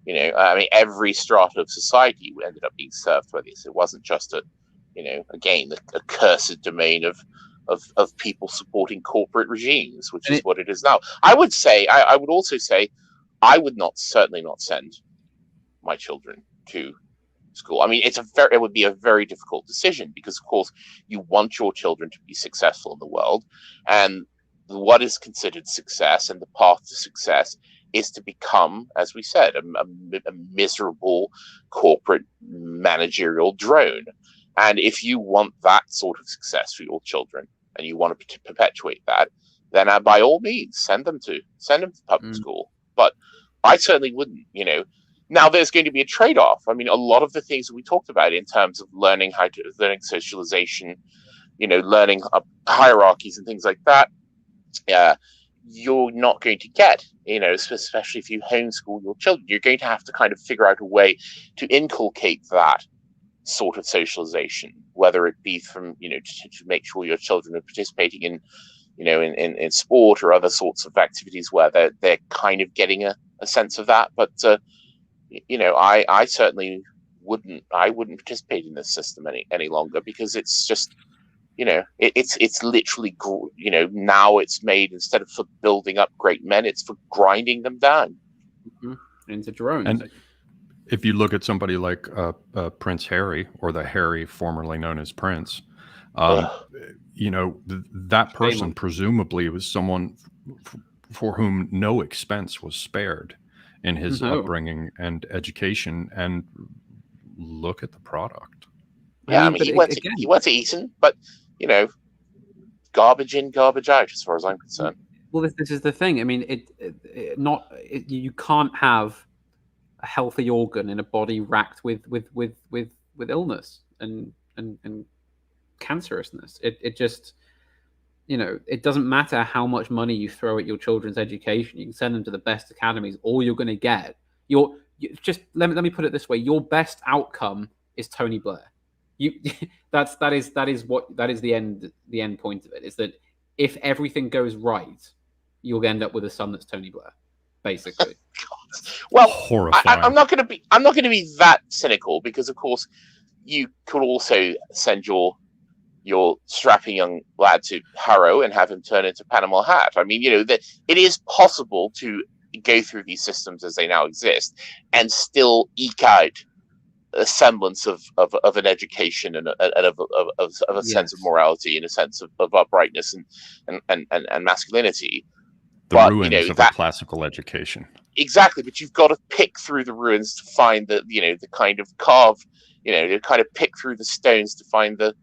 I mean, every strata of society ended up being served by this. It wasn't just again, a cursed domain of people supporting corporate regimes, which is what it is now. I would also say, I would certainly not send my children to school. I mean, it would be a very difficult decision because, of course, you want your children to be successful in the world, and what is considered success and the path to success is to become, as we said, a miserable corporate managerial drone. And if you want that sort of success for your children and you want to perpetuate that, then by all means, send them to public school. But I certainly wouldn't, Now, there's going to be a trade-off. I mean, a lot of the things that we talked about in terms of learning socialization, learning hierarchies and things like that, you're not going to get, especially if you homeschool your children. You're going to have to kind of figure out a way to inculcate that sort of socialization, whether it be from, to make sure your children are participating in, in sport or other sorts of activities where they're kind of getting a sense of that. But, I certainly wouldn't participate in this system any longer, because it's just, it's literally, now it's made, instead of for building up great men, it's for grinding them down into drones. And if you look at somebody like Prince Harry, or the Harry formerly known as Prince, that person presumably was someone for whom no expense was spared in his upbringing and education, and look at the product. Yeah, I mean, he went to Eton, but garbage in, garbage out, as far as I'm concerned. Well, this is the thing. I mean, you can't have a healthy organ in a body racked with illness and cancerousness. It just, it doesn't matter how much money you throw at your children's education. You can send them to the best academies. All you're going to get, let me put it this way: your best outcome is Tony Blair. That is the end point of it. Is that if everything goes right, you'll end up with a son that's Tony Blair, basically. Well, horrifying. I'm not going to be that cynical, because of course you could also send your strapping young lad to Harrow and have him turn into Panama Hat. I mean, that it is possible to go through these systems as they now exist and still eke out a semblance of an education and of a sense of morality and a sense of uprightness and masculinity. The ruins of a classical education. Exactly, but you've got to pick through the ruins to find the kind of carve, to kind of pick through the stones to find the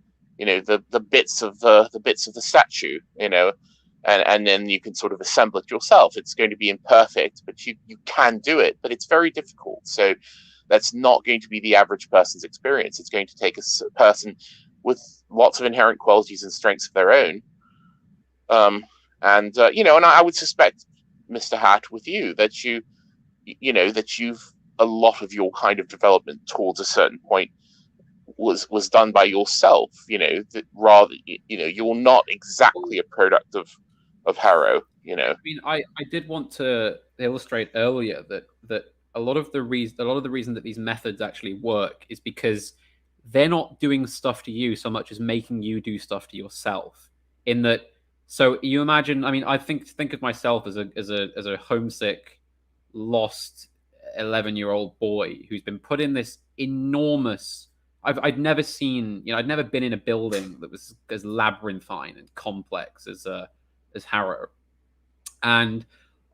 bits of the statue, and then you can sort of assemble it yourself. It's going to be imperfect, but you can do it, but it's very difficult. So that's not going to be the average person's experience. It's going to take a person with lots of inherent qualities and strengths of their own. And I would suspect, Mr. Hat, with you, that you've a lot of your kind of development towards a certain point was done by yourself. That rather, you're not exactly a product of Harrow. I mean, I did want to illustrate earlier that a lot of the reason that these methods actually work is because they're not doing stuff to you so much as making you do stuff to yourself. In that, so you imagine, I mean, I think of myself as a homesick, lost 11-year-old boy who's been put in this enormous. I'd never seen, I'd never been in a building that was as labyrinthine and complex as Harrow, and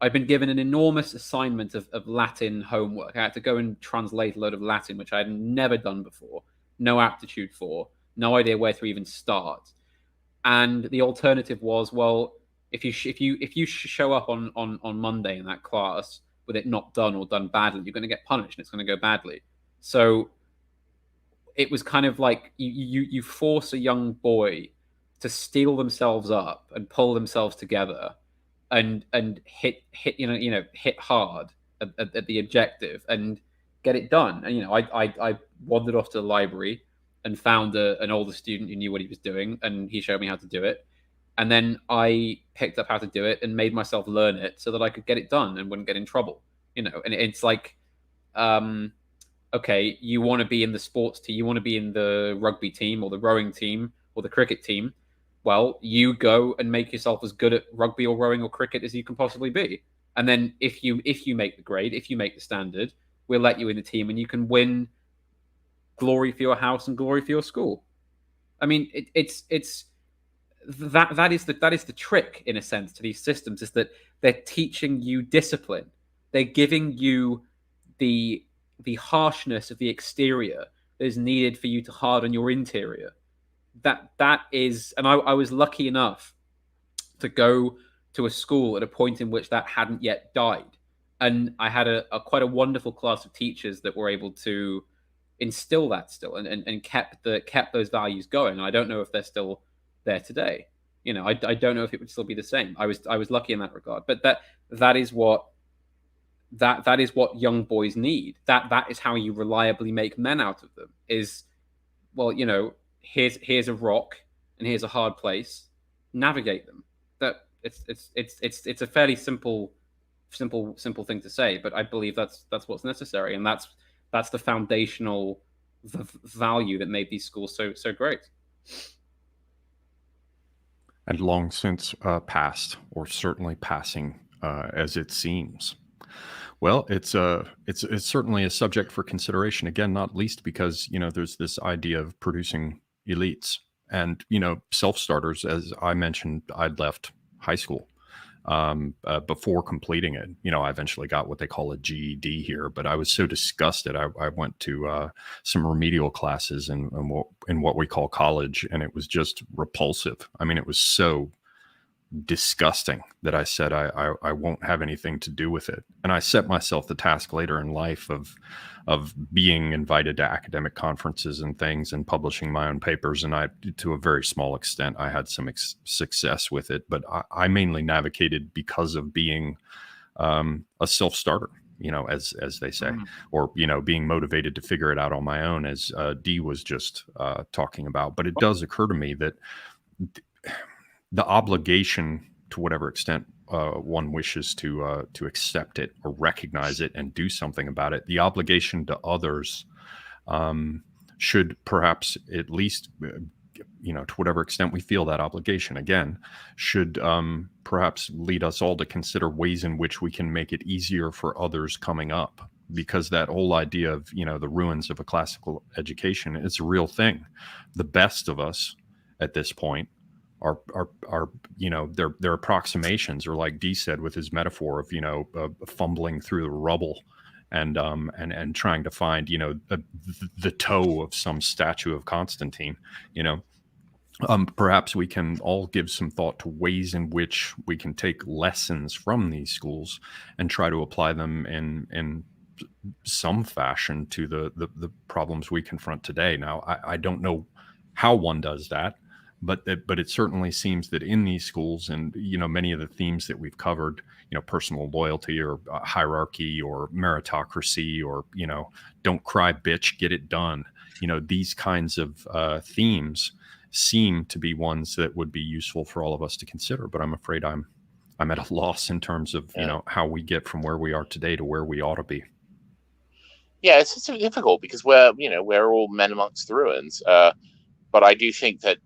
I've been given an enormous assignment of Latin homework. I had to go and translate a load of Latin, which I had never done before, no aptitude for, no idea where to even start. And the alternative was, well, if you show up on Monday in that class with it not done or done badly, you're going to get punished and it's going to go badly. So it was kind of like you force a young boy to steel themselves up and pull themselves together and hit hard at the objective and get it done. And I wandered off to the library and found an older student who knew what he was doing, and he showed me how to do it. And then I picked up how to do it and made myself learn it so that I could get it done and wouldn't get in trouble. And it's like, okay, you want to be in the sports team, you want to be in the rugby team or the rowing team or the cricket team. Well, you go and make yourself as good at rugby or rowing or cricket as you can possibly be. And then if you make the grade, if you make the standard, we'll let you in the team and you can win glory for your house and glory for your school. I mean, it's that is the trick in a sense to these systems, is that they're teaching you discipline. They're giving you the harshness of the exterior that is needed for you to harden your interior. That is, and I was lucky enough to go to a school at a point in which that hadn't yet died, and I had a quite a wonderful class of teachers that were able to instill that still and kept those values going. And I don't know if they're still there today. I don't know if it would still be the same. I was lucky in that regard, but that is what young boys need. That is how you reliably make men out of them. Is, well, here's a rock and here's a hard place. Navigate them. That it's a fairly simple thing to say, but I believe that's what's necessary, and that's the foundational value that made these schools so great. And long since past, or certainly passing, as it seems. Well, it's certainly a subject for consideration. Again, not least because there's this idea of producing elites and self-starters. As I mentioned, I'd left high school before completing it. I eventually got what they call a GED here, but I was so disgusted. I went to some remedial classes in what we call college, and it was just repulsive. I mean, it was so disgusting that I said I won't have anything to do with it. And I set myself the task later in life of being invited to academic conferences and things and publishing my own papers. And to a very small extent, I had some success with it, but I mainly navigated because of being a self-starter, as they say, or, being motivated to figure it out on my own, as Dee was just talking about. But it does occur to me that the obligation, to whatever extent one wishes to accept it or recognize it and do something about it, the obligation to others should perhaps, at least, to whatever extent we feel that obligation, again, should perhaps lead us all to consider ways in which we can make it easier for others coming up. Because that whole idea of, the ruins of a classical education, it's a real thing. The best of us at this point are their approximations, or like Dee said with his metaphor of fumbling through the rubble and trying to find the toe of some statue of Constantine. Perhaps we can all give some thought to ways in which we can take lessons from these schools and try to apply them in some fashion to the problems we confront today. Now, I don't know how one does that. But it certainly seems that in these schools, and many of the themes that we've covered, personal loyalty or hierarchy or meritocracy or don't cry bitch, get it done. These kinds of themes seem to be ones that would be useful for all of us to consider. But I'm afraid I'm at a loss in terms of how we get from where we are today to where we ought to be. Yeah, it's difficult because we're all men amongst the ruins. But I do think that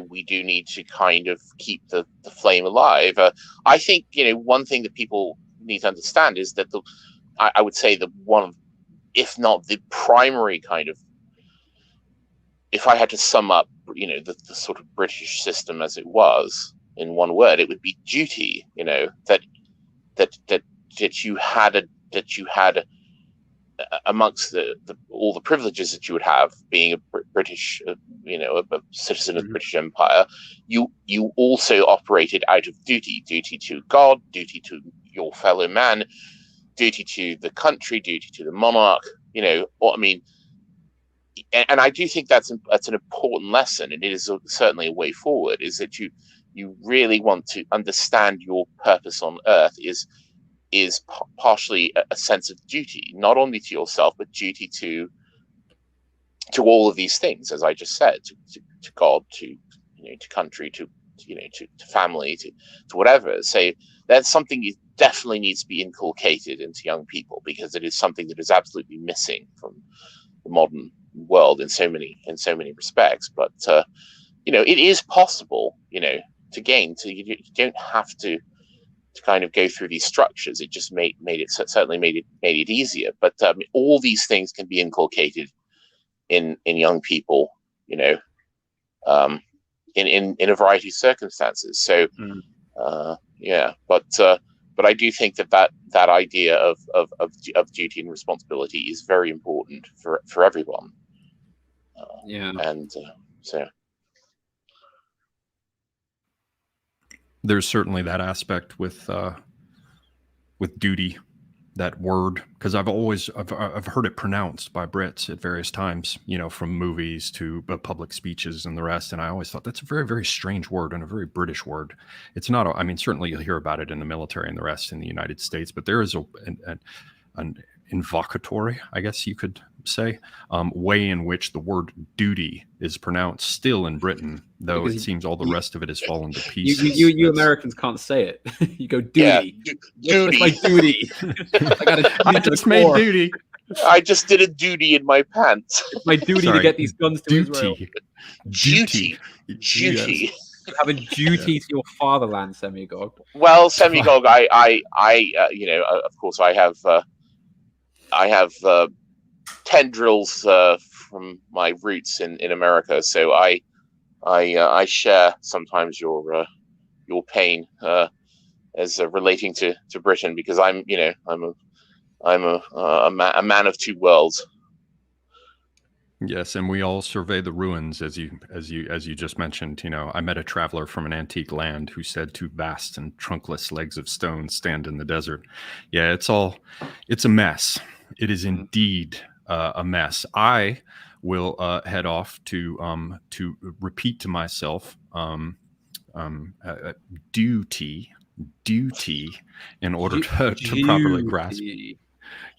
we do need to kind of keep the flame alive. I think one thing that people need to understand is that I would say the one of, if not the primary kind of, if I had to sum up the sort of British system as it was in one word, it would be duty. That you had amongst all the privileges that you would have being a British, a citizen of the British Empire, you also operated out of duty to God, duty to your fellow man, duty to the country, duty to the monarch. And I do think that's an important lesson, and it is certainly a way forward. Is that you really want to understand your purpose on Earth is partially a sense of duty, not only to yourself, but duty to all of these things, as I just said, to God, to country, to family, to whatever. So that's something that definitely needs to be inculcated into young people, because it is something that is absolutely missing from the modern world in so many respects. But it is possible, to gain. So you don't have to kind of go through these structures. It just made it easier. But all these things can be inculcated in young people, in a variety of circumstances. So but I do think that idea of duty and responsibility is very important for everyone. And so there's certainly that aspect with duty, that word, because I've heard it pronounced by Brits at various times, from movies to public speeches and the rest, and I always thought that's a very, very strange word and a very British word. It's not. I mean, certainly you'll hear about it in the military and the rest in the United States, but there is an invocatory, I guess you could say, way in which the word duty is pronounced still in Britain, though because it seems all the rest of it has fallen to pieces. You Americans can't say it. You go duty. Yeah, duty. It's my duty. I just made duty. I just did a duty in my pants. It's my duty to get these guns to Israel. Duty. Yes. Having duty to your fatherland, Semigog. Well, Semigog, I of course, I have tendrils from my roots in America, so I share sometimes your pain as relating to Britain, because I'm a man of two worlds. Yes, and we all survey the ruins, as you just mentioned. I met a traveler from an antique land who said, "Two vast and trunkless legs of stone stand in the desert." Yeah, it's a mess. It is indeed a mess. I will head off to repeat to myself duty in order to properly grasp.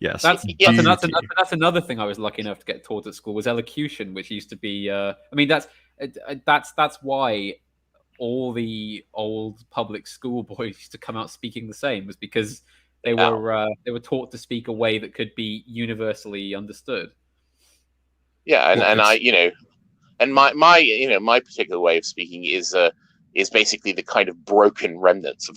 Yes, that's another thing I was lucky enough to get taught at school was elocution, which used to be. I mean, that's why all the old public school boys used to come out speaking the same, was because they were taught to speak a way that could be universally understood. Yeah, and my particular way of speaking is basically the kind of broken remnants of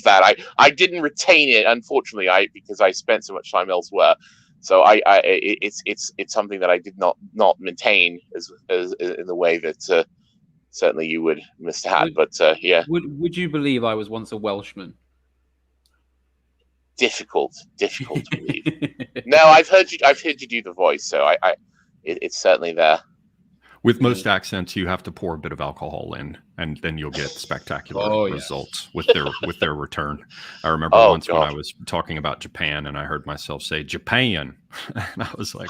that. I didn't retain it, unfortunately, because I spent so much time elsewhere. So it's something that I did not maintain as in the way that certainly you would, Mr. Hat. But yeah. Would you believe I was once a Welshman? Difficult to believe. No, I've heard you do the voice, so it's certainly there. With most accents, you have to pour a bit of alcohol in, and then you'll get spectacular results with their return. I remember once when I was talking about Japan, and I heard myself say Japan, and I was like,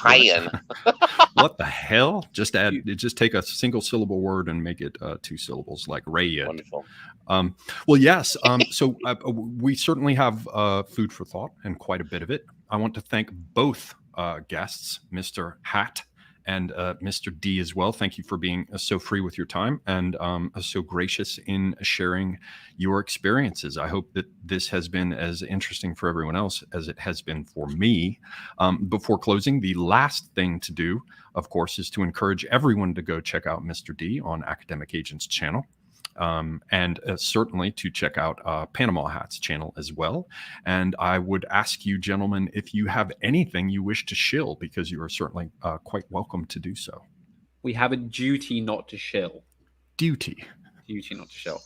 "What the hell?" Just take a single syllable word and make it two syllables, like Raya. Wonderful. Well, yes. So we certainly have food for thought, and quite a bit of it. I want to thank both guests, Mr. Hat And Mr. D as well, thank you for being so free with your time and so gracious in sharing your experiences. I hope that this has been as interesting for everyone else as it has been for me. Before closing, the last thing to do, of course, is to encourage everyone to go check out Mr. D on Academic Agent's channel. And certainly to check out Panama Hat's channel as well. And I would ask you, gentlemen, if you have anything you wish to shill, because you are certainly quite welcome to do so. We have a duty not to shill. Duty not to shill.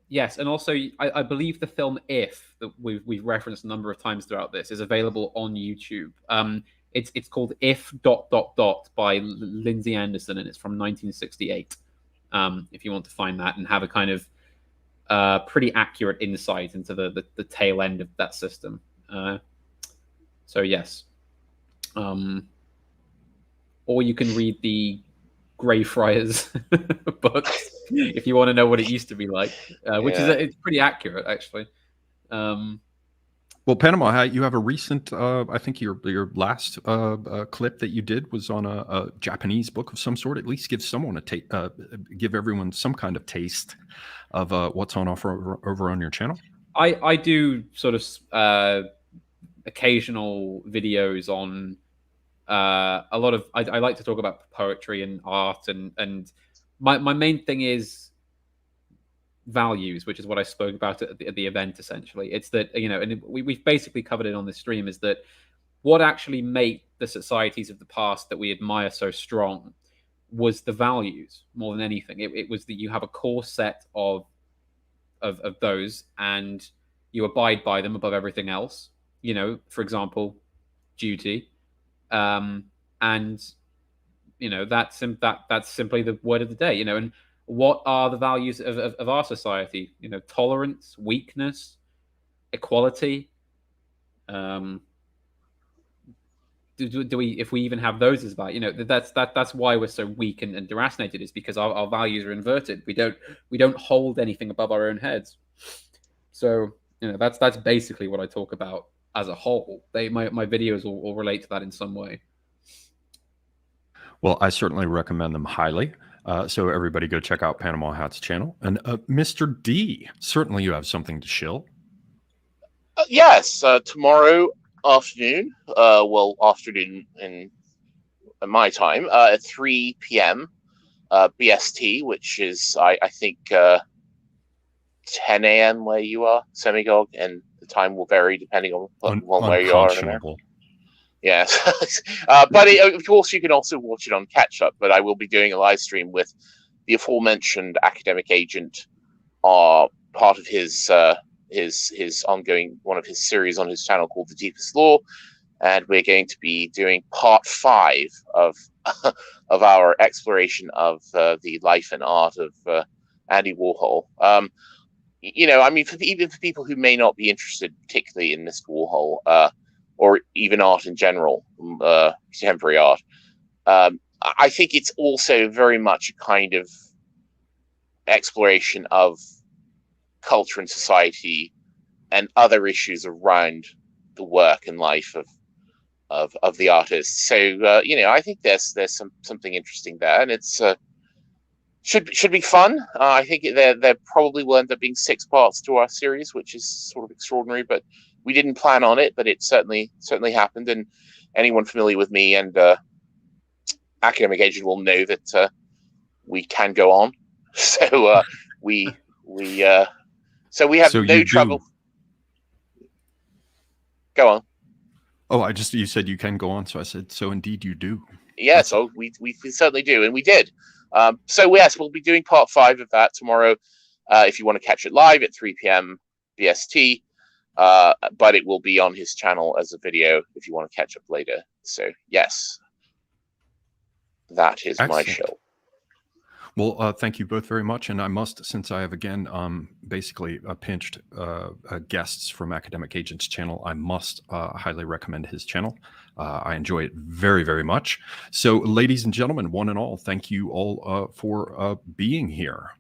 Yes, and also I believe the film If, that we've referenced a number of times throughout this, is available on YouTube. It's called If ... by Lindsay Anderson, and it's from 1968. If you want to find that and have a kind of pretty accurate insight into the tail end of that system. So yes. Or you can read the Greyfriars books if you want to know what it used to be like, which is it's pretty accurate, actually. Well, Panama Hat, you have a recent, I think your last clip that you did was on a Japanese book of some sort. At least give someone give everyone some kind of taste of what's on offer over on your channel. I do sort of occasional videos on a lot of. I like to talk about poetry and art, and my main thing is values, which is what I spoke about at the event. Essentially, it's that, and we've basically covered it on this stream, is that what actually made the societies of the past that we admire so strong was the values more than anything. It was that you have a core set of those, and you abide by them above everything else. For example, duty, and that's simply the word of the day. And what are the values of our society? Tolerance, weakness, equality. Do we, if we even have those as values? That's why we're so weak and deracinated, is because our values are inverted. We don't hold anything above our own heads. So that's basically what I talk about as a whole. My videos will relate to that in some way. Well, I certainly recommend them highly. So everybody go check out Panama Hat's channel. And Mr. D, certainly you have something to shill. Yes, tomorrow afternoon, afternoon in my time, at 3 p.m. BST, which is, I think, 10 a.m. where you are, Semigog, and the time will vary depending on where you are in America. Yes, but of course you can also watch it on catch up. But I will be doing a live stream with the aforementioned Academic Agent, part of his ongoing, one of his series on his channel called The Deepest Law, and we're going to be doing part 5 of our exploration of the life and art of Andy Warhol. Even for people who may not be interested particularly in Mr. Warhol, or even art in general, contemporary art, I think it's also very much a kind of exploration of culture and society and other issues around the work and life of the artist. So I think there's something interesting there, and it's should be fun. I think there probably will end up being 6 parts to our series, which is sort of extraordinary, but we didn't plan on it, but it certainly happened. And anyone familiar with me and Academic Agent will know that we can go on. So we have no trouble. Go on. Oh, you said you can go on, so I said, so indeed you do. Yeah, so we certainly do, and we did. So yes, we'll be doing part 5 of that tomorrow. If you want to catch it live at 3 p.m. BST, but it will be on his channel as a video if you want to catch up later. So yes, that is Excellent. My show. Well, thank you both very much. And I must, since I have again basically pinched guests from Academic Agent's channel, I must highly recommend his channel. I enjoy it very, very much. So, ladies and gentlemen, one and all, thank you all for being here.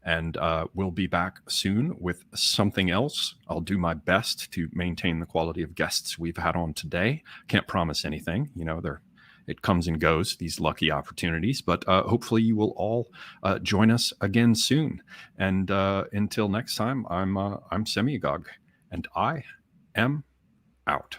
And we'll be back soon with something else. I'll do my best to maintain the quality of guests we've had on today. Can't promise anything. It comes and goes, these lucky opportunities, but hopefully you will all join us again soon. And until next time, I'm Semiagog, and I am out.